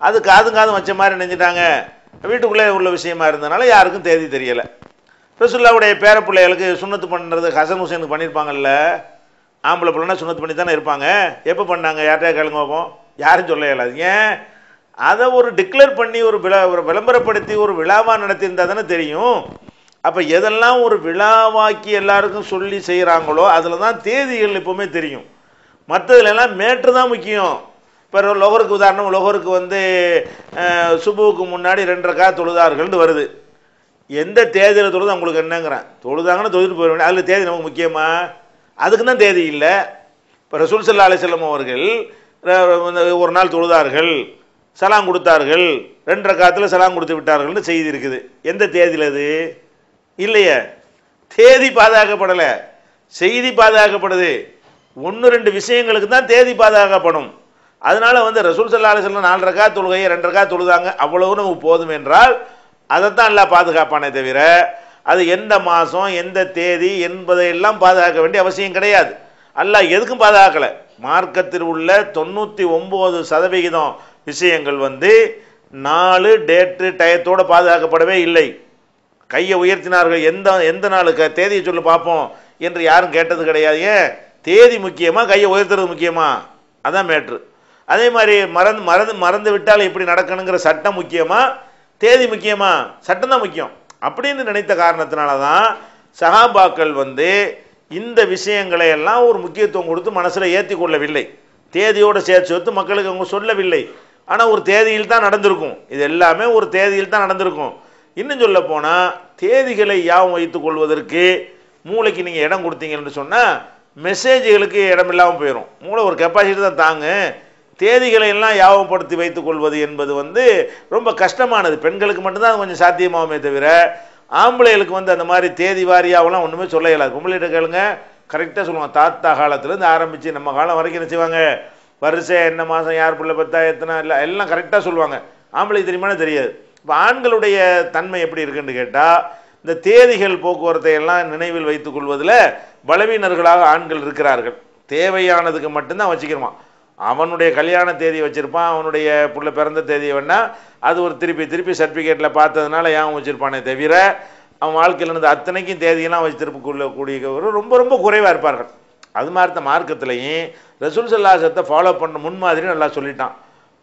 அது காதும் வச்ச மாதிரி நினைஞ்சிட்டாங்க, வீட்டுக்குள்ளே உள்ள விஷயமா இருந்தனால யாருக்கும் தேதி தெரியலை. ரசூலுல்லாஹ்வுடைய பேர பிள்ளைகளுக்கு சுன்னத்து பண்ணுறது ஹசன் ஹுசைனுக்கு பண்ணியிருப்பாங்கல்ல, ஆம்பளை பிள்ளைனா சுன்னத்து பண்ணி தானே இருப்பாங்க. எப்போ பண்ணாங்க, யார்கிட்டயா கேளுங்க பார்ப்போம், யாரும் சொல்ல இயலாது. ஏன், அதை ஒரு டிக்ளேர் பண்ணி ஒரு விளம்பரப்படுத்தி ஒரு விழாவாக நடத்தியிருந்தால் தானே தெரியும். அப்போ எதெல்லாம் ஒரு விழாவாக்கி எல்லாருக்கும் சொல்லி செய்கிறாங்களோ அதில் தான் தேதிகள் எப்போவுமே தெரியும். மற்றதுலாம் மேட்ரு தான் முக்கியம். இப்போ லொஹருக்கு உதாரணம், லொஹருக்கு வந்து சுபுவுக்கு முன்னாடி 2 ரக்காத் தொழுதார்கள்னு வருது. எந்த தேதியில் தொழுது அவங்களுக்கு என்னங்கிறேன், தொழுதாங்கன்னா தொழுதுட்டு போயிட வேண்டிய, அதில் தேதி நமக்கு முக்கியமா? அதுக்கு தான் தேதி இல்லை. இப்போ ரசூல் ஸல்லல்லாஹு அலைஹி வஸல்லம் அவர்கள் ஒரு நாள் தொழுதார்கள், சலாம் கொடுத்தார்கள், 2 ரக்காத்தில் சலாம் கொடுத்து விட்டார்கள்னு செய்தி இருக்குது. எந்த தேதியில் அது இல்லையே, தேதி பாதுகாக்கப்படலை, செய்தி பாதுகாக்கப்படுது. 1-2 விஷயங்களுக்கு தான் தேதி பாதுகாக்கப்படும். அதனால வந்து ரசூல் ஸல்லல்லாஹு அலைஹி வஸல்லம் 4 ரக்காத் தொழுகையை 2 ரக்காத் தொழுதாங்க, அவ்வளவு நமக்கு போதும் என்றால் அதைத்தான் எல்லாம் பாதுகாப்பானே தவிர அது எந்த மாதம் எந்த தேதி என்பதையெல்லாம் பாதுகாக்க வேண்டிய அவசியம் கிடையாது. அல்லாஹ் எதுக்கும் பாதுகாக்கலை. மார்க்கத்தில் உள்ள 99% விஷயங்கள் வந்து நாலு டேட்டு டயத்தோடு பாதுகாக்கப்படவே இல்லை. கையை உயர்த்தினார்கள், எந்த நாளுக்கு தேதியை சொல்லி பார்ப்போம் என்று யாரும் கேட்டது கிடையாது. ஏன், தேதி முக்கியமா கையை உயர்த்துறது முக்கியமா? அதான் மேட்ரு. அதே மாதிரி மறந்து விட்டால் எப்படி நடக்கணுங்கிற சட்டம் முக்கியமா, தேதி முக்கியமா? சட்டம் தான் முக்கியம் அப்படின்னு நினைத்த காரணத்தினால தான் சஹாபாக்கள் வந்து இந்த விஷயங்களை எல்லாம் ஒரு முக்கியத்துவம் கொடுத்து மனசில் ஏற்றி கொள்ளவில்லை. தேதியோடு சேர்த்து மக்களுக்கு அவங்க சொல்லவில்லை. ஆனால் ஒரு தேதியில் தான் நடந்திருக்கும். இது எல்லாமே ஒரு தேதியில் தான் நடந்திருக்கும். இன்னும் சொல்ல போனால் தேதிகளை யாவும் வைத்துக் கொள்வதற்கு மூளைக்கு நீங்கள் இடம் கொடுத்தீங்கன்னு சொன்னால் மெசேஜ்களுக்கு இடம் இல்லாமல் போயிடும். மூளை ஒரு கெப்பாசிட்டி தான் தாங்க. தேதிகளை எல்லாம் யாவப்படுத்தி வைத்துக் கொள்வது என்பது வந்து ரொம்ப கஷ்டமானது. பெண்களுக்கு மட்டும்தான் அது கொஞ்சம் சாத்தியமாகுமே தவிர ஆம்பளைகளுக்கு வந்து அந்த மாதிரி தேதி வாரியாவெல்லாம் ஒன்றுமே சொல்ல இயலாது. பொம்பளைகிட்ட கேளுங்க, கரெக்டாக சொல்லுவாங்க. தாத்தா காலத்துலேருந்து ஆரம்பித்து நம்ம காலம் வரைக்கும் என்ன செய்வாங்க, வருஷம் என்ன மாதம் யார் பிள்ளை பத்தா எத்தனை எல்லாம் கரெக்டாக சொல்லுவாங்க. ஆம்பளைக்கு தெரியுமானே தெரியாது. இப்போ ஆண்களுடைய தன்மை எப்படி இருக்குன்னு கேட்டால், இந்த தேதிகள் போக்குவரத்தை எல்லாம் நினைவில் வைத்துக் கொள்வதில் பலவீனர்களாக ஆண்கள் இருக்கிறார்கள். தேவையானதுக்கு மட்டும்தான் வச்சுக்கிறோமா. அவனுடைய கல்யாண தேதி வச்சுருப்பான், அவனுடைய புள்ள பிறந்த தேதியை வேணா அது ஒரு திருப்பி சர்டிஃபிகேட்டில் பார்த்ததுனால ஏன் வச்சுருப்பானே தவிர அவன் வாழ்க்கையில் இருந்து அத்தனைக்கும் தேதியெல்லாம் வச்சுருக்கக்கூடிய ரொம்ப ரொம்ப குறைவாக இருப்பார்கள். அது மாதிரி தான் மார்க்கத்திலையும் ரசூல் ஸல்லல்லாஹு அலைஹி வஸல்லம் ஃபாலோ பண்ண முன்மாதிரி நல்லா சொல்லிட்டான்.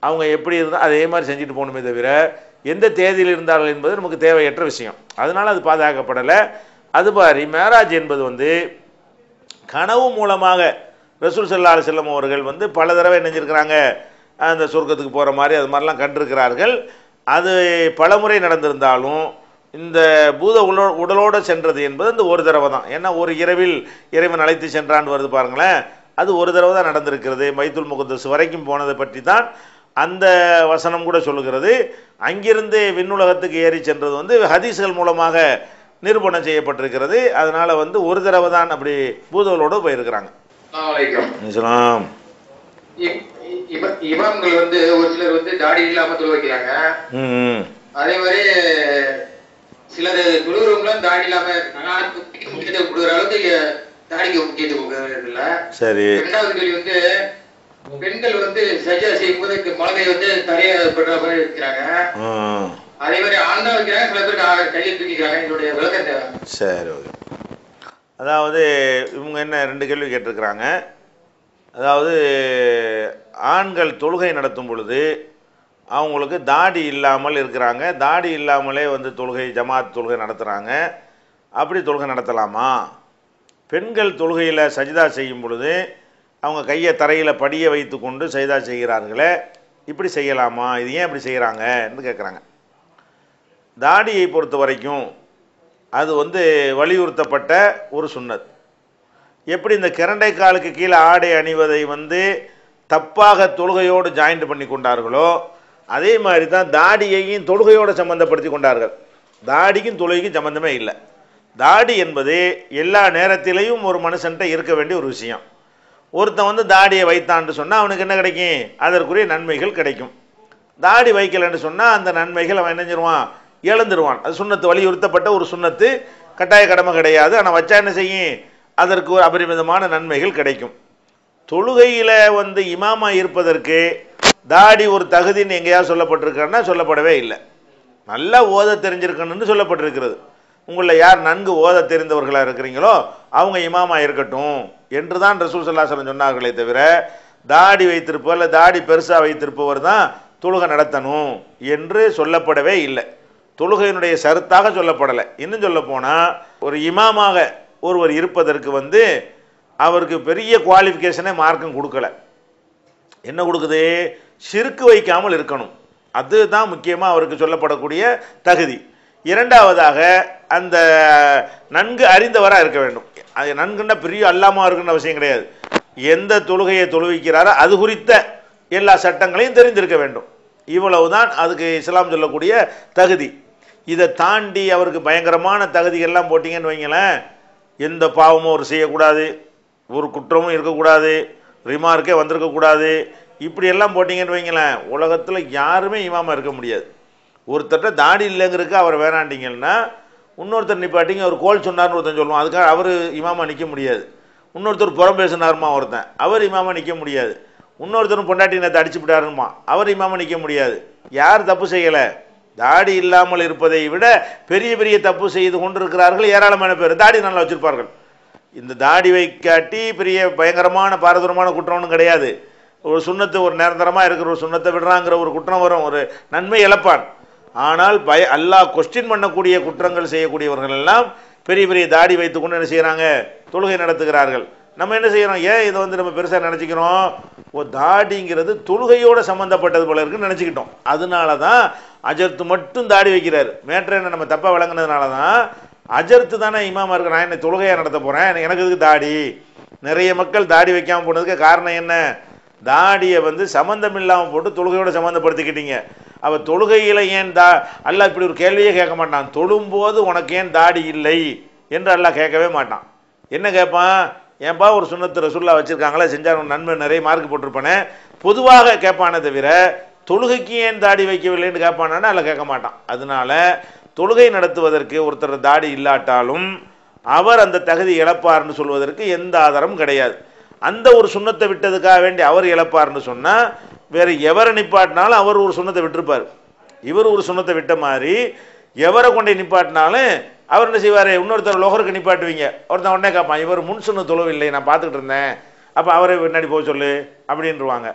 அவங்க எப்படி இருந்தால் அதே மாதிரி செஞ்சுட்டு போகணுமே தவிர எந்த தேதியில் இருந்தார்கள் என்பது நமக்கு தேவையற்ற விஷயம். அதனால் அது பாதுகாக்கப்படலை. அது மாதிரி மேராஜ் என்பது வந்து கனவு மூலமாக ரசூல் ஸல்லல்லாஹு அலைஹி வஸல்லம் அவர்கள் வந்து பல தடவை நினைஞ்சிருக்கிறாங்க அந்த சொர்க்கத்துக்கு போகிற மாதிரி அது மாதிரிலாம் கண்டிருக்கிறார்கள். அது பல முறை நடந்திருந்தாலும் இந்த பூத உடலோடு சென்றது என்பது இந்த ஒரு தடவை தான். ஏன்னா ஒரு இரவில் இறைவன் அழைத்து சென்றான்னு வருது பாருங்களேன், அது ஒரு தடவை தான் நடந்திருக்கிறது. பைத்துல் முகத்தஸ் வரைக்கும் போனதை பற்றி தான் அந்த வசனம் கூட சொல்லுகிறது. அங்கிருந்து விண்ணுலகத்துக்கு ஏறி சென்றது வந்து ஹதீஸ்கள் மூலமாக நிரூபணம் செய்யப்பட்டிருக்கிறது. அதனால வந்து ஒரு தடவை தான் அப்படி பூதங்களோடு போயிருக்கிறாங்க. இமாம்கள் வந்து ஒரு சிலர் வந்து தாடி இல்லாம தொழ வைக்கிறாங்க. அதே மாதிரி சிலர் தொழுகிறவங்களும் தாடி இல்லாம முக்கியத்துவம் கொடுக்குற அளவுக்கு தாடிக்கு முக்கியத்துவம் இல்ல. சரி. இரண்டாவது கேள்வி வந்து பெண்கள் வந்து சஜ்ஜா செய்யும் போது முழங்கை வந்து தரைய படுற மாதிரி இருக்கிறாங்க. அதே மாதிரி ஆண்கள் வைக்கிறாங்க, சில பேர் கையில் தூக்கிக்கிறாங்க. என்னுடைய விளக்கம் தேவை. சரி, ஓகே. அதாவது இவங்க என்ன 2 கேள்வி கேட்டிருக்கிறாங்க. அதாவது ஆண்கள் தொழுகை நடத்தும் பொழுது அவங்களுக்கு தாடி இல்லாமல் இருக்கிறாங்க, தாடி இல்லாமலே வந்து தொழுகை ஜமாத் தொழுகை நடத்துகிறாங்க. அப்படி தொழுகை நடத்தலாமா? பெண்கள் தொழுகையில் சஜிதா செய்யும் பொழுது அவங்க கையை தரையில் படிய வைத்து கொண்டு சஜிதா செய்கிறார்களே, இப்படி செய்யலாமா? இது ஏன் இப்படி செய்கிறாங்கன்னு கேட்குறாங்க. தாடியை பொறுத்த வரைக்கும் அது வந்து வலியுறுத்தப்பட்ட ஒரு சுன்னத். எப்படி இந்த கிரண்டை காலுக்கு கீழே ஆடை அணிவதை வந்து தப்பாக தொழுகையோடு ஜாயிண்ட் பண்ணி கொண்டார்களோ, அதே மாதிரி தான் தாடியையும் தொழுகையோடு சம்பந்தப்படுத்தி கொண்டார்கள். தாடிக்கும் தொழுகைக்கும் சம்பந்தமே இல்லை. தாடி என்பது எல்லா நேரத்திலையும் ஒரு மனுஷன்ட்ட இருக்க வேண்டிய ஒரு விஷயம். ஒருத்தன் வந்து தாடியை வைத்தான்னு சொன்னால் அவனுக்கு என்ன கிடைக்கும்? அதற்குரிய நன்மைகள் கிடைக்கும். தாடி வைக்கலைன்னு சொன்னால் அந்த நன்மைகள் அவன் என்ன செஞ்சிருவான்? இழந்துருவான். அது சுன்னத்து, வலியுறுத்தப்பட்ட ஒரு சுன்னத்து, கட்டாய கடமை கிடையாது. ஆனால் வச்சா என்ன செய்யும்? அதற்கு ஒரு அபரிமிதமான நன்மைகள் கிடைக்கும். தொழுகையில் வந்து இமாமா இருப்பதற்கு தாடி ஒரு தகுதின்னு எங்கேயாவது சொல்லப்பட்டிருக்காருன்னா சொல்லப்படவே இல்லை. நல்லா ஓத தெரிஞ்சிருக்கணும்னு சொல்லப்பட்டிருக்கிறது. உங்களில் யார் நன்கு ஓத தெரிந்தவர்களாக இருக்கிறீங்களோ அவங்க இமாமா இருக்கட்டும் என்று தான் ரசூல் ஸல்லல்லாஹு அலைஹி வஸல்லம் சொன்னார்களே தவிர, தாடி வைத்திருப்பவர் இல்லை தாடி பெருசாக வைத்திருப்பவர் தான் தொழுகை நடத்தணும் என்று சொல்லப்படவே இல்லை. தொழுகையினுடைய சருத்தாக சொல்லப்படலை. இன்னும் சொல்ல போனால் ஒரு இமாமாக ஒருவர் இருப்பதற்கு வந்து அவருக்கு பெரிய குவாலிஃபிகேஷனே மார்க்கம் கொடுக்கல. என்ன கொடுக்குது? ஷிர்க் வைக்காமல் இருக்கணும். அதுதான் முக்கியமாக அவருக்கு சொல்லப்படக்கூடிய தகுதி. இரண்டாவதாக அந்த நன்கு அறிந்தவராக இருக்க வேண்டும். அது நன்குன்னா பெரிய அல்லாமல் இருக்குன்ற அவசியம் கிடையாது. எந்த தொழுகையை தொழுவிக்கிறாரோ அது குறித்த எல்லா சட்டங்களையும் தெரிந்திருக்க வேண்டும். இவ்வளவுதான் அதுக்கு இஸ்லாம் சொல்லக்கூடிய தகுதி. இதை தாண்டி அவருக்கு பயங்கரமான தகுதிகள்லாம் போட்டிங்கன்னு வைங்களேன், எந்த பாவமும் அவர் செய்யக்கூடாது, ஒரு குற்றமும் இருக்கக்கூடாது, ரிமார்க்கே வந்திருக்கக்கூடாது, இப்படியெல்லாம் போட்டிங்கன்னு வைங்களேன், உலகத்தில் யாருமே இமாமா இருக்க முடியாது. ஒருத்தர்கிட்ட தாடி இல்லைங்கிறதுக்கு அவர் வேணாண்டிங்கன்னா இன்னொருத்தர் நிப்பாட்டிங்க, அவர் கோல் சொன்னார்னு ஒருத்தன் சொல்லுவான், அதுக்காக அவர் இமாமா நிற்க முடியாது. இன்னொருத்தர் புறம் பேசினாருமா ஒருத்தன், அவர் இமாமா நிற்க முடியாது. இன்னொருத்தரும் பொண்டாட்டி நேற்று அடிச்சு விட்டாருமா, அவர் இமாமா நிற்க முடியாது. யார் தப்பு செய்யலை? தாடி இல்லாமல் இருப்பதை விட பெரிய பெரிய தப்பு செய்து கொண்டிருக்கிறார்கள் ஏராளமான பேர். தாடி நல்லா வச்சிருப்பார்கள். இந்த தாடி வைக்காட்டி பெரிய பயங்கரமான பாரதூரமான குற்றம்னு கிடையாது. ஒரு சுண்ணத்து, ஒரு நிரந்தரமாக இருக்கிற ஒரு சுண்ணத்தை விடுறாங்கிற ஒரு குற்றம் வரும், ஒரு நன்மை இழப்பான். ஆனால் அல்லாஹ் கொஸ்டின் பண்ணக்கூடிய குற்றங்கள் செய்யக்கூடியவர்கள் எல்லாம் பெரிய பெரிய தாடி வைத்து கொண்டு என்ன செய்கிறாங்க? தொழுகை நடத்துகிறார்கள். நம்ம என்ன செய்கிறோம்? ஏன் இதை வந்து நம்ம பெருசாக நினச்சிக்கிறோம்? தாடிங்கிறது தொழுகையோடு சம்மந்தப்பட்டது போல இருக்குன்னு நினச்சிக்கிட்டோம். அதனால தான் அஜர்த்து மட்டும் தாடி வைக்கிறார். மேட்ரு என்ன, நம்ம தப்பாக விளங்குனதுனால தான் அஜர்த்து தானே இமாமா இருக்கு, நான் என்ன தொழுகையாக நடத்த போகிறேன், எனக்கு இதுக்கு தாடி. நிறைய மக்கள் தாடி வைக்காமல் போனதுக்கு காரணம் என்ன? தாடியை வந்து சம்மந்தம் இல்லாமல் போட்டு தொழுகையோட சம்மந்தப்படுத்திக்கிட்டீங்க. அவள் தொழுகையில் ஏன் அல்லாஹ் இப்படி ஒரு கேள்வியே கேட்க மாட்டான். தொழும்போது உனக்கு ஏன் தாடி இல்லை என்று அல்லாஹ் கேட்கவே மாட்டான். என்ன கேட்பான்? ஏன்பா ஒரு சுன்னத்து ரசூலுல்லாஹ் வச்சுருக்காங்களே, செஞ்சால் நன்மை நிறைய மார்க் போட்டிருப்பானே, பொதுவாக கேட்பானே தவிர தொழுகைக்கு ஏன் தாடி வைக்கவில்லைன்னு கேட்பானான்னு அதில் கேட்க மாட்டான். அதனால தொழுகை நடத்துவதற்கு ஒருத்தர் தாடி இல்லாட்டாலும் அவர் அந்த தகுதி இழப்பார்னு சொல்வதற்கு எந்த ஆதாரமும் கிடையாது. அந்த ஒரு சுண்ணத்தை விட்டதுக்காக வேண்டி அவர் இழப்பார்னு சொன்னால் வேறு எவரை நிப்பாட்டினாலும் அவர் ஒரு சுண்ணத்தை விட்டுருப்பார். இவர் ஒரு சுண்ணத்தை விட்ட மாதிரி எவரை கொண்டே நிப்பாட்டினாலும் அவர் என்ன செய்வார்? இன்னொருத்தர் லோகருக்கு நிப்பாட்டுவீங்க, ஒருத்தன் உடனே கேட்பான், இவர் முன் சுண்ண தொழுவில்லை, நான் பார்த்துக்கிட்டு இருந்தேன், அப்போ அவரை பின்னாடி போக சொல்லு அப்படின்ருவாங்க.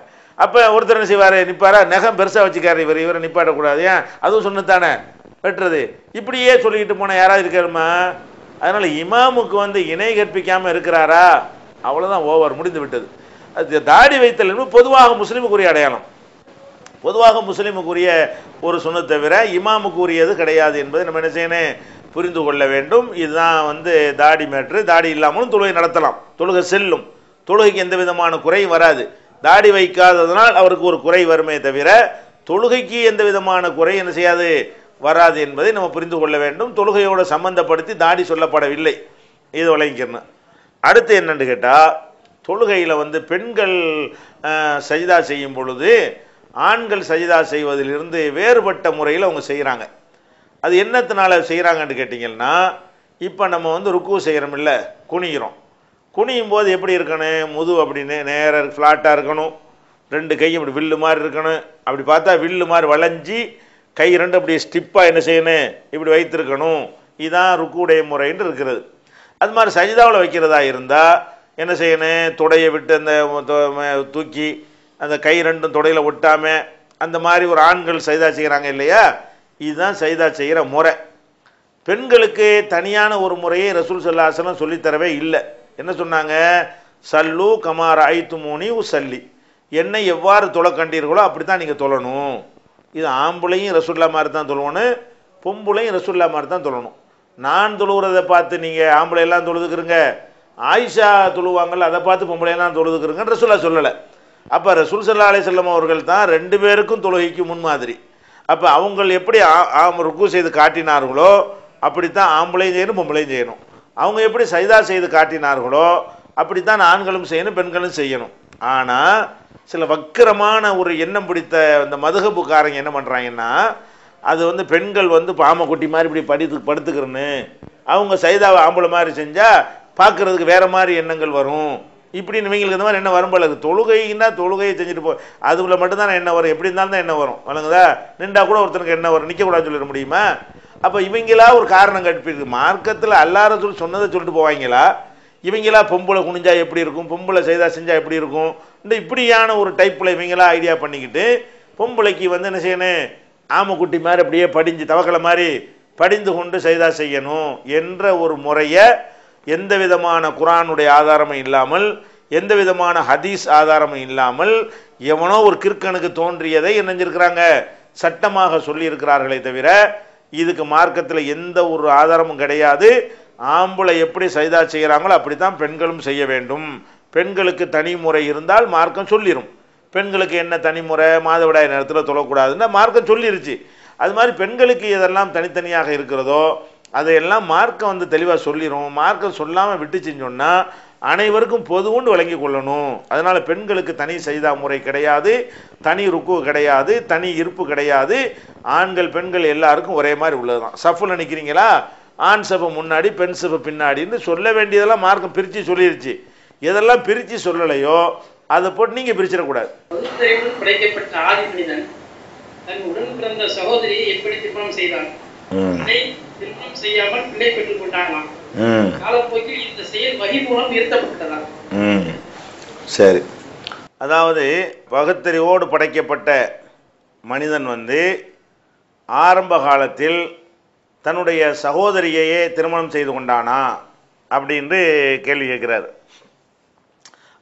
அப்போ ஒருத்தர் என்ன செய்வார், நிற்பாரா, நகம் பெருசாக வச்சுக்காரு இவரை நிப்பாட்டக்கூடாது, ஏன் அதுவும் சொன்னதானே வெட்டுறது, இப்படியே சொல்லிக்கிட்டு போனால் யாராவது இருக்காருமா? அதனால் இமாமுக்கு வந்து இணை கற்பிக்காமல் இருக்கிறாரா, அவ்வளோதான், ஓவர், முடிந்து விட்டது. அது தாடி வைத்தல் என்பது பொதுவாக முஸ்லீமுக்குரிய அடையாளம், பொதுவாக முஸ்லீமுக்குரிய ஒரு சுன்னத் தவிர இமாமுக்கு உரியது கிடையாது என்பதை நம்ம என்ன செய்யணும், புரிந்து கொள்ள வேண்டும். இதுதான் வந்து தாடி மேட்ரு. தாடி இல்லாமலும் தொழுகை நடத்தலாம், தொழுகை செல்லும், தொழுகைக்கு எந்த விதமான குறையும் வராது. தாடி வைக்காததனால் அவருக்கு ஒரு குறை வருமே தவிர தொழுகைக்கு எந்த விதமான குறை என்ன செய்யாது, வராது என்பதை நம்ம புரிந்து கொள்ள வேண்டும். தொழுகையோடு சம்பந்தப்படுத்தி தாடி சொல்லப்படவில்லை, இது விளங்கிக்கணும். அடுத்து என்னன்னு கேட்டால், தொழுகையில் வந்து பெண்கள் சஜிதா செய்யும் பொழுது ஆண்கள் சஜிதா செய்வதிலிருந்து வேறுபட்ட முறையில் அவங்க செய்கிறாங்க. அது என்னத்தினால செய்கிறாங்கன்னு கேட்டிங்கன்னா, இப்போ நம்ம வந்து ருக்கு செய்கிறோம் இல்லை, குனிகிறோம், குனியும் போது எப்படி இருக்கணும், முது அப்படின்னு நேராக ஃப்ளாட்டாக இருக்கணும், ரெண்டு கையும் இப்படி வில்லு மாதிரி இருக்கணும், அப்படி பார்த்தா வில்லு மாதிரி வளைஞ்சி கை ரெண்டு அப்படி ஸ்டிப்பாக என்ன செய்யணும், இப்படி வைத்திருக்கணும். இதுதான் ருக்குடைய முறைன்னு இருக்கிறது. அது மாதிரி சஜிதாவில் வைக்கிறதா இருந்தால் என்ன செய்யணும், தொடையை விட்டு அந்த தூக்கி அந்த கை ரெண்டும் தொடையில் ஒட்டாமல் அந்த மாதிரி ஒரு ஆண்கள் சஜிதா செய்கிறாங்க இல்லையா, இதுதான் சஜிதா செய்கிற முறை. பெண்களுக்கு தனியான ஒரு முறையை ரசூல் ஸல்லல்லாஹு அலைஹி வஸல்லம் சொல்லித்தரவே இல்லை. என்ன சொன்னாங்க, சல்லு கமார ஐத்துமூனி உசல்லி, என்னை எவ்வாறு தொலை கண்டீர்களோ அப்படி தான் நீங்கள் தொழணும். இது ஆம்பளையும் ரசூல்லா மாதிரி தான் தொழணும், பொம்பளையும் ரசூல்லா மாதிரி தான் தொழணும். நான் தொழுகிறதை பார்த்து நீங்கள் ஆம்பளையெல்லாம் தொழுதுக்குறங்க, ஆயிஷா தொழுவாங்கள்ல அதை பார்த்து பொம்பளையெல்லாம் தொழுதுக்குறங்கன்னு ரசூல்லா சொல்லலை. அப்போ ரசூல் ஸல்லல்லாஹு அலைஹி வஸல்லம் அவர்கள் தான் ரெண்டு பேருக்கும் தொழுகைக்கு முன்மாதிரி. அப்போ அவங்க எப்படி ருக்கு செய்து காட்டினார்களோ அப்படித்தான் ஆம்பளையும் செய்யணும், பொம்பளையும் செய்யணும். அவங்க எப்படி சஜிதா செய்து காட்டினார்களோ அப்படித்தான் ஆண்களும் செய்யணும், பெண்களும் செய்யணும். ஆனால் சில வக்கரமான ஒரு எண்ணம் பிடித்த அந்த மதுஹபுக்காரங்க என்ன பண்ணுறாங்கன்னா, அது வந்து பெண்கள் வந்து பாமை குட்டி மாதிரி இப்படி படுத்துக்கிறன்னு, அவங்க சஜிதாவை ஆம்பளை மாதிரி செஞ்சால் பார்க்குறதுக்கு வேறு மாதிரி எண்ணங்கள் வரும், இப்படின்னு இவங்களுக்கு இந்த மாதிரி என்ன வரும் போல இருக்குது. தொழுகைன்னா தொழுகையை செஞ்சுட்டு போ, அதுக்குள்ள மட்டும்தான் என்ன வரும், எப்படி இருந்தாலும் தான் என்ன வரும், வழங்குதா, நின்றா கூட ஒருத்தனுக்கு என்ன வரும், நிற்கக்கூடாதுன்னு சொல்லிட முடியுமா? அப்போ இவங்களா ஒரு காரணம் கற்பிருக்கு. மார்க்கத்தில் அல்லா ரசூல் சொன்னதை சொல்லிட்டு போவாங்களா, இவங்களா பொம்பளை குனிஞ்சா எப்படி இருக்கும், பொம்பளை செய்தா செஞ்சால் எப்படி இருக்கும், இந்த இப்படியான ஒரு டைப்பில் இவங்களா ஐடியா பண்ணிக்கிட்டு பொம்பளைக்கு வந்து என்ன செய்யணும், ஆமைக்குட்டி மாதிரி அப்படியே படிஞ்சு தவக்கலை மாதிரி படிந்து கொண்டு செய்தா செய்யணும் என்ற ஒரு முறையை எந்த விதமான குர்ஆனுடைய ஆதாரமும் இல்லாமல், எந்த விதமான ஹதீஸ் ஆதாரமும் இல்லாமல் எவனோ ஒரு கிறுக்கனுக்கு தோன்றியதை என்ன செஞ்சிருக்கிறாங்க, சட்டமாக சொல்லியிருக்கிறார்களே தவிர இதுக்கு மார்க்கத்தில் எந்த ஒரு ஆதாரமும் கிடையாது. ஆம்பளை எப்படி சஜிதா செய்கிறாங்களோ அப்படித்தான் பெண்களும் செய்ய வேண்டும். பெண்களுக்கு தனி முறை இருந்தால் மார்க்கம் சொல்லிடும். பெண்களுக்கு என்ன தனிமுறை, மாதவிடாய் நேரத்தில் தொழக்கூடாதுன்னா மார்க்கம் சொல்லிருச்சு. அது மாதிரி பெண்களுக்கு இதெல்லாம் தனித்தனியாக இருக்கிறதோ அதையெல்லாம் மார்க்கம் வந்து தெளிவாக சொல்லிடும். மார்க்கம் சொல்லாமல் விட்டு செஞ்சோன்னா அனைவருக்கும் பொதுவுண்டு வழங்கி கொள்ளணும். அதனால் பெண்களுக்கு தனி சஜிதா முறை கிடையாது, தனி ருக்கு கிடையாது, தனி இருப்பு கிடையாது. ஆண்கள் பெண்கள் எல்லாருக்கும் ஒரே மாதிரி உள்ளது தான். சஃபில் நிற்கிறீங்களா, ஆண் சபை முன்னாடி பெண் சபை பின்னாடின்னு சொல்ல வேண்டியதெல்லாம் மார்க்கம் பிரித்து சொல்லிருச்சு. எதெல்லாம் பிரித்து சொல்லலையோ அதை போட்டு நீங்கள் பிரிச்சிடக்கூடாது. படைக்கப்பட்ட ஆதி மனிதன் தன் உடன் பிறந்த சகோதரியை எப்படி திருமணம் செய்தான், திருமணம் செய்யாமல் பிள்ளை பெற்றுக் கொண்டாங்களாம். காலப்போக்கில் இந்த செயல் வகி மூலம் நிறுத்தப்பட்டதா? சரி, அதாவது பகுத்தறிவோடு படைக்கப்பட்ட மனிதன் வந்து ஆரம்ப காலத்தில் தன்னுடைய சகோதரியையே திருமணம் செய்து கொண்டானா அப்படின்னு கேள்வி கேட்கிறார்.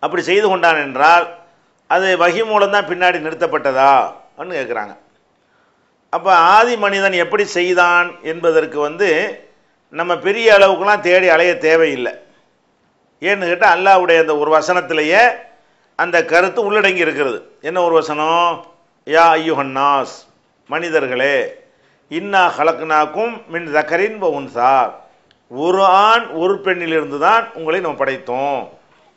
அப்படி செய்து கொண்டான் என்றால் அது வகி மூலம்தான் பின்னாடி நிறுத்தப்பட்டதா அப்படின்னு கேட்குறாங்க. அப்போ ஆதி மனிதன் எப்படி செய்தான் என்பதற்கு வந்து நம்ம பெரிய அளவுக்குலாம் தேடி அலைய தேவையில்லை. ஏன்னு கேட்டால் அல்லாஹ்வுடைய அந்த ஒரு வசனத்திலேயே அந்த கருத்து உள்ளடங்கி இருக்கிறது. என்ன ஒரு வசனம், யா ஐயுஹன்னாஸ், மனிதர்களே, இன்னா ஹலக்னாக்கும் மின் தக்கரின் வ உன்சா, ஒரு ஆண் ஒரு பெண்ணிலிருந்து தான் உங்களை நம்ம படைத்தோம்.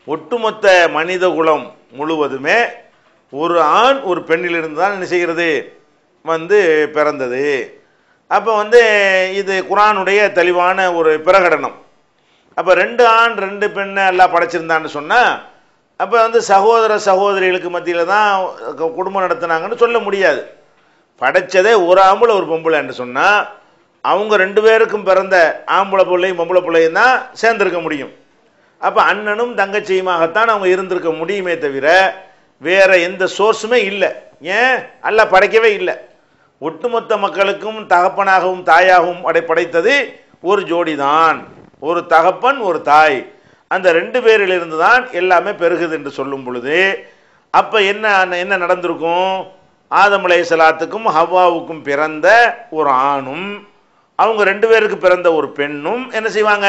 ஒட்டுமொத்த மனித குலம் முழுவதுமே ஒரு ஆண் ஒரு பெண்ணிலிருந்து தான் என்ன செய்கிறது, வந்து பிறந்தது. அப்போ வந்து இது குர்ஆனுடைய தெளிவான ஒரு பிரகடனம். அப்போ ரெண்டு ஆண் ரெண்டு பெண்ணை எல்லாம் படைச்சிருந்தான்னு சொன்னால் அப்போ வந்து சகோதர சகோதரிகளுக்கு மத்தியில் தான் குடும்பம் நடத்துனாங்கன்னு சொல்ல முடியாது. படைச்சதே ஒரு ஆம்பளை ஒரு பொம்பளைன்னு சொன்னால் அவங்க ரெண்டு பேருக்கும் பிறந்த ஆம்பளை பிள்ளையும் பொம்பளை பிள்ளையும் தான் சேர்ந்துருக்க முடியும். அப்போ அண்ணனும் தங்கச்சியுமாகத்தான் அவங்க இருந்திருக்க முடியுமே தவிர வேற எந்த சோர்ஸுமே இல்லை. ஏன்? அல்லாஹ் படைக்கவே இல்லை. ஒட்டுமொத்த மக்களுக்கும் தகப்பனாகவும் தாயாகவும் படைத்தது ஒரு ஜோடி தான், ஒரு தகப்பன் ஒரு தாய். அந்த 2 பேரிலிருந்து தான் எல்லாமே பெருகுது என்று சொல்லும் பொழுது அப்ப என்ன நடந்திருக்கும்? ஆதம் அலைஹிஸ்ஸலாத்துக்கும் ஹவ்வாவுக்கும் பிறந்த ஒரு ஆணும் அவங்க 2 பேருக்கு பிறந்த ஒரு பெண்ணும் என்ன செய்வாங்க?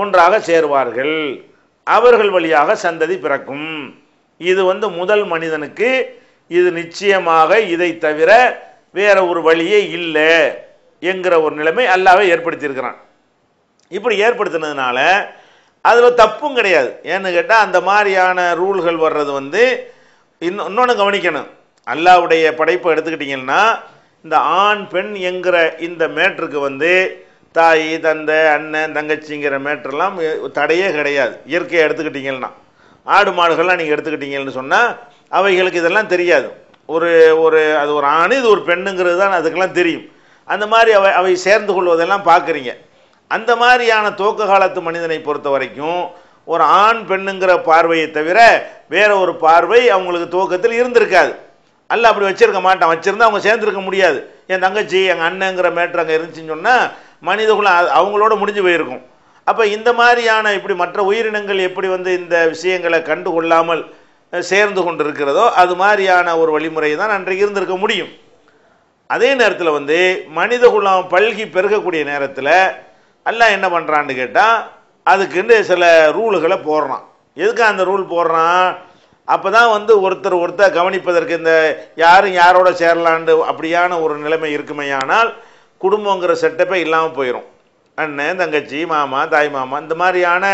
ஒன்றாக சேருவார்கள். அவர்கள் வழியாக சந்ததி பிறக்கும். இது முதல் மனிதனுக்கு இது நிச்சயமாக இதை தவிர வேற ஒரு வழியே இல்லை என்கிற ஒரு நிலைமை அல்லாஹ்வே ஏற்படுத்தியிருக்கிறான். இப்படி ஏற்படுத்தினதுனால அதில் தப்பும் கிடையாது. ஏன்னு கேட்டால் அந்த மாதிரியான ரூல்கள் வர்றது இன்னொன்று கவனிக்கணும். அல்லாஹ்வுடைய படைப்பை எடுத்துக்கிட்டிங்கன்னா இந்த ஆண் பெண் என்கிற இந்த மேட்டருக்கு தாய் தந்தை அண்ணன் தங்கச்சிங்கிற மேட்டர்லாம் தடையே கிடையாது. இயற்கையை எடுத்துக்கிட்டிங்கன்னா ஆடு மாடுகள்லாம் நீங்கள் எடுத்துக்கிட்டீங்கன்னு சொன்னால் அவைகளுக்கு இதெல்லாம் தெரியாது. அது ஒரு ஆண் இது ஒரு பெண்ணுங்கிறது தான் அதுக்கெல்லாம் தெரியும். அந்த மாதிரி அவை சேர்ந்து கொள்வதெல்லாம் பார்க்குறீங்க. அந்த மாதிரியான துவக்க காலத்து மனிதனை பொறுத்த வரைக்கும் ஒரு ஆண் பெண்ணுங்கிற பார்வையை தவிர வேற ஒரு பார்வை அவங்களுக்கு துவக்கத்தில் இருந்திருக்காது. அல்ல அப்படி வச்சிருக்க மாட்டான். வச்சிருந்தா அவங்க சேர்ந்துருக்க முடியாது. என் தங்கச்சி எங்கள் அண்ணங்கிற மேட்ரு அங்கே இருந்துச்சுன்னு சொன்னால் மனிதகுலம் அவங்களோட முடிஞ்சு போயிருக்கும். அப்போ இந்த மாதிரியான இப்படி மற்ற உயிரினங்கள் எப்படி இந்த விஷயங்களை கண்டு கொள்ளாமல் சேர்ந்து கொண்டு இருக்கிறதோ அது மாதிரியான ஒரு வழிமுறை தான் அன்றைக்கு இருந்திருக்க முடியும். அதே நேரத்தில் மனிதகுலம் பல்கி பெருகக்கூடிய நேரத்தில் அல்லாஹ் என்ன பண்ணுறான்னு கேட்டால் அதுக்குன்னு சில ரூல்களை போடுறான். எதுக்கு அந்த ரூல் போடுறான்? அப்போ தான் ஒருத்தர் கவனிப்பதற்கு இந்த யாரும் யாரோட சேரலான்னு அப்படியான ஒரு நிலைமை இருக்குமையானால் குடும்பங்கிற செட்டப்பே இல்லாமல் போயிடும். அண்ணன் தங்கச்சி மாமா தாய் மாமா இந்த மாதிரியான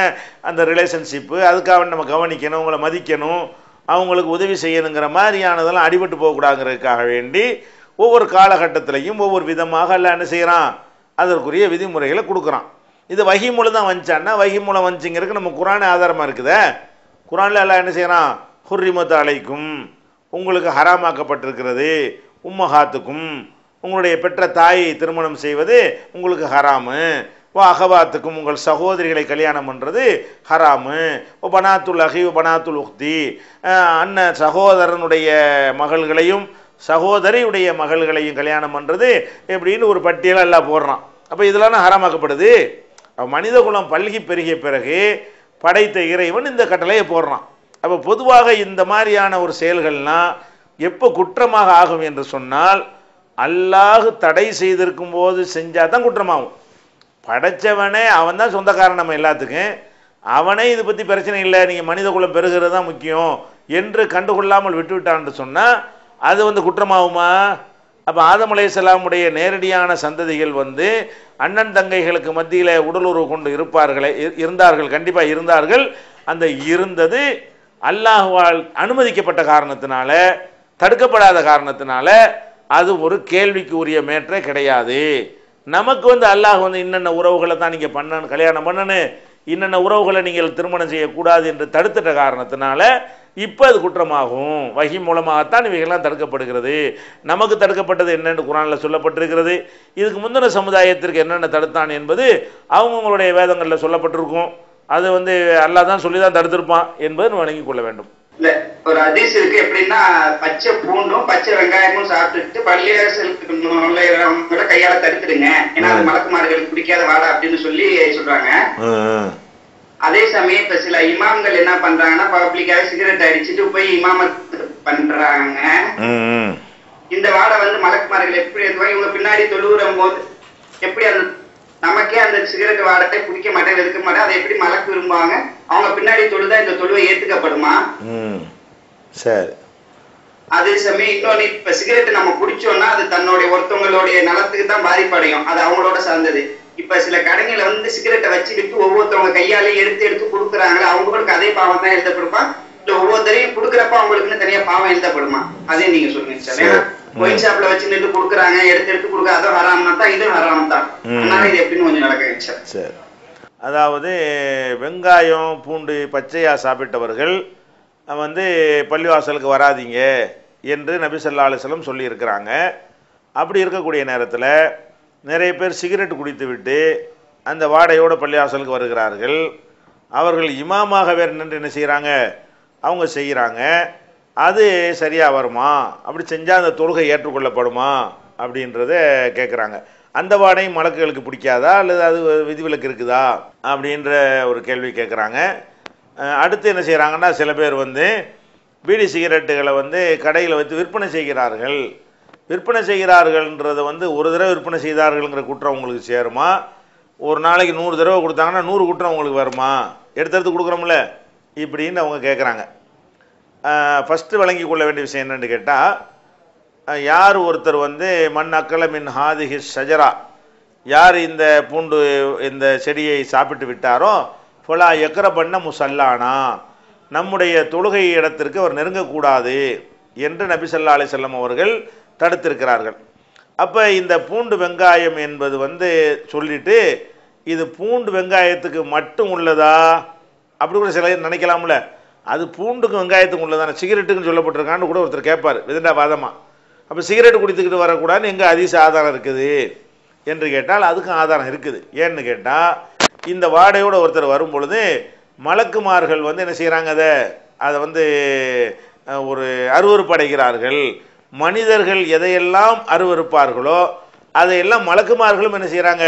அந்த ரிலேஷன்ஷிப்பு அதுக்காக நம்ம கவனிக்கணும், அவங்கள மதிக்கணும், அவங்களுக்கு உதவி செய்யணுங்கிற மாதிரியானதெல்லாம் அடிபட்டு போகக்கூடாதுங்கிறதுக்காக வேண்டி ஒவ்வொரு காலகட்டத்திலையும் ஒவ்வொரு விதமாக எல்லாம் என்ன செய்கிறான்? அதற்குரிய விதிமுறைகளை கொடுக்குறான். இது வஹி மூலம் தான் வந்துச்சான்னா வஹி மூலம் வந்துச்சுங்கிறதுக்கு நம்ம குரானே ஆதாரமாக இருக்குதே. குரானில் எல்லாம் என்ன செய்கிறான்? ஹுர்ரிமத் அலைக்கும், உங்களுக்கு ஹராமாக்கப்பட்டிருக்கிறது, உம்மஹாத்துக்கும், உங்களுடைய பெற்ற தாயை திருமணம் செய்வது உங்களுக்கு ஹராமு, அகவாத்துக்கும், உங்கள் சகோதரிகளை கல்யாணம் பண்ணுறது ஹராமு, பனாத்துல் அஹி பனாத்துல் உக்தி, அண்ணன் சகோதரனுடைய மகள்களையும் சகோதரியுடைய மகள்களையும் கல்யாணம் பண்ணுறது எப்படின்னு ஒரு பட்டியலாக எல்லாம் போடுறான். அப்போ இதெல்லாம் ஹராமாக்கப்படுது. மனித குலம் பல்கி பெருகிய பிறகு படைத்த இறைவன் இந்த கட்டளையை போடுறான். அப்போ பொதுவாக இந்த மாதிரியான ஒரு செயல்கள்லாம் எப்போ குற்றமாக ஆகும் என்று சொன்னால் அல்லாஹ் தடை செய்திருக்கும் போது செஞ்சால் தான் குற்றமாகும். படைச்சவனே அவன் தான் சொந்தக்காரன் நம்ம எல்லாத்துக்கும். அவனே இது பற்றி பிரச்சனை இல்லை, நீங்கள் மனித குலம் பெருகிறது தான் முக்கியம் என்று கண்டுகொள்ளாமல் விட்டுவிட்டான்னு சொன்னால் அது குற்றமாகுமா? அப்போ ஆதம் அலைஹிஸ்ஸலாமுடைய நேரடியான சந்ததிகள் அண்ணன் தங்கைகளுக்கு மத்தியில் உடலுறவு கொண்டு இருந்தார்கள், கண்டிப்பாக இருந்தார்கள். அந்த இருந்தது அல்லாஹ்வால் அனுமதிக்கப்பட்ட காரணத்தினால, தடுக்கப்படாத காரணத்தினால அது ஒரு கேள்விக்கு உரிய மேற்றே கிடையாது. நமக்கு அல்லாஹ் இன்னென்ன உறவுகளை தான் நீங்கள் கல்யாணம் பண்ணணும், இன்னென்ன உறவுகளை நீங்கள் திருமணம் செய்யக்கூடாது என்று தடுத்துட்ட காரணத்தினால இப்போ அது குற்றமாகும். வஹி மூலமாகத்தான் இவைகள்லாம் தடுக்கப்படுகிறது. நமக்கு தடுக்கப்பட்டது என்னென்று குரானில் சொல்லப்பட்டிருக்கிறது. இதுக்கு முந்தின சமுதாயத்திற்கு என்னென்ன தடுத்தான் என்பது அவங்களுடைய வேதங்களில் சொல்லப்பட்டிருக்கும். அது அல்லாஹ் தான் சொல்லி தான் தடுத்திருப்பான் என்பது வழங்கிக் கொள்ள வேண்டும். இல்ல ஒரு ஹதீஸ் இருக்கு. எப்படின்னா பச்சை பூண்டும் பச்சை வெங்காயமும் சாப்பிட்டுட்டு பள்ளியாசலுக்கு கையால தடுத்துடுங்க, ஏன்னா அது மலக்குமார்களுக்கு பிடிக்காத வாடா அப்படின்னு சொல்லி சொல்றாங்க. அதே சமயம் இப்ப சில இமாம்கள் என்ன பண்றாங்கன்னா பப்ளிக்காக சிகரெட் அடிச்சுட்டு போய் இமாமத் பண்றாங்க. இந்த வாடை மலக்குமார்கள் எப்படி இவங்க பின்னாடி தொழுகிற போது எப்படி அந்த நமக்கே அந்த சிகரெட் வாடகை பிடிக்க மாட்டேன், எடுக்க மாட்டேன், அதை எப்படி மலக்கு விரும்புவாங்க? அவங்க பின்னாடி தொழுதா இந்த தொழுவை ஏத்துக்கப்படுமா? சரி. அதே சமயம் இன்னொன்னு, இப்ப சிகரெட் நம்ம குடிச்சோம்னா அது தன்னுடைய ஒருத்தவங்களுடைய நலத்துக்கு தான் பாதிப்படையும், அது அவங்களோட சார்ந்தது. இப்ப சில கடைகளை சிகரெட்டை வச்சுக்கிட்டு ஒவ்வொருத்தவங்க கையாலே எடுத்து எடுத்து கொடுக்குறாங்களே, அவங்களுக்கு அதே பாவம் தான் எழுதப்படுமா? இல்ல ஒவ்வொருத்தரையும் கொடுக்குறப்ப அவங்களுக்குன்னு தனியா பாவம் எழுதப்படுமா? அதே நீங்க சொல்லுங்க சார். ஒயின் ஷாப்ல வச்சு நின்று கொடுக்குறாங்க, எடுத்து எடுத்து கொடுக்க, அதுவும் ஹராம் தான், இதுவும் ஹராம் தான். அதனால இது எப்படின்னு கொஞ்சம் நடக்குங்க சார். சரி. அதாவது வெங்காயம் பூண்டு பச்சையா சாப்பிட்டவர்கள் பள்ளிவாசலுக்கு வராதீங்க என்று நபி ஸல்லல்லாஹு அலைஹி வஸல்லம் சொல்லி இருக்கிறாங்க. அப்படி இருக்கக்கூடிய நேரத்தில் நிறைய பேர் சிகரெட் குடித்து விட்டு அந்த வாடையோடு பள்ளிவாசலுக்கு வருகிறார்கள். அவர்கள் இமாமாக வேறு நின்று என்ன செய்கிறாங்க? அவங்க செய்கிறாங்க. அது சரியாக வருமா, அப்படி செஞ்சால் அந்த தொழுகை ஏற்றுக்கொள்ளப்படுமா அப்படின்றத கேட்குறாங்க. அந்த வாடையும் மலக்குகளுக்கு பிடிக்காதா அல்லது அது விதிவிலக்கு இருக்குதா அப்படின்ற ஒரு கேள்வி கேட்குறாங்க. அடுத்து என்ன செய்கிறாங்கன்னா, சில பேர் வந்து பீடி சிகரெட்டுகளை வந்து கடையில் வைத்து விற்பனை செய்கிறார்கள். விற்பனை செய்கிறார்கள்ன்றதை வந்து ஒரு தடவை விற்பனை செய்தார்கள்ங்கிற குற்றம் உங்களுக்கு சேருமா, ஒரு நாளைக்கு 100 தடவை கொடுத்தாங்கன்னா 100 குற்றம் உங்களுக்கு வருமா, எடுத்து கொடுக்குறோம்ல இப்படின்னு அவங்க கேட்குறாங்க. ஃபஸ்ட்டு விளங்கி கொள்ள வேண்டிய விஷயம் என்னென்னு கேட்டால், யார் ஒருத்தர் வந்து மண் அக்கல மின் ஹாதிஹி ஷஜரா, யார் இந்த பூண்டு இந்த செடியை சாப்பிட்டு விட்டாரோ ஃபலா எக்கர பண்ண முசல்லானா, நம்முடைய தொழுகை இடத்திற்கு அவர் நெருங்கக்கூடாது என்று நபி ஸல்லல்லாஹு அலைஹி வஸல்லம் அவர்கள் தடுத்திருக்கிறார்கள். அப்போ இந்த பூண்டு வெங்காயம் என்பது வந்து சொல்லிட்டு இது பூண்டு வெங்காயத்துக்கு மட்டும் உள்ளதா அப்படி கூட சில நினைக்கலாம்ல, அது பூண்டுக்கும் வெங்காயத்துக்கும் உள்ளதான, சிகரெட்டுக்குன்னு சொல்லப்பட்டிருக்கான்னு கூட ஒருத்தர் கேட்பார் விதண்டா வாதமா. அப்போ சிகரெட் குடித்துக்கிட்டு வரக்கூடாதுன்னு எங்கே அதிச ஆதாரம் இருக்குது என்று கேட்டால் அதுக்கும் ஆதாரம் இருக்குது. ஏன்னு கேட்டால், இந்த வாடையோடு ஒருத்தர் வரும் பொழுது மலக்குமார்கள் வந்து என்ன செய்கிறாங்க, அதை வந்து ஒரு அருவருப்பு அடைகிறார்கள். மனிதர்கள் எதையெல்லாம் அருவருப்பார்களோ அதையெல்லாம் மலக்குமார்களும் என்ன செய்கிறாங்க,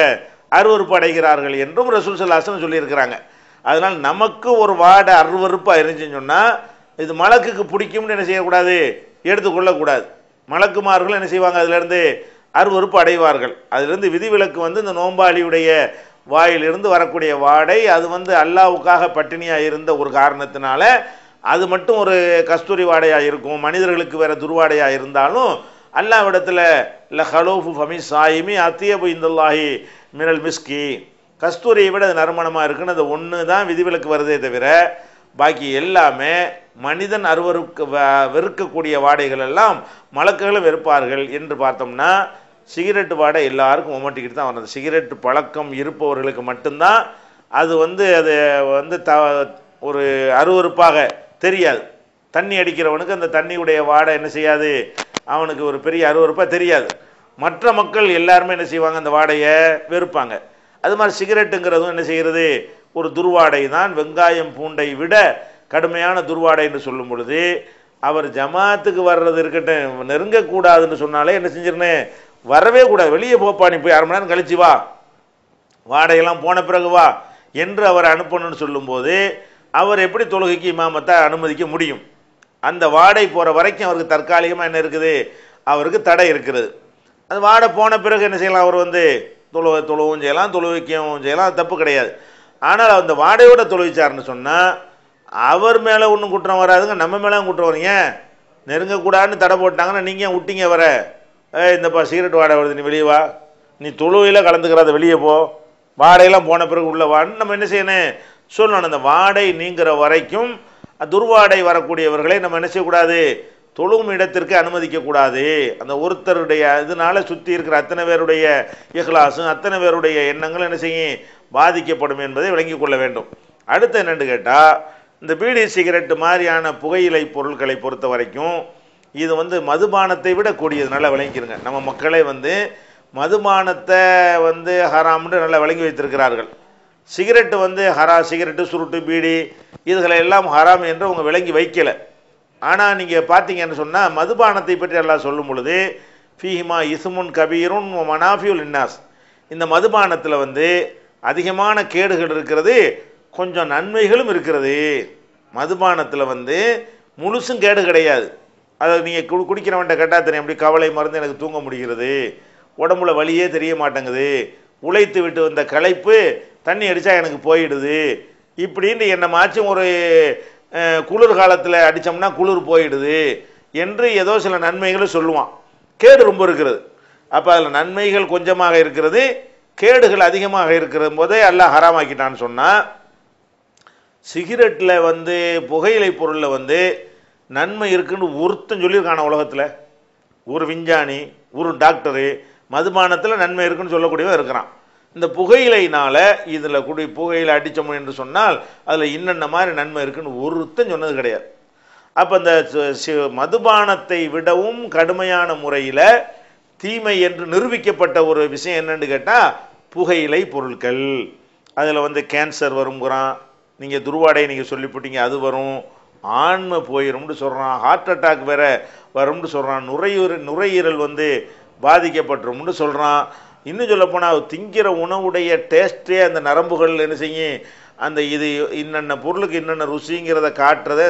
அருவருப்பு அடைகிறார்கள் என்றும் ரசூல் ஸல்லல்லாஹு அலைஹி வஸல்லம் சொல்லியிருக்கிறாங்க. அதனால் நமக்கு ஒரு வாடை அருவருப்பாக இருந்துச்சுன்னு சொன்னால் இது மலக்குக்கு பிடிக்கும்னு என்ன செய்யக்கூடாது, எடுத்துக்கொள்ளக்கூடாது. மலக்குமார்கள் என்ன செய்வாங்க, அதிலிருந்து அருவருப்பு அடைவார்கள். அதிலிருந்து விதிவிலக்கு வந்து இந்த நோம்பாளியுடைய வாயிலிருந்து வரக்கூடிய வாடை, அது வந்து அல்லாஹ்வுக்காக பட்டினியாக இருந்த ஒரு காரணத்தினால அது மட்டும் ஒரு கஸ்தூரி வாடையாக இருக்கும். மனிதர்களுக்கு வேற துர்வாடையாக இருந்தாலும் அல்லாஹ்விடத்தில் ல ஹலூஃபு ஃபமி சாயிமி அத்தியபு இந்தல்லாஹி மினல் மிஸ்கி, கஸ்தூரியை விட அது நறுமணமாக இருக்குன்னு அது ஒன்று தான் விதிவிலக்கு வருதே தவிர பாக்கி எல்லாமே மனிதன் வெறுக்கக்கூடிய வாடைகள் எல்லாம் மலக்குகளும் வெறுப்பார்கள் என்று பார்த்தோம்னா, சிகரெட்டு வாடை எல்லாருக்கும் ஒமட்டிக்கிட்டு தான் வர்றது. சிகரெட்டு பழக்கம் இருப்பவர்களுக்கு மட்டும்தான் அது வந்து ஒரு அருவருப்பாக தெரியாது. தண்ணி அடிக்கிறவனுக்கு அந்த தண்ணியுடைய வாடை என்ன செய்யாது, அவனுக்கு ஒரு பெரிய அருவருப்பாக தெரியாது. மற்ற மக்கள் எல்லாருமே என்ன செய்வாங்க, அந்த வாடையை வெறுப்பாங்க. அது மாதிரி சிகரெட்டுங்கிறதும் என்ன செய்கிறது, ஒரு துர்வாடை தான். வெங்காயம் பூண்டை விட கடுமையான துர்வாடை என்று சொல்லும் பொழுது அவர் ஜமாத்துக்கு வர்றது இருக்கட்டும், நெருங்கக்கூடாதுன்னு சொன்னாலே என்ன செஞ்சிருந்தேன், வரவே கூடாது, வெளியே போப்பா, நீ போய் 1/2 மணி நேரம் கழிச்சு வா, வாடையெல்லாம் போன பிறகு வா என்று அவர் அனுப்பணும்னு சொல்லும்போது அவர் எப்படி தொழுகைக்கு இமாமத்தை அனுமதிக்க முடியும்? அந்த வாடை போகிற வரைக்கும் அவருக்கு தற்காலிகமாக என்ன இருக்குது, அவருக்கு தடை இருக்கிறது. அது வாடை போன பிறகு என்ன செய்யலாம், அவர் வந்து தொழுவும் செய்யலாம், தொழுவிக்கவும் செய்யலாம், தப்பு கிடையாது. ஆனால் அந்த வாடையோட தொழுவிச்சார்னு சொன்னால் அவர் மேலே ஒன்றும் குற்றம் வராதுங்க, நம்ம மேலே குற்றம் வரீங்க. நெருங்கக்கூடாதுன்னு தடை போட்டாங்கன்னா நீங்கள் விட்டீங்க வர, இந்தப்பா சிகரெட் வாடை வருது, நீ வெளியே வா, நீ தொழுவையில் கலந்துக்கிறாத, வெளியே போ, வாடையெல்லாம் போன பிறகு உள்ள வான்னு நம்ம என்ன செய்யணும் சொல்லணும். அந்த வாடை நீங்கிற வரைக்கும் துர்வாடை வரக்கூடியவர்களை நம்ம என்ன செய்யக்கூடாது, தொழும் இடத்திற்கு அனுமதிக்கக்கூடாது. அந்த ஒருத்தருடைய இதனால சுற்றி இருக்கிற அத்தனை பேருடைய இஹ்லாஸும் அத்தனை பேருடைய எண்ணங்களும் என்ன செய்யும், பாதிக்கப்படும் என்பதை விளங்கி கொள்ள வேண்டும். அடுத்து என்னென்னு கேட்டால், இந்த பீடி சிகரெட்டு மாதிரியான புகையிலை பொருட்களை பொறுத்த வரைக்கும் இது வந்து மதுபானத்தை விட கூடியது. நல்லா விளங்கிக்கிறங்க. நம்ம மக்களே வந்து மதுபானத்தை வந்து ஹராம்னு நல்லா விளங்கி வைத்திருக்கிறார்கள். சிகரெட்டு வந்து சிகரெட்டு, சுருட்டு, பீடி இதுகளை எல்லாம் ஹராம் என்று அவங்க விளங்கி வைக்கலை. ஆனால் நீங்கள் பார்த்தீங்கன்னு சொன்னால் மதுபானத்தை பற்றி எல்லாம் சொல்லும் பொழுது ஃபீஹிமா இஸ்முன் கபீருன் மனாஃபியுல் இன்னாஸ், இந்த மதுபானத்தில் வந்து அதிகமான கேடுகள் இருக்கிறது, கொஞ்சம் நன்மைகளும் இருக்கிறது. மதுபானத்தில் வந்து முழுசும் கேடு கிடையாது. அதை நீங்கள் குடிக்கிறவன்ட்ட கேட்டால் தெரியும், அப்படி கவலை மருந்து எனக்கு தூங்க முடிகிறது, உடம்புல வலியே தெரிய மாட்டேங்குது, உழைத்து விட்டு வந்த களைப்பு தண்ணி அடித்தா எனக்கு போயிடுது, இப்படின்னு என்னமாச்சும் ஒரு குளிர் காலத்தில் அடித்தோம்னா குளிர் போயிடுது என்று ஏதோ சில நன்மைகளை சொல்லுவான். கேடு ரொம்ப இருக்கிறது. அப்போ அதில் நன்மைகள் கொஞ்சமாக இருக்கிறது, கேடுகள் அதிகமாக இருக்கிற போதே எல்லாம் ஹராமாக்கிட்டான்னு சொன்னால், சிகரெட்டில் வந்து புகையிலை பொருளில் வந்து நன்மை இருக்குன்னு ஒருத்தன் சொல்லியிருக்கான உலகத்தில், ஒரு விஞ்ஞானி, ஒரு டாக்டரு மதுபானத்தில் நன்மை இருக்குன்னு சொல்லக்கூடியவன் இருக்கிறான். இந்த புகையிலைனால் இதில் புகையிலை அடித்தோம் என்று சொன்னால் அதில் இன்னென்ன மாதிரி நன்மை இருக்குன்னு ஒருத்தன் சொன்னது கிடையாது. அப்போ இந்த மதுபானத்தை விடவும் கடுமையான முறையில் தீமை என்று நிரூபிக்கப்பட்ட ஒரு விஷயம் என்னன்னு கேட்டால் புகையிலை பொருட்கள். அதில் வந்து கேன்சர் வருங்கிறான், நீங்கள் துர்வாடை நீங்கள் சொல்லிவிட்டீங்க, அது வரும், ஆண்மை போயிரும்னு சொல்கிறான், ஹார்ட் அட்டாக் வேற வரும்னு சொல்கிறான், நுரையீரல் வந்து பாதிக்கப்பட்டுரும்னு சொல்கிறான். இன்னும் சொல்லப்போனால் திங்கிற உணவுடைய டேஸ்ட்டே அந்த நரம்புகள் என்ன செய்யும், அந்த இது இன்னென்ன பொருளுக்கு இன்னென்ன ருசிங்கிறத காட்டுறத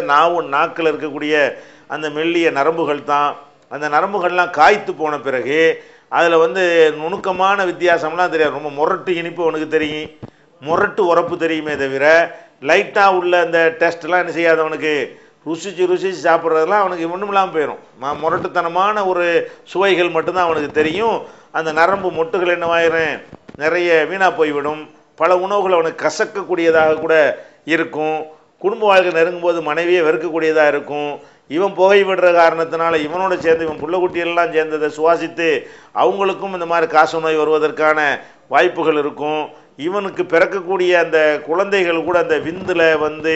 நாக்கில் இருக்கக்கூடிய அந்த மெல்லிய நரம்புகள் தான். அந்த நரம்புகள்லாம் காய்த்து போன பிறகு அதில் வந்து நுணுக்கமான வித்தியாசம்லாம் தெரியாது. ரொம்ப முரட்டு இனிப்பு அவனுக்கு தெரியும், முரட்டு உரப்பு தெரியுமே தவிர லைட்டாக உள்ள அந்த டெஸ்ட்லாம் என்ன செய்யாதவனுக்கு ருசிச்சு சாப்பிட்றதெல்லாம் அவனுக்கு ஒன்றும் இல்லாமல் போயிடும். முரட்டுத்தனமான ஒரு சுவைகள் மட்டும்தான் அவனுக்கு தெரியும். அந்த நரம்பு மொட்டுகள் என்னவாயிரும், நிறைய வீணாக போய்விடும். பல உணவுகள் அவனுக்கு கசக்கக்கூடியதாக கூட இருக்கும். குடும்ப வாழ்க்கை நெருங்கும் போது மனைவியை வெறுக்கக்கூடியதாக இருக்கும். இவன் புகை விடுற காரணத்தினால இவனோட சேர்ந்து இவன் புள்ளக்குட்டியெல்லாம் சேர்ந்ததை சுவாசித்து அவங்களுக்கும் இந்த மாதிரி காச நோய் வருவதற்கான வாய்ப்புகள் இருக்கும். இவனுக்கு பிறக்கக்கூடிய அந்த குழந்தைகள் கூட அந்த விந்தில் வந்து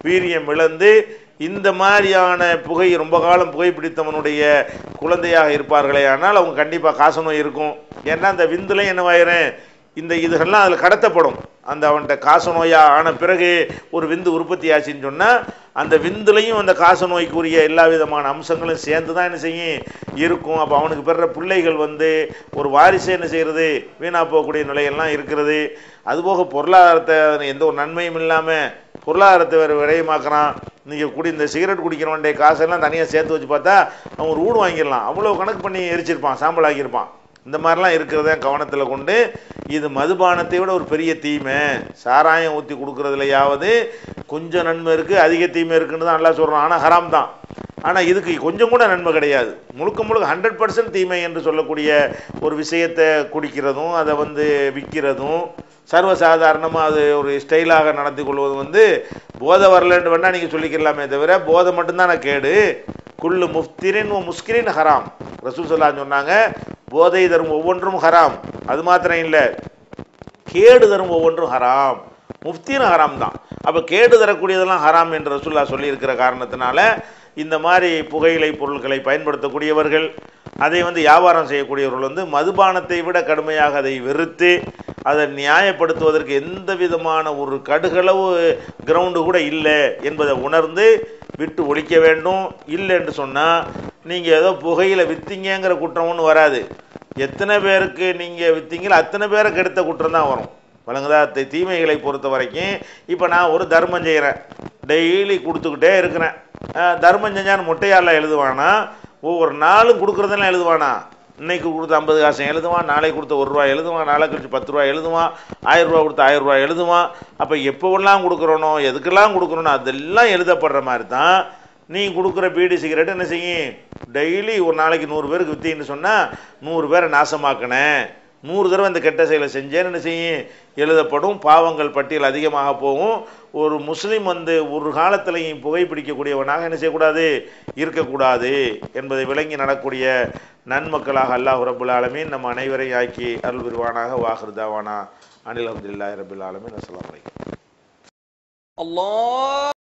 வீரியம் இழந்து இந்த மாதிரியான புகை ரொம்ப காலம் புகைப்பிடித்தவனுடைய குழந்தையாக இருப்பார்களே, ஆனால் அவங்க கண்டிப்பாக காச நோய் இருக்கும். ஏன்னா அந்த விந்துலையும் என்னவாயிரும், இந்த இதுகள்லாம் அதில் கடத்தப்படும். அந்த அவன்கிட்ட காச நோயாக ஆன பிறகு ஒரு விந்து உற்பத்தி ஆச்சுன்னு சொன்னால் அந்த விந்துலையும் அந்த காச நோய்க்குரிய எல்லா விதமான அம்சங்களும் சேர்ந்து தான் என்ன செய்யும் இருக்கும். அப்போ அவனுக்கு பெற பிள்ளைகள் வந்து ஒரு வாரிசை என்ன செய்கிறது, வீணாக போகக்கூடிய நிலையெல்லாம் இருக்கிறது. அதுபோக பொருளாதாரத்தை எந்த ஒரு நன்மையும் இல்லாமல் பொருளாதாரத்தை வேறு விரயமாக்குறான். நீங்கள் இந்த சிகரெட் குடிக்கிறவன்டைய காசெல்லாம் தனியாக சேர்த்து வச்சு பார்த்தா அவன் ஒரு வீடு வாங்கிடலாம், அவ்வளோ கணக்கு பண்ணி எரிச்சிருப்பான், சாம்பல் ஆக்கியிருப்பான். இந்த மாதிரிலாம் இருக்கிறத கவனத்தில் கொண்டு இது மதுபானத்தை விட ஒரு பெரிய தீமை. சாராயம் ஊற்றி கொடுக்குறதுலையாவது கொஞ்சம் நன்மை இருக்குது, அதிக தீமை இருக்குன்னு தான் நல்லா சொல்கிறான். ஆனால் ஹராம் தான். ஆனால் இதுக்கு கொஞ்சம் கூட நன்மை கிடையாது. முழுக்க 100% தீமை என்று சொல்லக்கூடிய ஒரு விஷயத்தை குடிக்கிறதும் அதை வந்து விற்கிறதும் சர்வசாதாரணமாக அது ஒரு ஸ்டைலாக நடத்தி கொள்வதும் வந்து போதை வரலன்னு வேணால் நீங்கள் சொல்லிக்கலாமே தவிர போதை மட்டும்தான் கேடு. குல்லு முஃப்திரின் முஸ்கிரின் ஹராம். ரசூல் ஸல்லல்லாஹு அலைஹி சொன்னாங்க, போதை தரும் ஒவ்வொன்றும் ஹராம். அது மாத்திரம் இல்லை, கேடு தரும் ஒவ்வொன்றும் ஹராம். முஃப்தின் ஹராம் தான். அப்போ கேடு தரக்கூடியதெல்லாம் ஹராம் என்று ரசூலுல்லாஹ் சொல்லியிருக்கிற காரணத்தினால இந்த மாதிரி புகையிலை பொருட்களை பயன்படுத்தக்கூடியவர்கள், அதை வந்து வியாபாரம் செய்யக்கூடியவர்கள் வந்து மதுபானத்தை விட கடுமையாக அதை வெறுத்து அதை நியாயப்படுத்துவதற்கு எந்த விதமான ஒரு கடுகளவு கிரவுண்டு கூட இல்லை என்பதை உணர்ந்து விட்டு ஒழிக்க வேண்டும். இல்லை என்று சொன்னால் நீங்கள் ஏதோ புகையில் விற்றீங்கிற குற்றம் ஒன்றும் வராது. எத்தனை பேருக்கு நீங்கள் விற்றீங்களோ அத்தனை பேரை கெடுத்த குற்றம் தான் வரும். வழங்குதா? தீமைகளை பொறுத்த வரைக்கும் இப்போ நான் ஒரு தர்மம் செய்கிறேன், டெய்லி கொடுத்துக்கிட்டே இருக்கிறேன். தர்மம் செஞ்சான்னு முட்டையாரில் எழுதுவானா, ஒவ்வொரு நாளும் கொடுக்குறதெல்லாம் எழுதுவானா? இன்னைக்கு கொடுத்த 50 காசு எழுதுவான், நாளைக்கு கொடுத்த 1 ரூபா எழுதுவான், நாளை கழிச்சு 10 ரூபா எழுதுவான், 1000 ரூபா கொடுத்த 1000 ரூபா எழுதுவான். அப்போ எப்போவெல்லாம் கொடுக்குறனோ எதுக்கெல்லாம் கொடுக்குறனோ அதெல்லாம் எழுதப்படுற மாதிரி தான் நீ கொடுக்குற பீடி சிகரெட்டு என்ன செய்யும், டெய்லி ஒரு நாளைக்கு 100 பேருக்கு விற்றீங்கன்னு சொன்னால் 100 பேரை நாசமாக்கினேன், 100 தடவை இந்த கெட்ட செயலை செஞ்சேன்னு என்ன செய்யும் எழுதப்படும். பாவங்கள் பட்டியல் அதிகமாக போகும். ஒரு முஸ்லீம் வந்து ஒரு காலத்திலையும் புகைப்பிடிக்கக்கூடியவனாக என்ன செய்யக்கூடாது, இருக்கக்கூடாது என்பதை விளங்கி நடக்கூடிய நன்மக்களாக அல்லாஹ் ரப்புல் ஆலமீன் நம் அனைவரையும் ஆக்கி அருள் புரிவானாக. வாஹிர் தாவானா அனில் அல்ஹம்துலில்லாஹி ரப்பில் ஆலமீன். அஸ்ஸலாமு அலைக்கும்.